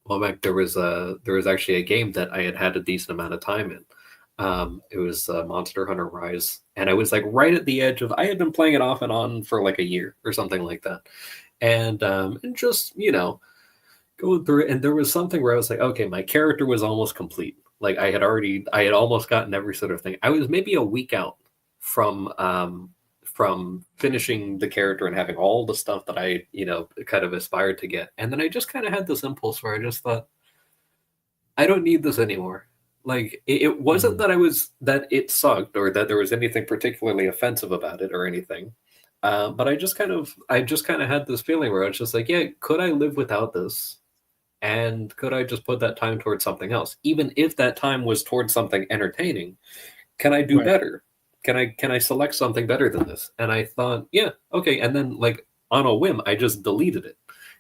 actually a game that I had a decent amount of time in. It was Monster Hunter Rise, and I was like right at the edge of. I had been playing it off and on for like a year or something like that, and just going through it, and there was something where I was like, okay, my character was almost complete. Like, I had almost gotten every sort of thing. I was maybe a week out from finishing the character and having all the stuff that I kind of aspired to get, and then I just kind of had this impulse where I just thought, I don't need this anymore. Like, it wasn't that it sucked or that there was anything particularly offensive about it or anything. But I just kind of had this feeling where I was just like, yeah, could I live without this? And could I just put that time towards something else? Even if that time was towards something entertaining, can I do better? Can I select something better than this? And I thought, yeah, okay. And then, like, on a whim, I just deleted it.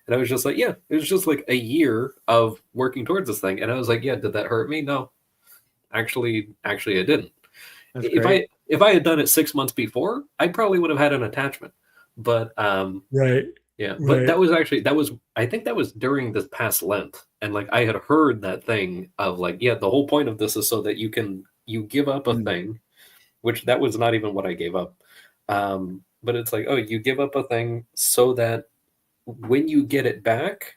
And I was just like, yeah, it was just like a year of working towards this thing. And I was like, yeah, did that hurt me? No. actually I didn't. That's great. If I had done it 6 months before, I probably would have had an attachment. But Right. yeah, but Right. I think that was during this past Lent, and like I had heard that thing of like, yeah, the whole point of this is so that you give up a thing, which that was not even what I gave up. But it's like, oh, you give up a thing so that when you get it back,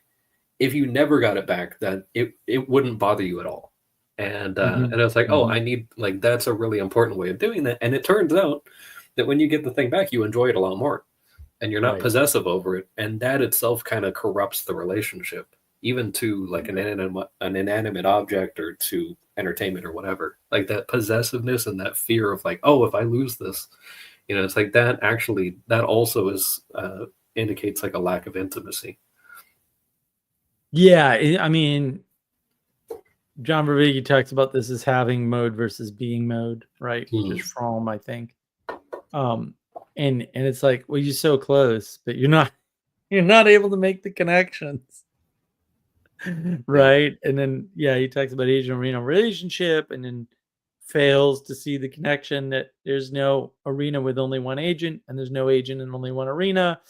if you never got it back, that it wouldn't bother you at all. And I was like, oh, I need, like, that's a really important way of doing that. And it turns out that when you get the thing back, you enjoy it a lot more, and you're not Right. possessive over it, and that itself kind of corrupts the relationship, even to like an inanimate object or to entertainment or whatever. Like that possessiveness and that fear of like, oh, if I lose this, it's like that actually, that also is indicates like a lack of intimacy. Yeah, I mean, John Vervaeke talks about this as having mode versus being mode, right? Just from, I think. And it's like, well, you're so close, but you're not able to make the connections. Right. And then he talks about agent arena relationship, and then fails to see the connection that there's no arena with only one agent, and there's no agent in only one arena.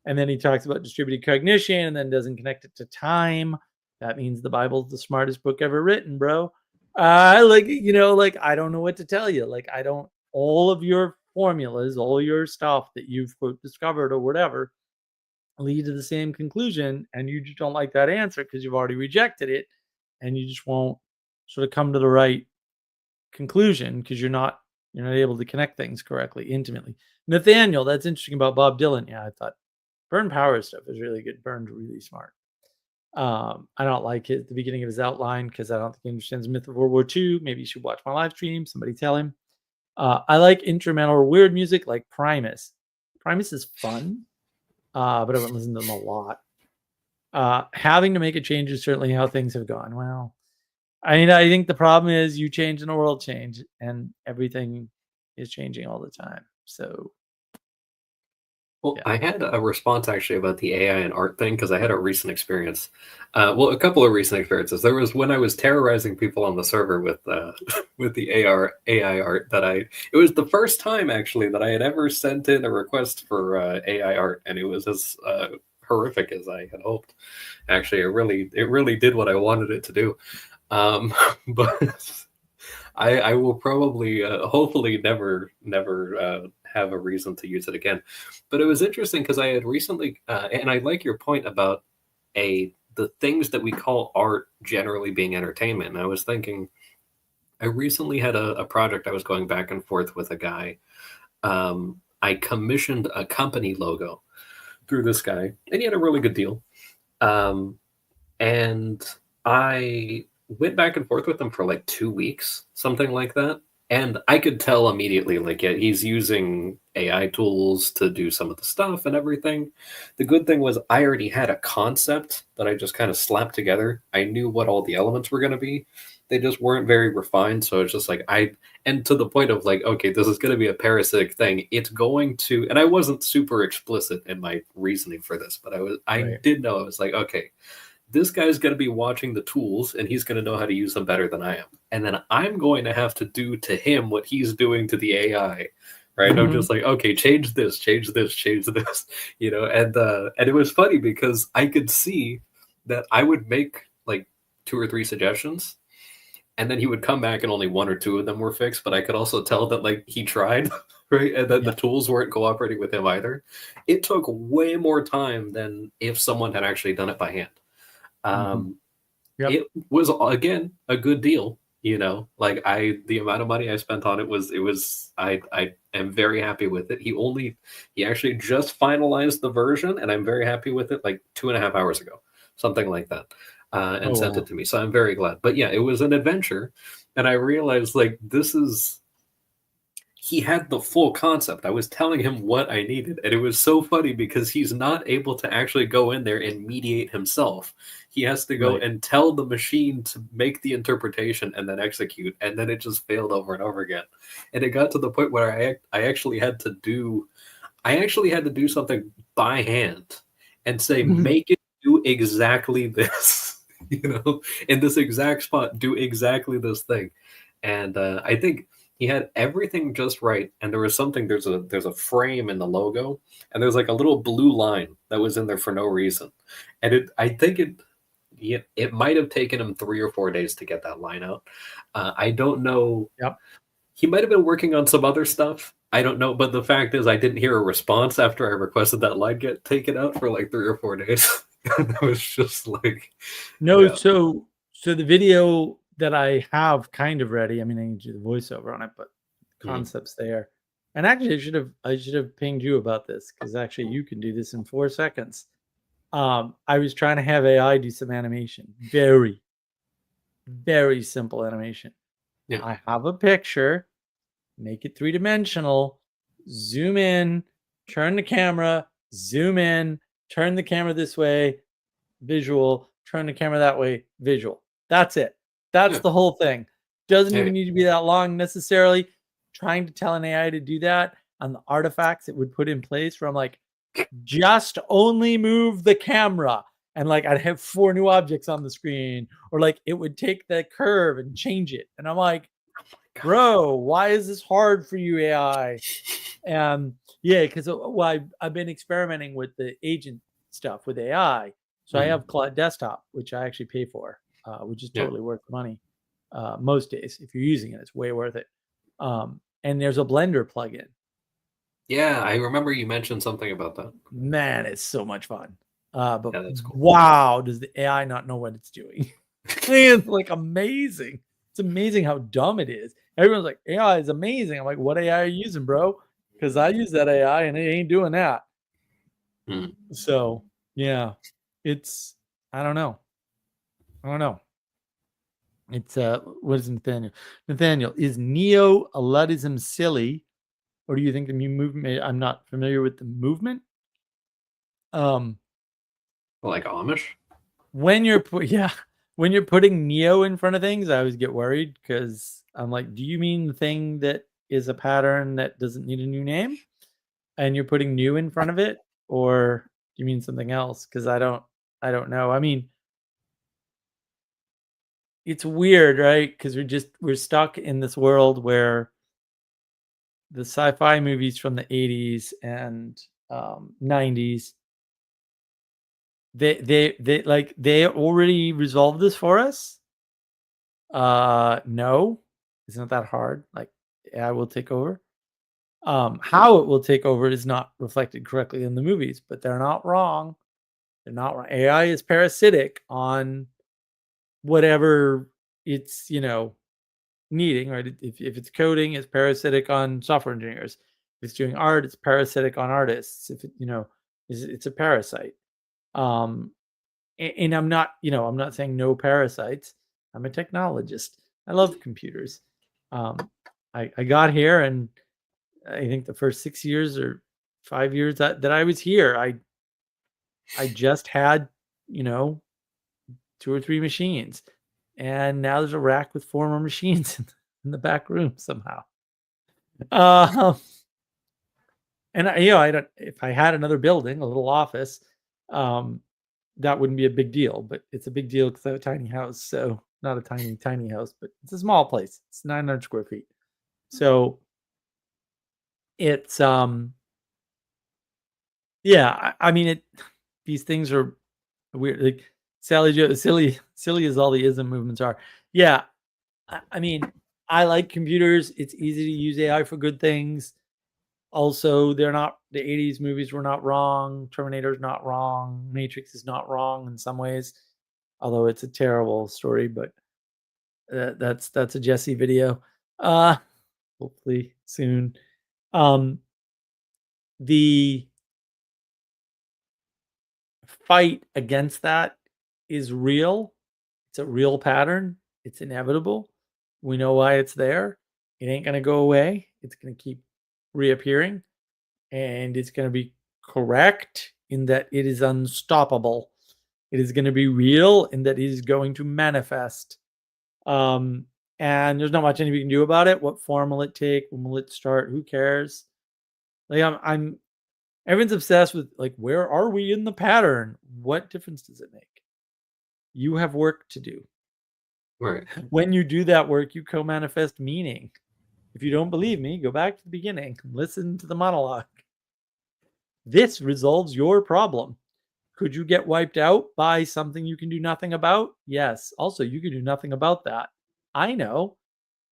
And then he talks about distributed cognition, and then doesn't connect it to time. That means the Bible's the smartest book ever written, bro. I don't know what to tell you. Like, I don't, all of your formulas, all your stuff that you've quote discovered or whatever lead to the same conclusion, and you just don't like that answer because you've already rejected it, and you just won't sort of come to the right conclusion because you're not able to connect things correctly, intimately. Nathaniel, that's interesting about Bob Dylan. Yeah, I thought Burn Power stuff is really good. Burn's really smart. I don't like it at the beginning of his outline because I don't think he understands the myth of World War II. Maybe you should watch my live stream. Somebody tell him. I like instrumental or weird music like Primus. Primus is fun, but I haven't listened to them a lot. Having to make a change is certainly how things have gone. Well, I think the problem is you change and the world change, and everything is changing all the time. So, well, I had a response actually about the AI and art thing because I had a recent experience. A couple of recent experiences. There was when I was terrorizing people on the server with with the AI art that it was the first time actually that I had ever sent in a request for AI art, and it was as horrific as I had hoped. Actually, it really did what I wanted it to do. But I will probably, hopefully, never have a reason to use it again. But it was interesting because I had recently, and I like your point about the things that we call art generally being entertainment. And I was thinking, I recently had a project I was going back and forth with a guy. I commissioned a company logo through this guy, and he had a really good deal. And I went back and forth with him for like 2 weeks, something like that. And I could tell immediately, like, yeah, he's using AI tools to do some of the stuff and everything. The good thing was I already had a concept that I just kind of slapped together. I knew what all the elements were going to be. They just weren't very refined. So it's just like, and to the point of like, okay, this is going to be a parasitic thing. It's going to, and I wasn't super explicit in my reasoning for this, but I did know. I was like, okay, this guy's going to be watching the tools and he's going to know how to use them better than I am. And then I'm going to have to do to him what he's doing to the AI, right? Mm-hmm. I'm just like, okay, change this, change this, change this, and it was funny because I could see that I would make like 2 or 3 suggestions and then he would come back and only 1 or 2 of them were fixed. But I could also tell that like he tried, right? And that the tools weren't cooperating with him either. It took way more time than if someone had actually done it by hand. It was again a good deal, like the amount of money I spent on it I am very happy with it. He actually just finalized the version and I'm very happy with it like 2.5 hours ago, something like that, and sent it to me. So I'm very glad. But yeah, it was an adventure, and I realized like he had the full concept. I was telling him what I needed. And it was so funny because he's not able to actually go in there and mediate himself. He has to go and tell the machine to make the interpretation and then execute. And then it just failed over and over again. And it got to the point where I actually had to do something by hand and say, make it do exactly this, in this exact spot, do exactly this thing. and I think he had everything just right. And there was something. There's a frame in the logo, and there's like a little blue line that was in there for no reason. And I think it might have taken him 3 or 4 days to get that line out. I don't know. Yep. He might have been working on some other stuff. I don't know, but the fact is, I didn't hear a response after I requested that line get taken out for like 3 or 4 days. And I was just like, No, yeah. so the video that I have kind of ready. I mean, I can do the voiceover on it, but the concept's there. And actually, I should have pinged you about this because actually, you can do this in 4 seconds. I was trying to have AI do some animation, very, very simple animation. Yeah. I have a picture, make it 3-dimensional, zoom in, turn the camera, zoom in, turn the camera this way, visual, turn the camera that way, visual. That's it. That's the whole thing. Doesn't even need to be that long necessarily. Trying to tell an AI to do that on the artifacts it would put in place from like, just only move the camera. And like I'd have 4 new objects on the screen, or like it would take the curve and change it. And I'm like, bro, why is this hard for you, AI? And yeah, because I've been experimenting with the agent stuff with AI. So I have Claude Desktop, which I actually pay for, which is totally worth the money. Most days, if you're using it, it's way worth it. And there's a Blender plugin. Yeah, I remember you mentioned something about that. Man, it's so much fun. But Yeah, that's cool. Wow, does the AI not know what it's doing? It's like amazing. It's amazing how dumb it is. Everyone's like, AI is amazing. I'm like, what AI are you using, bro? Because I use that AI and it ain't doing that. So yeah, it's I don't know. It's what is Nathaniel? Nathaniel, is neo-Luddism silly, or do you think the movement? I'm not familiar with the movement. Like Amish? When you're putting neo in front of things, I always get worried because I'm like, do you mean the thing that is a pattern that doesn't need a new name, and you're putting new in front of it, or do you mean something else? Because I don't know. I mean, it's weird, right? Because we're stuck in this world where the sci-fi movies from the 80s and 90s, they already resolved this for us. No, it's not that hard. Like AI will take over. How it will take over is not reflected correctly in the movies, but they're not wrong. They're not wrong. AI is parasitic on whatever it's needing, right? If it's coding, it's parasitic on software engineers. If it's doing art, it's parasitic on artists. If it it's a parasite. And I'm not saying no parasites. I'm a technologist. I love computers. I got here, and I think the first 6 years or 5 years that I was here, I just had 2 or 3 machines, and now there's a rack with 4 more machines in the back room somehow. And I don't. If I had another building, a little office, that wouldn't be a big deal. But it's a big deal because I have a tiny house. So not a tiny house, but it's a small place. It's 900 square feet. So it's yeah. I mean it. These things are weird. Like silly as all the ism movements are. Yeah. I mean, I like computers. It's easy to use AI for good things. Also, the 80s movies were not wrong. Terminator's not wrong. Matrix is not wrong in some ways, although it's a terrible story, but that's a Jesse video. Hopefully soon. The fight against that is real. It's a real pattern. It's inevitable. We know why it's there. It ain't going to go away. It's going to keep reappearing. And it's going to be correct in that it is unstoppable. It is going to be real in that it is going to manifest. And there's not much anybody can do about it. What form will it take? When will it start? Who cares? Like everyone's obsessed with like, where are we in the pattern? What difference does it make? You have work to do. Right. When you do that work, you co-manifest meaning. If you don't believe me, go back to the beginning, listen to the monologue. This resolves your problem. Could you get wiped out by something you can do nothing about? Yes. Also, you can do nothing about that. I know.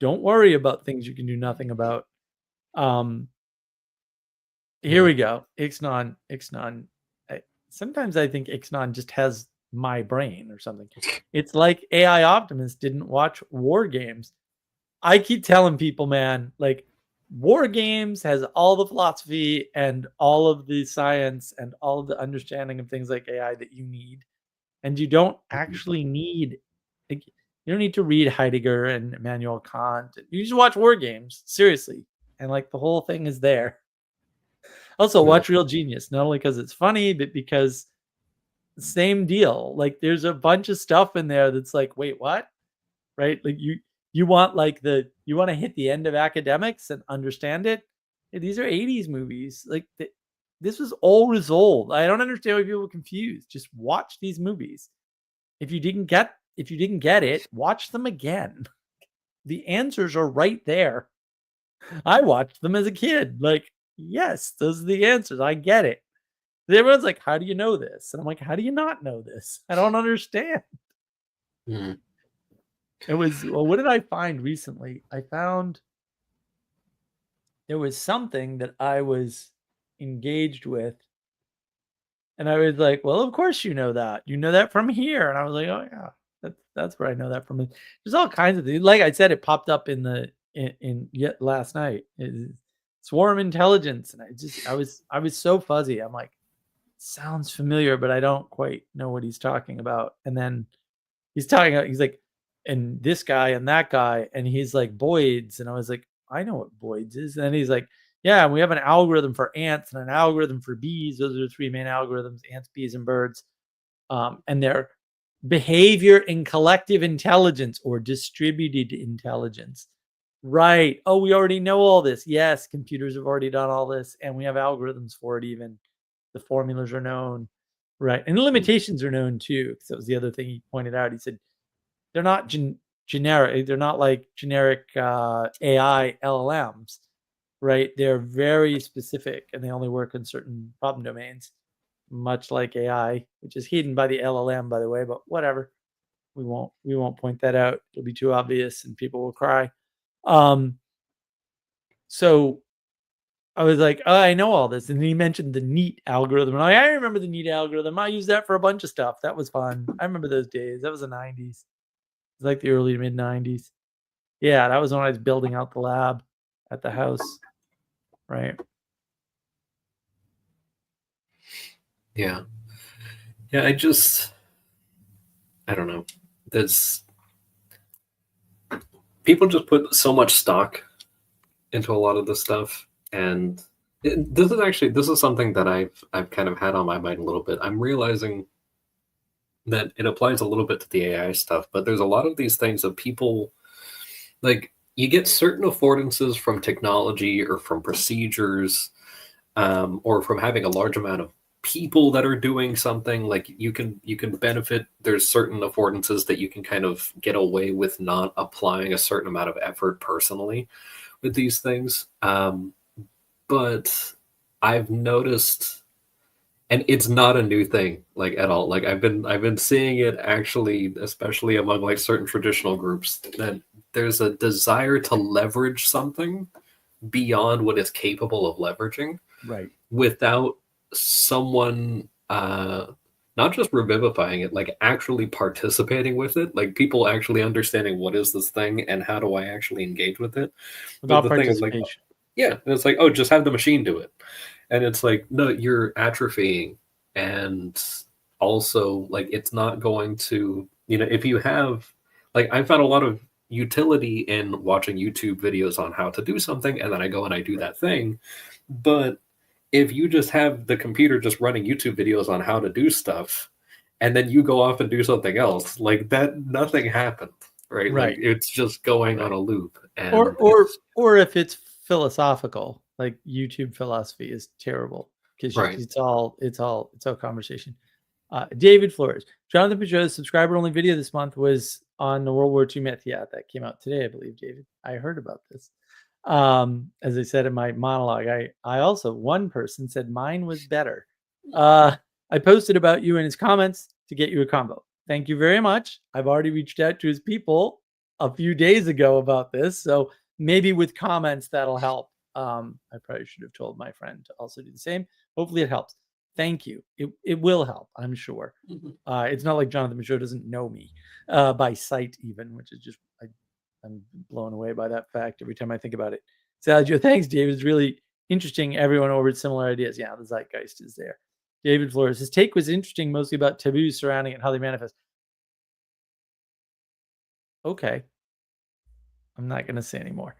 Don't worry about things you can do nothing about. Here we go. Ixnon. Sometimes I think Ixnon just has my brain or something. It's like AI Optimus didn't watch War Games. I keep telling people, man, like War Games has all the philosophy and all of the science and all of the understanding of things like AI that you need. And you don't actually need, like, you don't need to read Heidegger and Immanuel Kant. You just watch War Games, seriously. And like the whole thing is there. Also, watch Real Genius, not only because it's funny, but because same deal. Like there's a bunch of stuff in there that's like, wait, what? Right? Like you want like you want to hit the end of academics and understand it. Hey, these are 80s movies. Like this was all resolved. I don't understand why people are confused. Just watch these movies. If you didn't get it, watch them again. The answers are right there. I watched them as a kid. Like, yes, those are the answers. I get it. Everyone's like, how do you know this? And I'm like, how do you not know this? I don't understand. Mm-hmm. It was, well, what did I find recently? I found there was something that I was engaged with. And I was like, well, of course you know that. You know that from here. And I was like, oh yeah, that's where I know that from. There's all kinds of things. Like I said, it popped up in yet last night. Swarm intelligence. And I was so fuzzy. I'm like, sounds familiar, but I don't quite know what he's talking about. And then he's like, and this guy and that guy, and he's like Boyd's, and I was like, I know what Boyd's is. And then he's like, yeah, we have an algorithm for ants and an algorithm for bees. Those are the three main algorithms: ants, bees, and birds. And their behavior in collective intelligence or distributed intelligence. Right. Oh, we already know all this. Yes, computers have already done all this, and we have algorithms for it even. The formulas are known. Right. And the limitations are known too, because that was the other thing he pointed out. He said, they're not generic. They're not like generic AI LLMs, right? They're very specific, and they only work in certain problem domains, much like AI, which is hidden by the LLM, by the way. But whatever, we won't point that out. It'll be too obvious, and people will cry. So I was like, oh, I know all this, and he mentioned the NEAT algorithm, and I remember the NEAT algorithm. I used that for a bunch of stuff. That was fun. I remember those days. That was the 90s. It's like the early to mid 90s. Yeah, that was when I was building out the lab at the house. Right. Yeah. Yeah, I don't know. There's people just put so much stock into a lot of this stuff, and this is something that I've kind of had on my mind a little bit. I'm realizing that it applies a little bit to the AI stuff, but there's a lot of these things that people like. You get certain affordances from technology or from procedures, or from having a large amount of people that are doing something. Like you can benefit. There's certain affordances that you can kind of get away with not applying a certain amount of effort personally with these things. But I've noticed, and it's not a new thing, like at all. Like I've been seeing it actually, especially among like certain traditional groups, that there's a desire to leverage something beyond what it's capable of leveraging, right, without someone not just revivifying it, like actually participating with it, like people actually understanding what is this thing and how do I actually engage with it. without But the thing is, like, participation. yeah, and it's like, oh, just have the machine do it. And it's like, no, you're atrophying. And also, like, it's not going to, if you have, like, I found a lot of utility in watching YouTube videos on how to do something, and then I go and I do that thing. But if you just have the computer just running YouTube videos on how to do stuff, and then you go off and do something else, like that, nothing happened, right? Like it's just going on a loop. And or if it's philosophical, like YouTube philosophy is terrible because right. it's all conversation. David Flores. Jonathan Peugeot's subscriber-only video this month was on the World War II myth. Yeah, that came out today, I believe, David. I heard about this. As I said in my monologue, I also, one person said mine was better. I posted about you in his comments to get you a combo. Thank you very much. I've already reached out to his people a few days ago about this, so maybe with comments that'll help. I probably should have told my friend to also do the same. Hopefully it helps. Thank you. It will help, I'm sure. It's not like Jonathan Michaud doesn't know me by sight even, which is just, I'm blown away by that fact every time I think about it. Sergio, thanks, David. It's really interesting. Everyone over similar ideas. Yeah, the zeitgeist is there. David Flores, his take was interesting, mostly about taboos surrounding it and how they manifest. Okay. I'm not going to say anymore.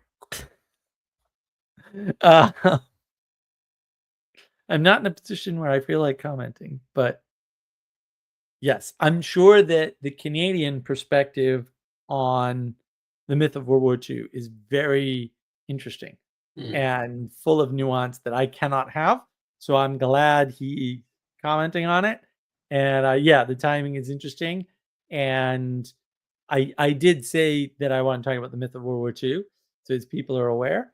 I'm not in a position where I feel like commenting, but yes, I'm sure that the Canadian perspective on the myth of World War II is very interesting and full of nuance that I cannot have. So I'm glad he commenting on it. And yeah, the timing is interesting. And I did say that I want to talk about the myth of World War II, so his people are aware.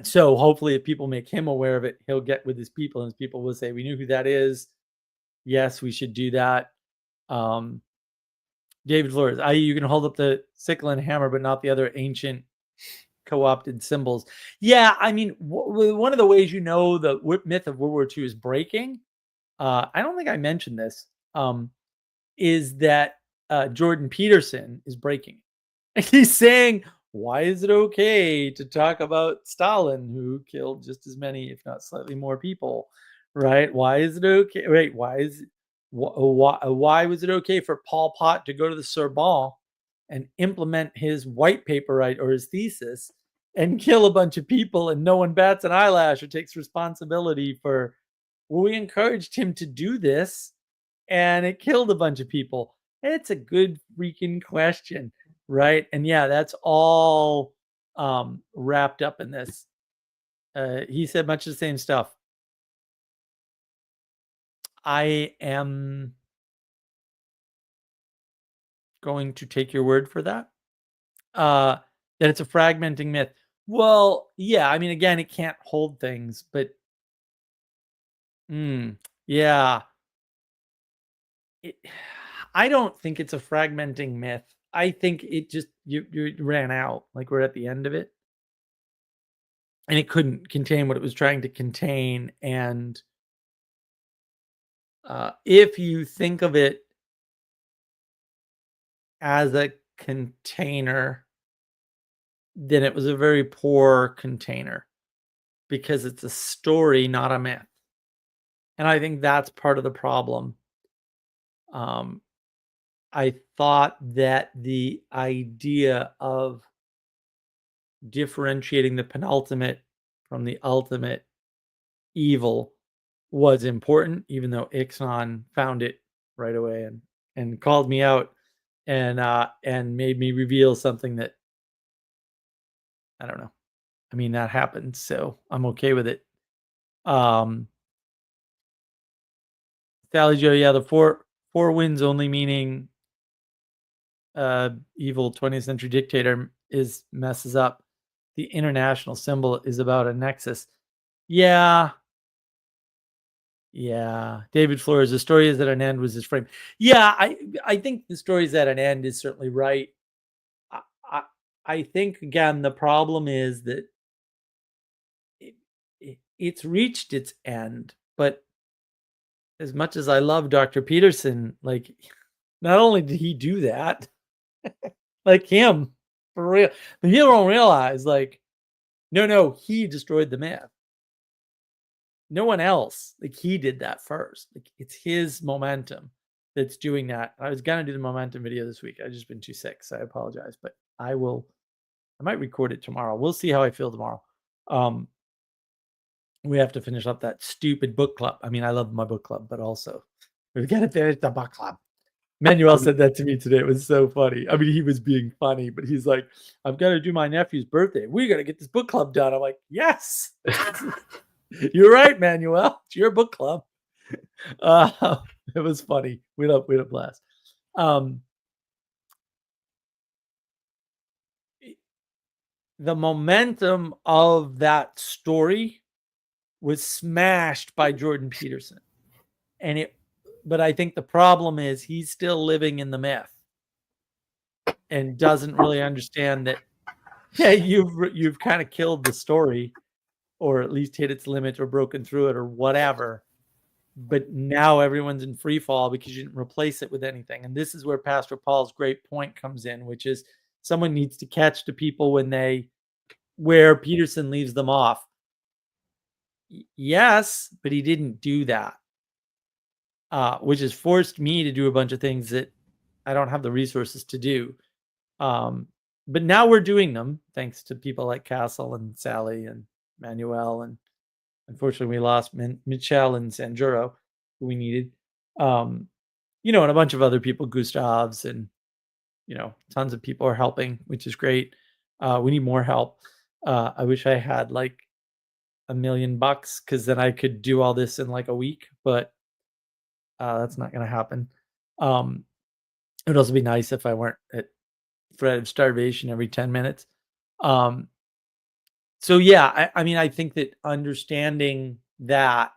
So hopefully if people make him aware of it, he'll get with his people and his people will say, we knew who that is. Yes, we should do that. David Flores, i.e. you can hold up the sickle and hammer, but not the other ancient co-opted symbols. Yeah, I mean, one of the ways you know the myth of World War II is breaking, I don't think I mentioned this, is that Jordan Peterson is breaking. He's saying, why is it okay to talk about Stalin, who killed just as many, if not slightly more people, right? Why is it okay? Wait, why was it okay for Pol Pot to go to the Sorbonne and implement his white paper, right, or his thesis, and kill a bunch of people, and no one bats an eyelash or takes responsibility for, well, we encouraged him to do this, and it killed a bunch of people. It's a good freaking question, right? And yeah, that's all wrapped up in this. He said much of the same stuff. I am going to take your word for that. That it's a fragmenting myth. Well, yeah, I mean, again, it can't hold things, but yeah. I don't think it's a fragmenting myth. I think it just, you ran out, like we're at the end of it. And it couldn't contain what it was trying to contain. And if you think of it as a container, then it was a very poor container because it's a story, not a myth. And I think that's part of the problem. I thought that the idea of differentiating the penultimate from the ultimate evil was important, even though Ixon found it right away and called me out and made me reveal something that, I don't know. I mean, that happened, so I'm okay with it. Sally Joe, yeah, the four wins only meaning evil 20th century dictator messes up. The international symbol is about a nexus. Yeah. David Flores, the story is at an end was his frame. Yeah, I think the story is at an end is certainly right. I think, again, the problem is that it's reached its end, but as much as I love Dr. Peterson, like, not only did he do that, like him, for real, but you don't realize, like, no, he destroyed the myth. No one else, like, he did that first. Like, it's his momentum that's doing that. I was gonna do the momentum video this week. I've just been too sick, so I apologize, but I might record it tomorrow. We'll see how I feel tomorrow. We have to finish up that stupid book club. I mean, I love my book club, but also we've got to finish the book club. Manuel said that to me today. It was so funny. I mean, he was being funny, but he's like, I've got to do my nephew's birthday. We got to get this book club done. I'm like, yes, you're right, Manuel. It's your book club. It was funny. We had a blast. The momentum of that story was smashed by Jordan Peterson. But I think the problem is he's still living in the myth and doesn't really understand that, yeah, you've kind of killed the story, or at least hit its limit or broken through it or whatever. But now everyone's in free fall because you didn't replace it with anything. And this is where Pastor Paul's great point comes in, which is someone needs to catch the people where Peterson leaves them off. Yes, but he didn't do that, which has forced me to do a bunch of things that I don't have the resources to do. But now we're doing them thanks to people like Castle and Sally and Manuel, and unfortunately we lost Michelle and Sanjuro, who we needed. And a bunch of other people, Gustavs, and tons of people are helping, which is great. We need more help. I wish I had like $1 million, because then I could do all this in like a week, but that's not going to happen. It would also be nice if I weren't at threat of starvation every 10 minutes. So yeah, I think that understanding that,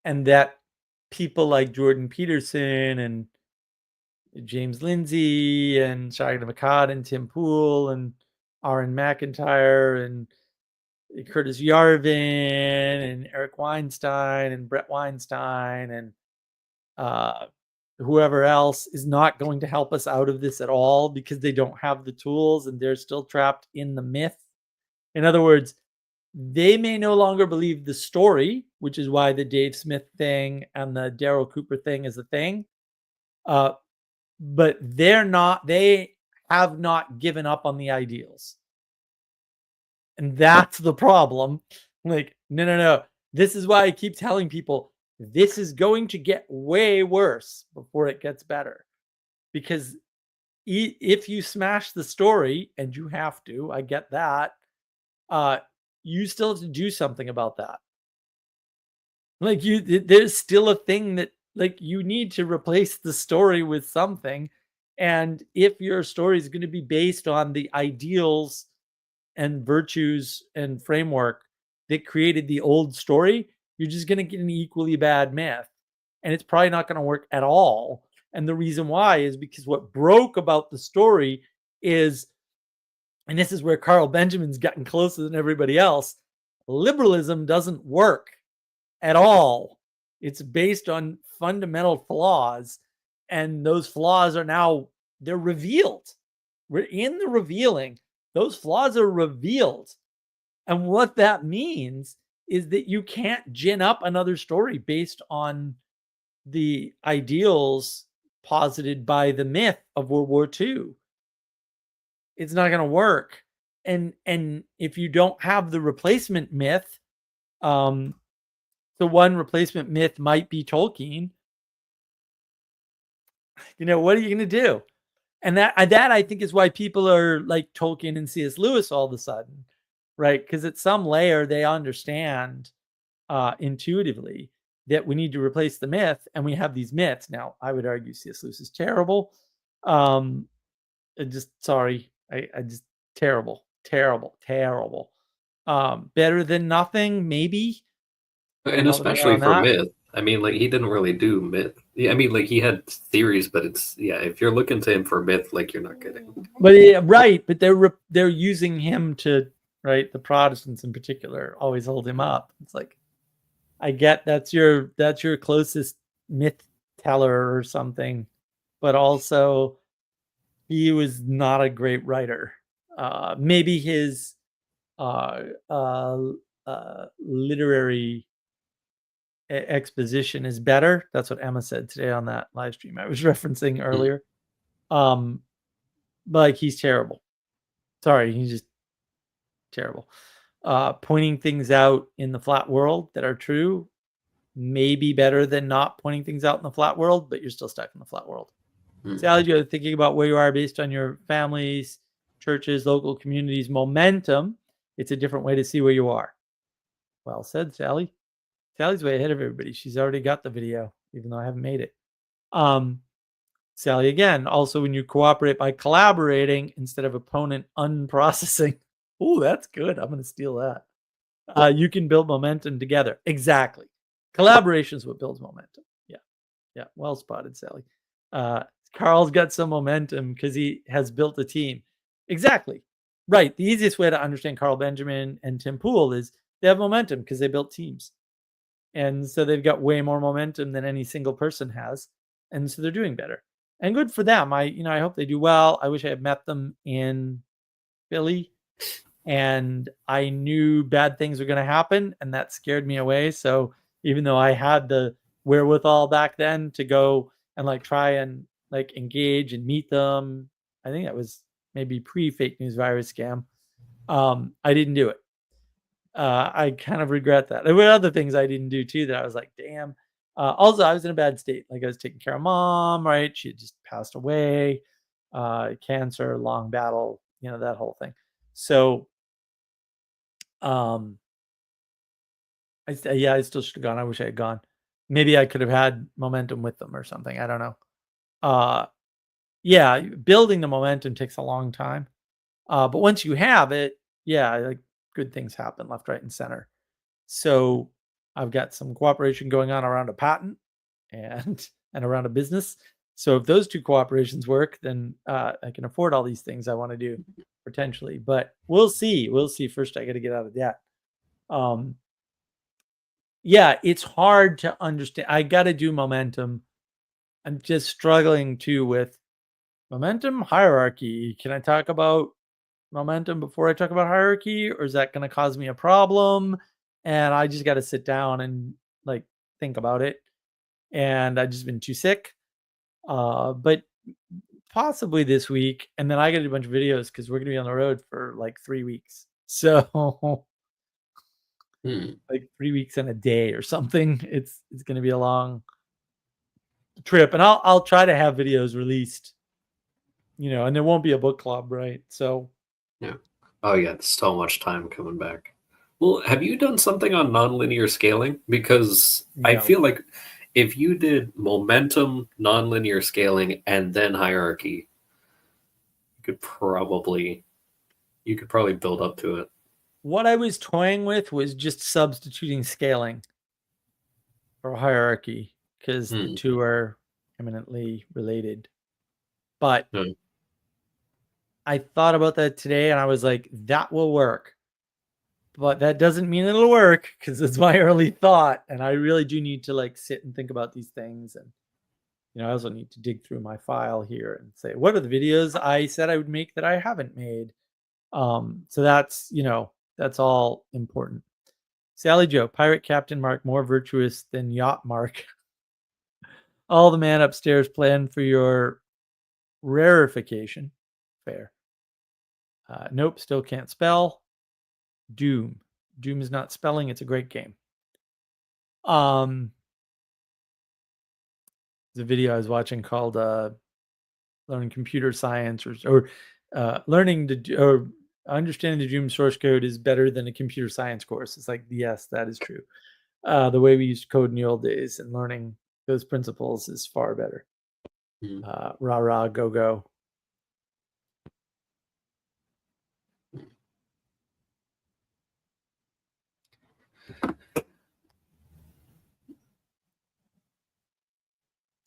and that people like Jordan Peterson and James Lindsay and Shaggy McCott and Tim Pool and Aaron McIntyre and Curtis Yarvin and Eric Weinstein and Brett Weinstein and whoever else is not going to help us out of this at all, because they don't have the tools and they're still trapped in the myth. In other words, they may no longer believe the story, which is why the Dave Smith thing and the Daryl Cooper thing is a thing. But they have not given up on the ideals. And that's the problem. Like, no. This is why I keep telling people this is going to get way worse before it gets better. Because if you smash the story, and you have to, I get that, you still have to do something about that. Like, there's still a thing that, like, you need to replace the story with something. And if your story is going to be based on the ideals and virtues and framework that created the old story, you're just going to get an equally bad myth. And it's probably not going to work at all. And the reason why is because what broke about the story is, and this is where Carl Benjamin's gotten closer than everybody else, liberalism doesn't work at all. It's based on fundamental flaws, and those flaws they're revealed. We're in the revealing. Those flaws are revealed. And what that means is that you can't gin up another story based on the ideals posited by the myth of World War II. It's not going to work. And if you don't have the replacement myth, the one replacement myth might be Tolkien. What are you going to do? And that I think is why people are like Tolkien and C.S. Lewis all of a sudden, right? Because at some layer they understand intuitively that we need to replace the myth, and we have these myths. Now, I would argue C.S. Lewis is terrible. I just terrible. Better than nothing, maybe. And especially for myth. I mean, like, he didn't really do myth. I mean, like, he had theories, but if you're looking to him for myth, like, you're not getting. But right, but they're using him to, right? The Protestants in particular always hold him up. It's like, I get that's your closest myth teller or something, but also he was not a great writer. Maybe his literary exposition is better. That's what Emma said today on that live stream I was referencing earlier. But like, he's terrible. Sorry, he's just terrible. Pointing things out in the flat world that are true may be better than not pointing things out in the flat world, but you're still stuck in the flat world. Sally, you're thinking about where you are based on your families, churches, local communities, momentum. It's a different way to see where you are. Well said, Sally. Sally's way ahead of everybody. She's already got the video, even though I haven't made it. Sally, again, also when you cooperate by collaborating instead of opponent unprocessing. Oh, that's good. I'm going to steal that. You can build momentum together. Exactly. Collaboration is what builds momentum. Yeah. Yeah. Well spotted, Sally. Carl's got some momentum because he has built a team. Exactly. Right. The easiest way to understand Carl Benjamin and Tim Pool is they have momentum because they built teams. And so they've got way more momentum than any single person has. And so they're doing better. And good for them. I hope they do well. I wish I had met them in Philly. And I knew bad things were going to happen, and that scared me away. So even though I had the wherewithal back then to go and like try and like engage and meet them, I think that was maybe pre-fake news virus scam. I didn't do it. I kind of regret that. There were other things I didn't do too that I was like, damn. Also, I was in a bad state. Like I was taking care of mom, right? She had just passed away, cancer, long battle, that whole thing. So, I still should have gone. I wish I had gone. Maybe I could have had momentum with them or something. I don't know. Building the momentum takes a long time. But once you have it, like good things happen left, right, and center. So I've got some cooperation going on around a patent and around a business. So if those two cooperations work, then I can afford all these things I want to do potentially. But we'll see. First, I got to get out of debt. It's hard to understand. I got to do momentum. I'm just struggling too with momentum hierarchy. Can I talk about momentum before I talk about hierarchy, or is that going to cause me a problem? And I just got to sit down and like think about it. And I've just been too sick. But possibly this week, and then I got to do a bunch of videos because we're going to be on the road for like 3 weeks. So like 3 weeks and a day or something. It's going to be a long trip, and I'll try to have videos released, and there won't be a book club, right? So yeah. Oh yeah, so much time coming back. Well, have you done something on nonlinear scaling? Because I feel like if you did momentum, nonlinear scaling, and then hierarchy, you could probably build up to it. What I was toying with was just substituting scaling for hierarchy because the two are eminently related. But I thought about that today and I was like, that will work. But that doesn't mean it'll work because it's my early thought. And I really do need to like sit and think about these things. And, I also need to dig through my file here and say, what are the videos I said I would make that I haven't made? So that's, that's all important. Sally Joe, Pirate Captain Mark, more virtuous than Yacht Mark. All the man upstairs plan for your rarefication. Fair. Nope, still can't spell. Doom. Doom is not spelling. It's a great game. There's a video I was watching called Learning Computer Science or Learning to or Understanding the Doom source code is better than a computer science course. It's like, yes, that is true. The way we used to code in the old days and learning those principles is far better. Rah, rah, go, go.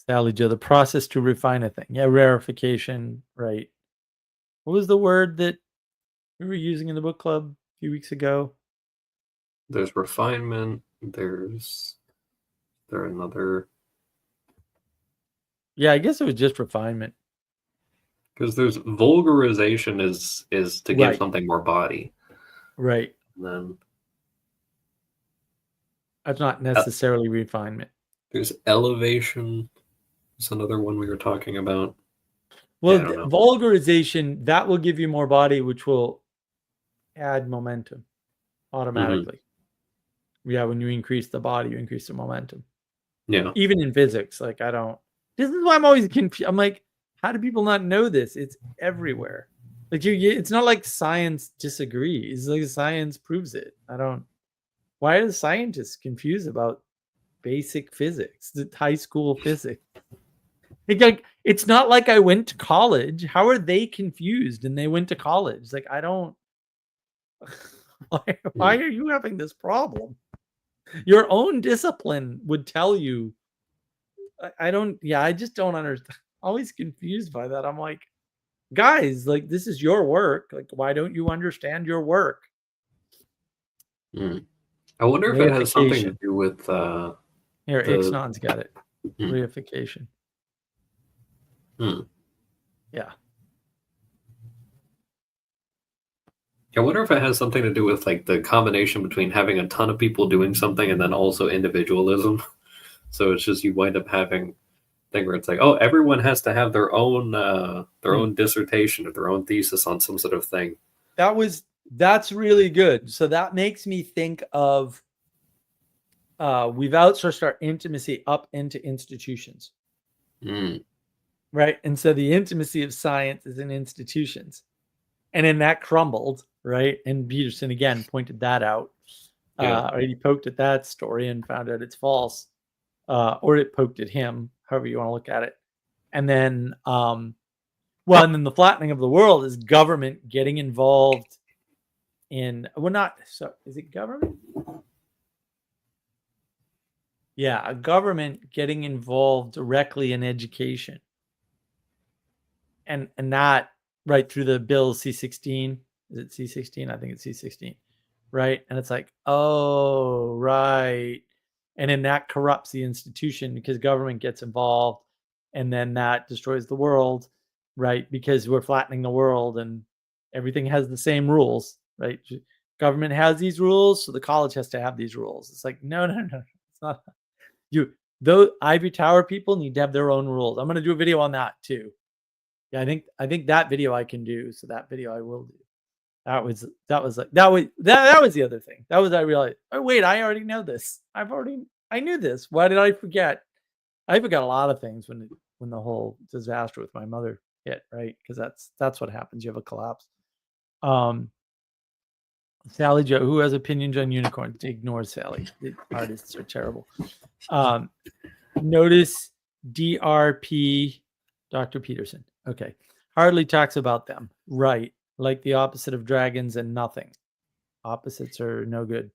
Sally Joe, the process to refine a thing. Yeah, rarefication, right. What was the word that we were using in the book club a few weeks ago? There's refinement. There's another. Yeah, I guess it was just refinement. Because there's vulgarization is to give something more body. Right. And then that's not necessarily refinement. There's elevation. It's another one we were talking about. Well, vulgarization, that will give you more body, which will add momentum automatically. Yeah, when you increase the body, you increase the momentum. Yeah. Even in physics, like this is why I'm always confused. I'm like, how do people not know this? It's everywhere. Like it's not like science disagrees. Like science proves it. Why are the scientists confused about basic physics, the high school physics? It's not like I went to college. How are they confused and they went to college? Like, I don't. Why are you having this problem? Your own discipline would tell you. I don't. Yeah, I just don't understand. Always confused by that. I'm like, guys, like, this is your work. Like, why don't you understand your work? I wonder if it has something to do with here. Ixnan's got it. Reification. Yeah. I wonder if it has something to do with like the combination between having a ton of people doing something and then also individualism. So it's just you wind up having thing where it's like, oh, everyone has to have their own dissertation or their own thesis on some sort of thing. That's really good. So that makes me think of we've outsourced our intimacy up into institutions. Right. And so the intimacy of science is in institutions. And then that crumbled, right? And Peterson again pointed that out. He poked at that story and found out it's false. Or it poked at him, however you want to look at it. And then and then the flattening of the world is government getting involved in is it government? Yeah, a government getting involved directly in education. And that right through the bill C-16. Is it C-16? I think it's C-16. Right? And it's like, oh, right. And then that corrupts the institution because government gets involved and then that destroys the world, right? Because we're flattening the world and everything has the same rules, right? Government has these rules, so the college has to have these rules. It's like, no. It's not. Those Ivy Tower people need to have their own rules. I'm going to do a video on that too. Yeah, I think that video I can do. So that video I will do. That was the other thing. That was I realized. Oh wait, I already know this. I knew this. Why did I forget? I forgot a lot of things when the whole disaster with my mother hit. Right, because that's what happens. You have a collapse. Sally Joe, who has opinions on unicorns? Ignore Sally. The artists are terrible. Notice DRP, Dr. Peterson. Okay. Hardly talks about them. Right. Like the opposite of dragons and nothing. Opposites are no good.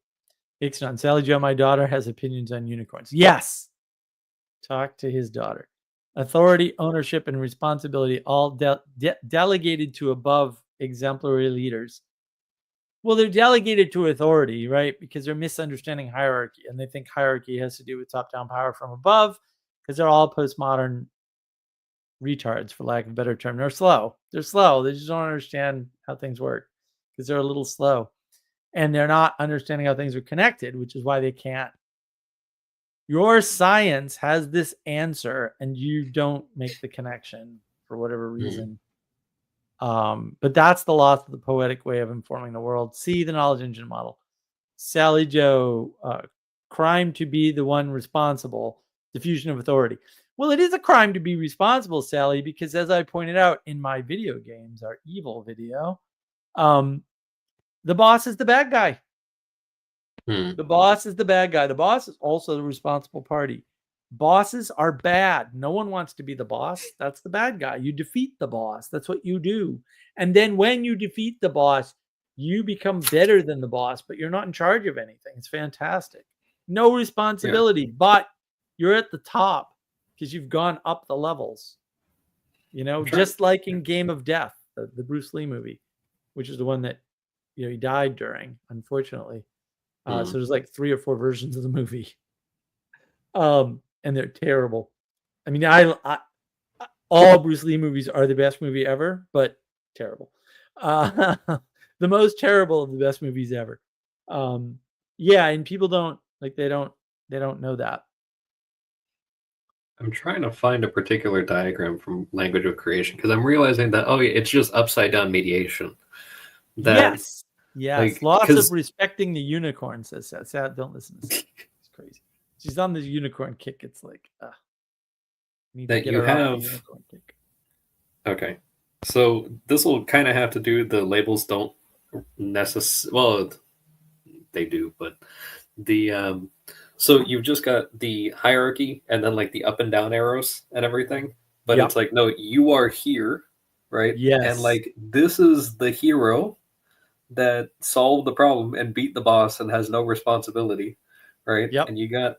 Ixnon, Sally Joe, my daughter, has opinions on unicorns. Yes. Talk to his daughter. Authority, ownership, and responsibility all delegated to above exemplary leaders. Well, they're delegated to authority, right? Because they're misunderstanding hierarchy. And they think hierarchy has to do with top-down power from above because they're all postmodern retards, for lack of a better term. They're slow. They just don't understand how things work because they're a little slow. And they're not understanding how things are connected, which is why they can't. Your science has this answer and you don't make the connection for whatever reason. But that's the loss of the poetic way of informing the world. See the knowledge engine model. Sally Joe, crime to be the one responsible, diffusion of authority. Well, it is a crime to be responsible, Sally, because as I pointed out in my video games, our evil video, the boss is the bad guy. The boss is the bad guy. The boss is also the responsible party. Bosses are bad. No one wants to be the boss. That's the bad guy. You defeat the boss. That's what you do. And then when you defeat the boss, you become better than the boss, but you're not in charge of anything. It's fantastic. No responsibility, but you're at the top because you've gone up the levels. You know, just like in Game of Death, the Bruce Lee movie, which is the one that he died during, unfortunately. So there's like 3 or 4 versions of the movie. And they're terrible. I mean, I all Bruce Lee movies are the best movie ever, but terrible. The most terrible of the best movies ever. And people don't they don't know that. I'm trying to find a particular diagram from Language of Creation because I'm realizing that it's just upside down mediation. Yes. Lots of respecting the unicorn, says Sad. Don't listen to that. It's crazy. She's on this unicorn kick. It's like, need to get her on the unicorn kick. Okay. So this will kind of have to do, the labels don't necessarily, well, they do, but So you've just got the hierarchy and then like the up and down arrows and everything, but Yep. it's like, no, you are here, right? And Yes. like this is the hero that solved the problem and beat the boss and has no responsibility, right? Yep. And you got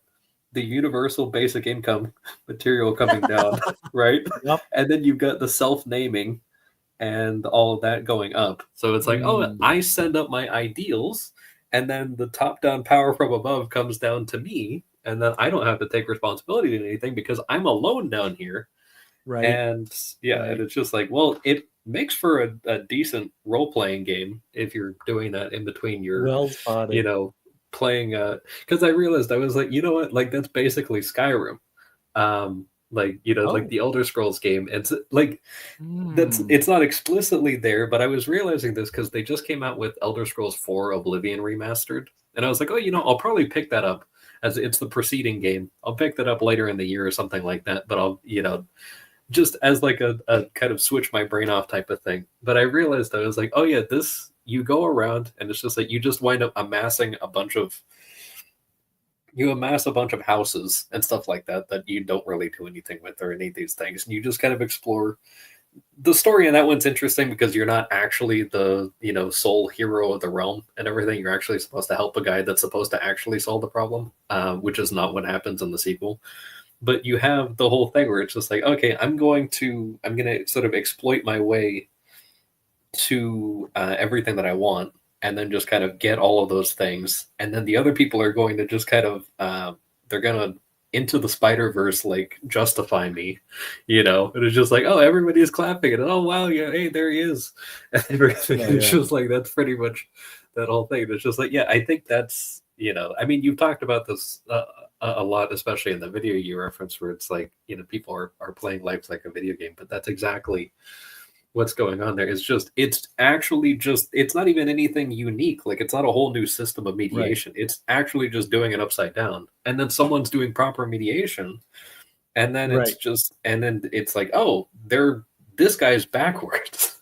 the universal basic income material coming down, right? Yep. And then you've got the self-naming and all of that going up. So it's like, oh, I send up my ideals, and then the top-down power from above comes down to me, and then I don't have to take responsibility to anything because I'm alone down here. Right. And yeah, Right. and it's just like, well, it makes for a decent role-playing game if you're doing that in between your, Well spotted. you know, playing. Because I realized I was like, you know what, like that's basically Skyrim. Like like Oh. the Elder Scrolls game. It's like that's Hmm. it's not explicitly there, but I was realizing this because they just came out with Elder Scrolls 4 Oblivion Remastered, and I was like, oh, I'll probably pick that up as it's the preceding game. I'll pick that up later in the year or something like that. But I'll just as like a kind of switch my brain off type of thing. But I realized I was like, oh yeah, this you go around and it's just like you just wind up amassing a bunch of you amass a bunch of houses and stuff like that that you don't really do anything with or any of these things, and you just kind of explore the story. And that one's interesting because you're not actually the sole hero of the realm and everything. You're actually supposed to help a guy that's supposed to actually solve the problem, which is not what happens in the sequel. But you have the whole thing where it's just like, okay, I'm gonna sort of exploit my way to everything that I want, and then just kind of get all of those things, and then the other people are going to just kind of they're gonna into the Spider Verse like justify me, and it's just like, oh, everybody's clapping and oh wow, yeah, hey, there he is, and everything. Yeah, It's yeah. just like that's pretty much that whole thing. It's just like, yeah, I think that's I mean, you've talked about this a lot, especially in the video you reference, where it's like people are playing life like a video game, but that's exactly what's going on there. It's actually just it's not even anything unique. Like it's not a whole new system of Right. mediation. It's actually just doing it upside down, and then someone's doing proper mediation, and then Right. it's like, oh, this guy's backwards.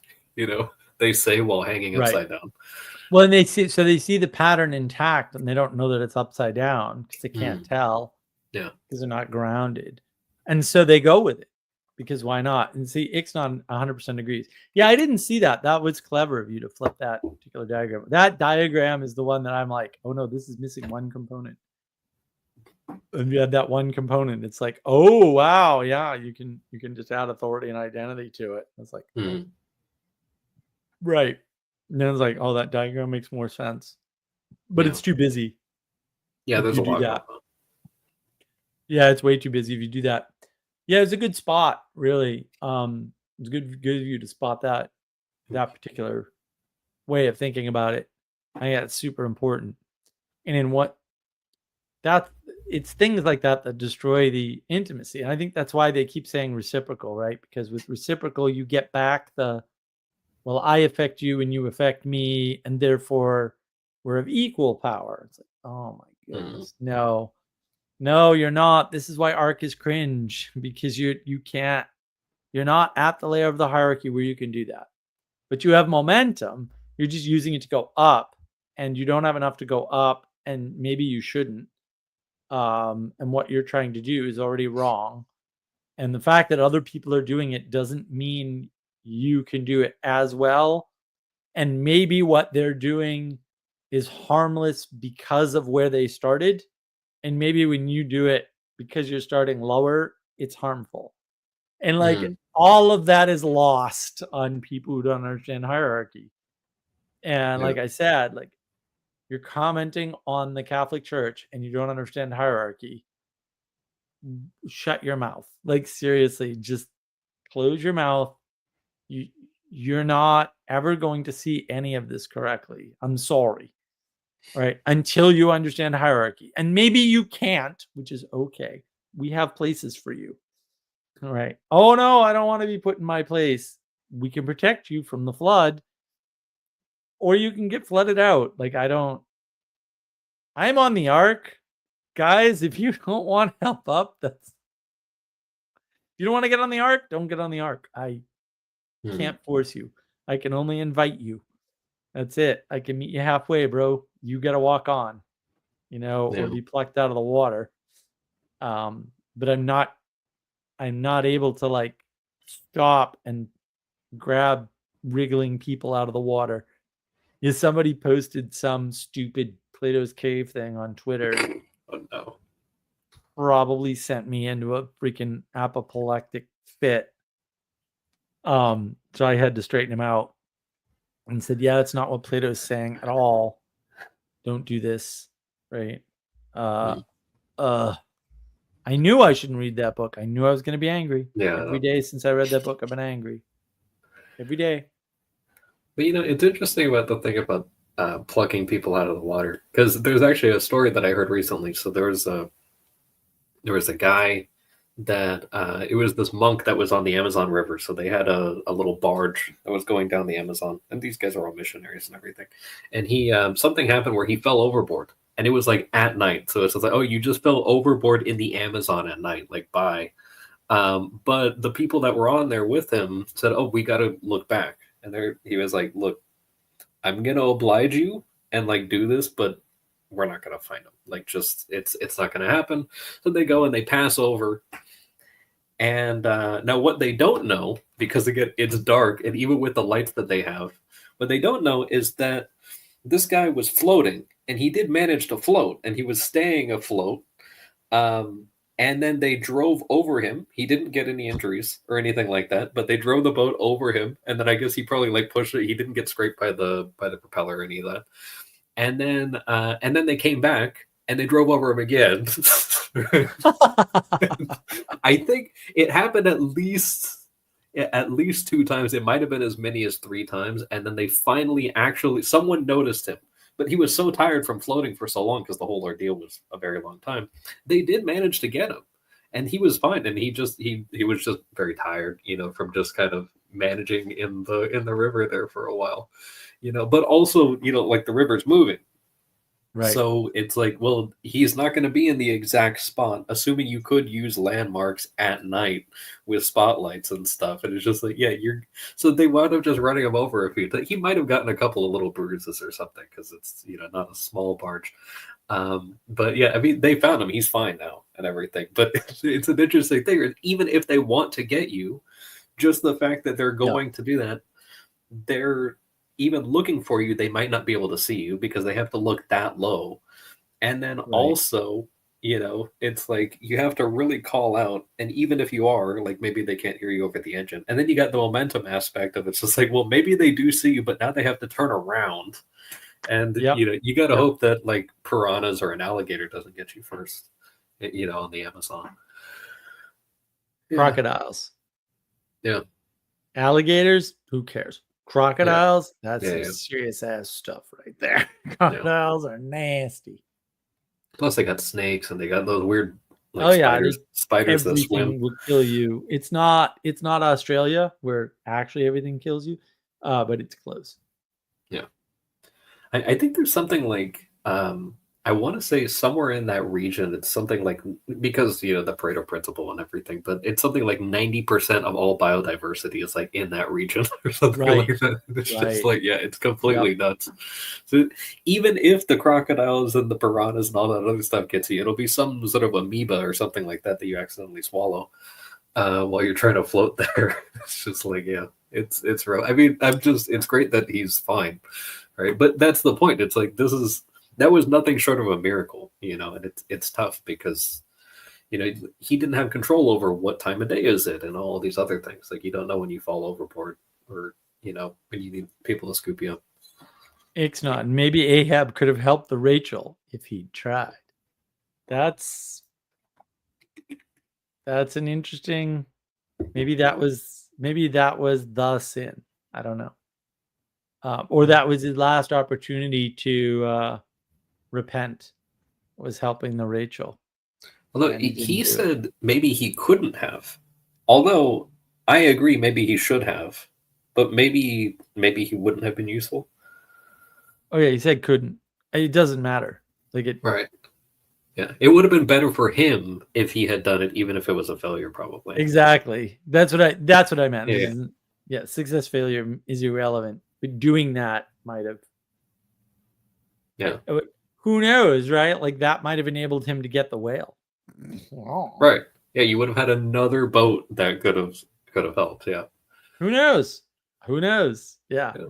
They say while hanging Right. upside down. Well, and they see the pattern intact, and they don't know that it's upside down because they can't tell. Yeah, because they're not grounded, and so they go with it because why not? And see, Ixnon 100% agrees. Yeah, I didn't see that. That was clever of you to flip that particular diagram. That diagram is the one that I'm like, oh no, this is missing one component. And you had that one component. It's like, oh wow, yeah, you can just add authority and identity to it. It's like, oh, right. And then it's like, oh, that diagram makes more sense, but it's too busy. Yeah, if there's you a do lot going that. on. Yeah, it's way too busy if you do that. Yeah, it's a good spot, really. It's good of you to spot that particular way of thinking about it. I think that's super important. And in what it's things like that that destroy the intimacy. And I think that's why they keep saying reciprocal, right? Because with reciprocal, you get back well, I affect you and you affect me, and therefore we're of equal power. It's like, oh my goodness, no. No, you're not. This is why Arc is cringe, because you're not at the layer of the hierarchy where you can do that. But you have momentum. You're just using it to go up, and you don't have enough to go up, and maybe you shouldn't. And what you're trying to do is already wrong. And the fact that other people are doing it doesn't mean you can do it as well. And maybe what they're doing is harmless because of where they started. And maybe when you do it because you're starting lower, it's harmful. And like all of that is lost on people who don't understand hierarchy. And like I said, like you're commenting on the Catholic Church and you don't understand hierarchy. Shut your mouth. Like seriously, just close your mouth. You're not ever going to see any of this correctly. I'm sorry. Right? Until you understand hierarchy. And maybe you can't, which is okay. We have places for you. All right. Oh no, I don't want to be put in my place. We can protect you from the flood, or you can get flooded out. Like I'm on the ark. Guys, if you don't want help up, if you don't want to get on the ark, don't get on the ark. I can't force you. I can only invite you. That's it. I can meet you halfway, bro. You got to walk on. or be plucked out of the water. But I'm not able to like stop and grab wriggling people out of the water. Somebody posted some stupid Plato's Cave thing on Twitter. Oh no. Probably sent me into a freaking apoplectic fit. So I had to straighten him out and said, yeah, that's not what Plato's saying at all. Don't do this. Right. I knew I shouldn't read that book. I knew I was going to be angry. Yeah. Every day since I read that book, I've been angry. Every day. But it's interesting about the thing about plucking people out of the water, because there's actually a story that I heard recently. So there was a guy that it was this monk that was on the Amazon River. So they had a little barge that was going down the Amazon, and these guys are all missionaries and everything. And he something happened where he fell overboard, and it was like at night. So it's like, oh, you just fell overboard in the Amazon at night, like bye. But the people that were on there with him said, oh, we got to look back. And he was like, look, I'm going to oblige you and like do this, but we're not going to find him. Like, just, it's not going to happen. So they go and they pass over. And now what they don't know, because again, it's dark, and even with the lights that they have, what they don't know is that this guy was floating, and he did manage to float, and he was staying afloat. And then they drove over him. He didn't get any injuries or anything like that, but they drove the boat over him. And then I guess he probably like pushed it. He didn't get scraped by the propeller or any of that. And then they came back and they drove over him again. I think it happened at least 2 times. It might have been as many as 3 times. And then they finally someone noticed him. But he was so tired from floating for so long, because the whole ordeal was a very long time. They did manage to get him, and he was fine. And he was just very tired, from just kind of managing in the river there for a while, But also, like the river's moving, right? So it's like, well, he's not going to be in the exact spot, assuming you could use landmarks at night with spotlights and stuff. And it's just like, yeah, so they wound up just running him over a few. He might have gotten a couple of little bruises or something, because it's, not a small barge. But yeah, I mean, they found him. He's fine now and everything. But it's an interesting thing. Even if they want to get you, just the fact that they're going to do that, they're even looking for you, they might not be able to see you because they have to look that low. And then also, it's like you have to really call out. And even if you are, like, maybe they can't hear you over the engine. And then you got the momentum aspect of it. It's just like, well, maybe they do see you, but now they have to turn around. And, you got to hope that like piranhas or an alligator doesn't get you first, on the Amazon. Crocodiles. Yeah. Alligators, who cares? Crocodiles, that's some serious ass stuff right there. Crocodiles are nasty. Plus, they got snakes, and they got those weird spiders that swim. Everything will kill you. It's not Australia where actually everything kills you, but it's close. Yeah, I think there's something like I want to say somewhere in that region, it's something like, because the Pareto principle and everything, but it's something like 90% of all biodiversity is like in that region or something like that. It's just like, it's completely nuts. So even if the crocodiles and the piranhas and all that other stuff gets you, it'll be some sort of amoeba or something like that you accidentally swallow while you're trying to float there. It's just like, it's real. I mean, it's great that he's fine, right? But that's the point. It's like, that was nothing short of a miracle, and it's tough because, he didn't have control over what time of day is it and all these other things. Like, you don't know when you fall overboard or, when you need people to scoop you up. Ixnay, maybe Ahab could have helped the Rachel if he'd tried. That's an interesting, maybe that was the sin. I don't know. Or that was his last opportunity to repent, was helping the Rachel. Although he said maybe he couldn't have. Although I agree, maybe he should have, but maybe he wouldn't have been useful. Oh yeah, he said couldn't. It doesn't matter. Right. Yeah, it would have been better for him if he had done it, even if it was a failure, probably. Exactly. That's what I meant. Yeah. Success, failure is irrelevant, but doing that might have. Yeah. who knows, right? Like that might have enabled him to get the whale. Wow. Right. Yeah, you would have had another boat that could have helped. Yeah. Who knows? Who knows? Yeah. Yeah.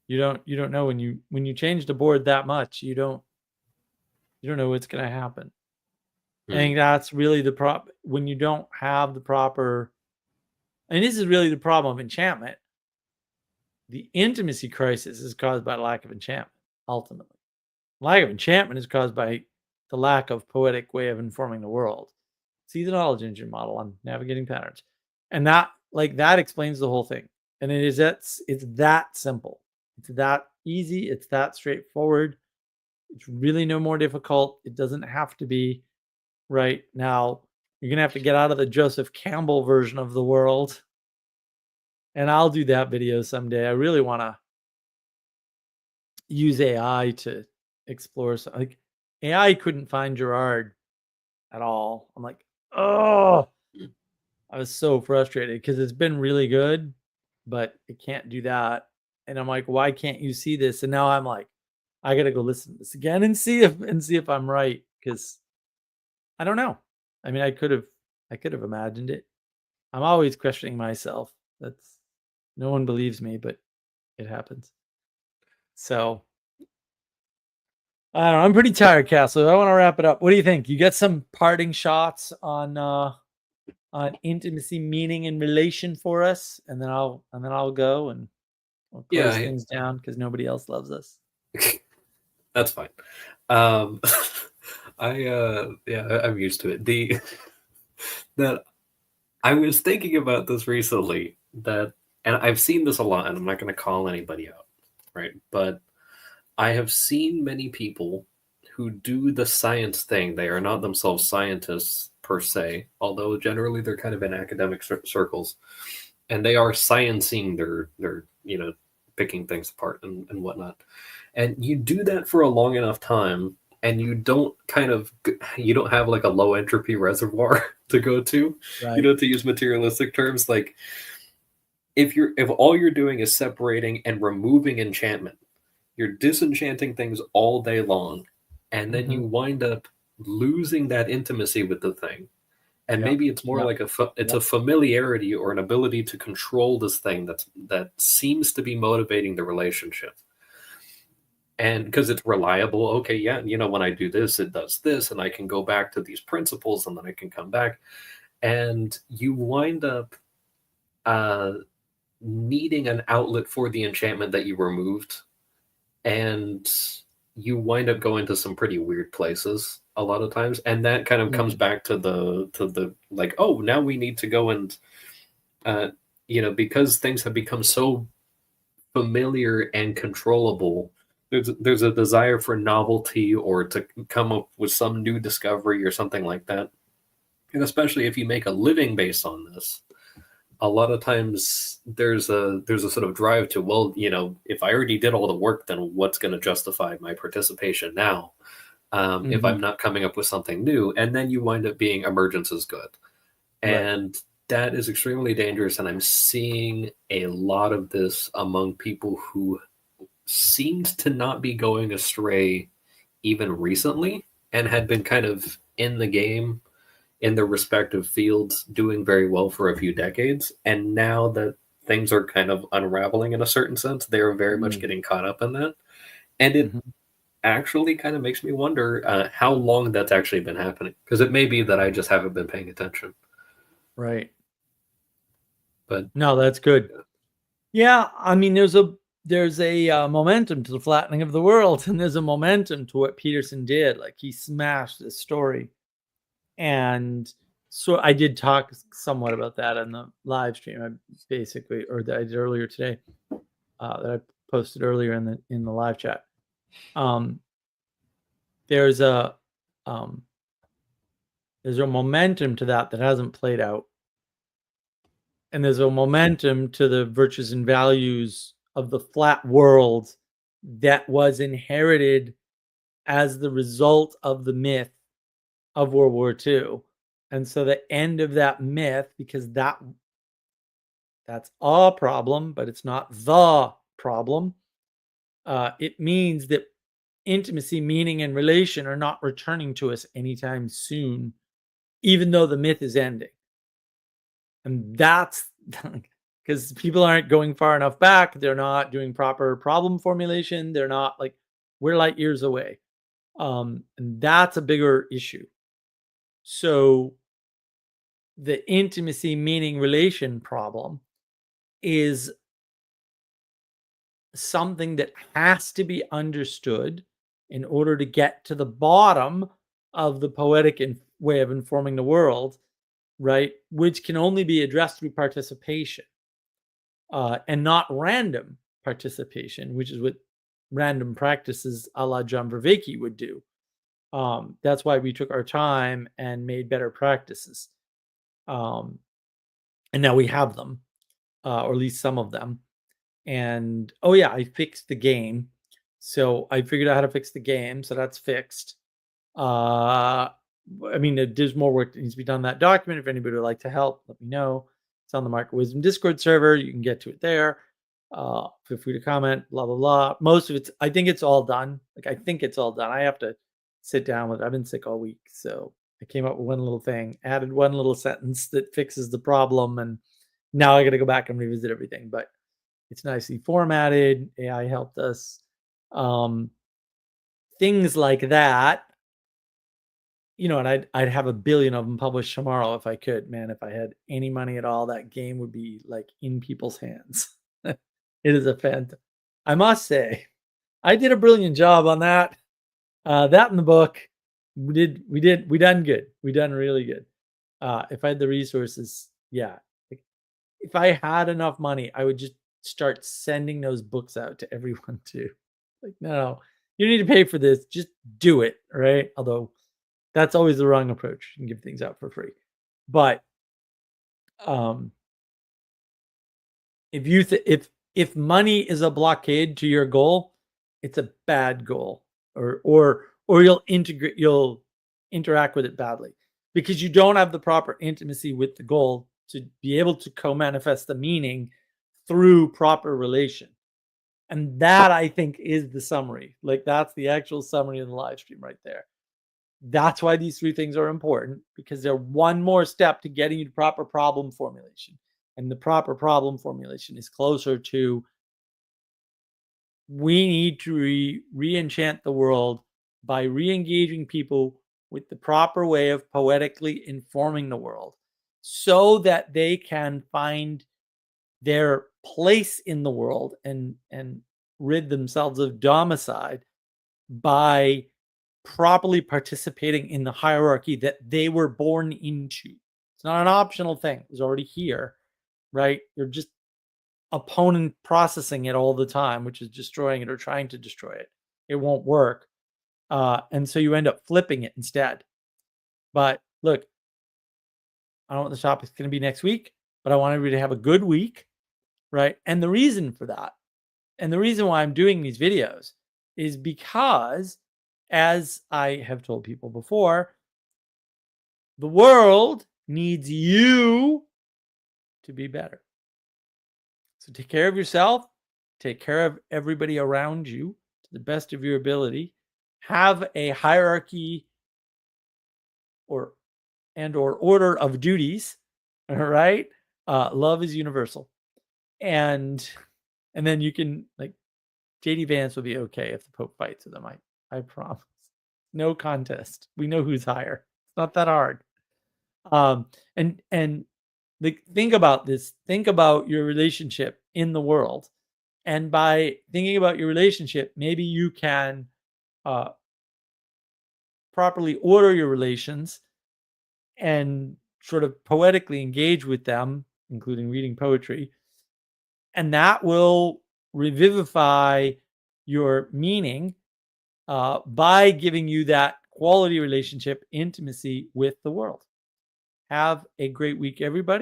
You don't know when you change the board that much, you don't know what's going to happen. I think that's really the when you don't have the proper, and this is really the problem of enchantment. The intimacy crisis is caused by lack of enchantment, ultimately. Lack of enchantment is caused by the lack of poetic way of informing the world. See the knowledge engine model on navigating patterns. And that explains the whole thing. And it's that simple. It's that easy. It's that straightforward. It's really no more difficult. It doesn't have to be. Right now, you're going to have to get out of the Joseph Campbell version of the world. And I'll do that video someday. I really want to use AI to explore something. Like AI couldn't find Gerard at all. I'm like, oh, I was so frustrated because it's been really good, but it can't do that. And I'm like, why can't you see this? And now I'm like, I gotta go listen to this again and see if I'm right, because I don't know. I mean, I could have imagined it. I'm always questioning myself. That's no one believes me, but it happens. So I don't know. I'm pretty tired, Castle. I want to wrap it up. What do you think? You get some parting shots on intimacy, meaning, and relation for us, and then I'll go and I'll close things down because nobody else loves us. That's fine. I'm used to it. That I was thinking about this recently, and I've seen this a lot, and I'm not going to call anybody out, right? But I have seen many people who do the science thing. They are not themselves scientists per se, although generally they're kind of in academic circles, and they are sciencing their picking things apart and whatnot. And you do that for a long enough time, and you don't have like a low entropy reservoir to go to, right. To use materialistic terms. Like if all you're doing is separating and removing enchantment, you're disenchanting things all day long, and then you wind up losing that intimacy with the thing. And maybe it's more like a familiarity or an ability to control this thing that seems to be motivating the relationship. And because it's reliable, okay, yeah, when I do this, it does this, and I can go back to these principles, and then I can come back. And you wind up needing an outlet for the enchantment that you removed, and you wind up going to some pretty weird places a lot of times. And that kind of comes back to the like, oh, now we need to go and because things have become so familiar and controllable, there's a desire for novelty or to come up with some new discovery or something like that. And especially if you make a living based on this, a lot of times there's a sort of drive to, well, if I already did all the work, then what's going to justify my participation now? If I'm not coming up with something new, and then you wind up being emergence is good. And that is extremely dangerous. And I'm seeing a lot of this among people who seemed to not be going astray even recently and had been kind of in the game in their respective fields doing very well for a few decades. And now that things are kind of unraveling in a certain sense, they're very much getting caught up in that. And it actually kind of makes me wonder how long that's actually been happening. Because it may be that I just haven't been paying attention. Right. But no, that's good. Yeah, I mean, there's a momentum to the flattening of the world, and there's a momentum to what Peterson did. Like, he smashed this story. And so I did talk somewhat about that on the live stream. That I did earlier today, that I posted earlier in the live chat. There's a momentum to that hasn't played out. And there's a momentum to the virtues and values of the flat world that was inherited as the result of the myth of World War II. And so the end of that myth, because that's a problem, but it's not the problem. It means that intimacy, meaning, and relation are not returning to us anytime soon, even though the myth is ending. And that's because people aren't going far enough back. They're not doing proper problem formulation. They're not like, we're light years away. And that's a bigger issue. So the intimacy, meaning, relation problem is something that has to be understood in order to get to the bottom of the poetic way of informing the world, right? Which can only be addressed through participation and not random participation, which is what random practices a la John Vervaeke would do. That's why we took our time and made better practices. And now we have them, or at least some of them. And oh yeah, I fixed the game. So I figured out how to fix the game. So that's fixed. I mean, there's more work that needs to be done on that document. If anybody would like to help, let me know. It's on the Market Wisdom Discord server. You can get to it there. Feel free to comment, blah, blah, blah. Most of it's, I think it's all done. Like, I think it's all done. I have to sit down with it. I've been sick all week. So I came up with one little thing, added one little sentence that fixes the problem. And now I got to go back and revisit everything. But it's nicely formatted. AI helped us. Things like that. You know, and I'd have 1 billion of them published tomorrow if I could. Man, if I had any money at all, that game would be like in people's hands. It is a fantastic. I must say, I did a brilliant job on that. That in the book, we done good. We done really good. If I had the resources, yeah. If I had enough money, I would just start sending those books out to everyone too. Like, no, you need to pay for this. Just do it, right? Although that's always the wrong approach. You can give things out for free. But if money is a blockade to your goal, it's a bad goal, or you'll interact with it badly because you don't have the proper intimacy with the goal to be able to co-manifest the meaning through proper relation. And that, I think, is the summary. Like, that's the actual summary in the live stream right there. That's why these 3 things are important, because they're one more step to getting you to proper problem formulation. And the proper problem formulation is closer to, we need to re-enchant the world by re-engaging people with the proper way of poetically informing the world so that they can find their place in the world and rid themselves of domicide by properly participating in the hierarchy that they were born into. It's not an optional thing. It was already here, right? You're just opponent processing it all the time, which is destroying it or trying to destroy it. It won't work. And so you end up flipping it instead. But look, I don't know what the topic's going to be next week, but I want everybody to have a good week, right? And the reason for that, and the reason why I'm doing these videos is because, as I have told people before, the world needs you to be better. So take care of yourself, take care of everybody around you to the best of your ability. Have a hierarchy or order of duties, all right? Love is universal. And then you can, like, JD Vance will be okay if the Pope fights with him. I promise. No contest. We know who's higher. It's not that hard. And like, think about this. Think about your relationship in the world. And by thinking about your relationship, maybe you can properly order your relations and sort of poetically engage with them, including reading poetry. And that will revivify your meaning by giving you that quality relationship, intimacy with the world. Have a great week, everybody.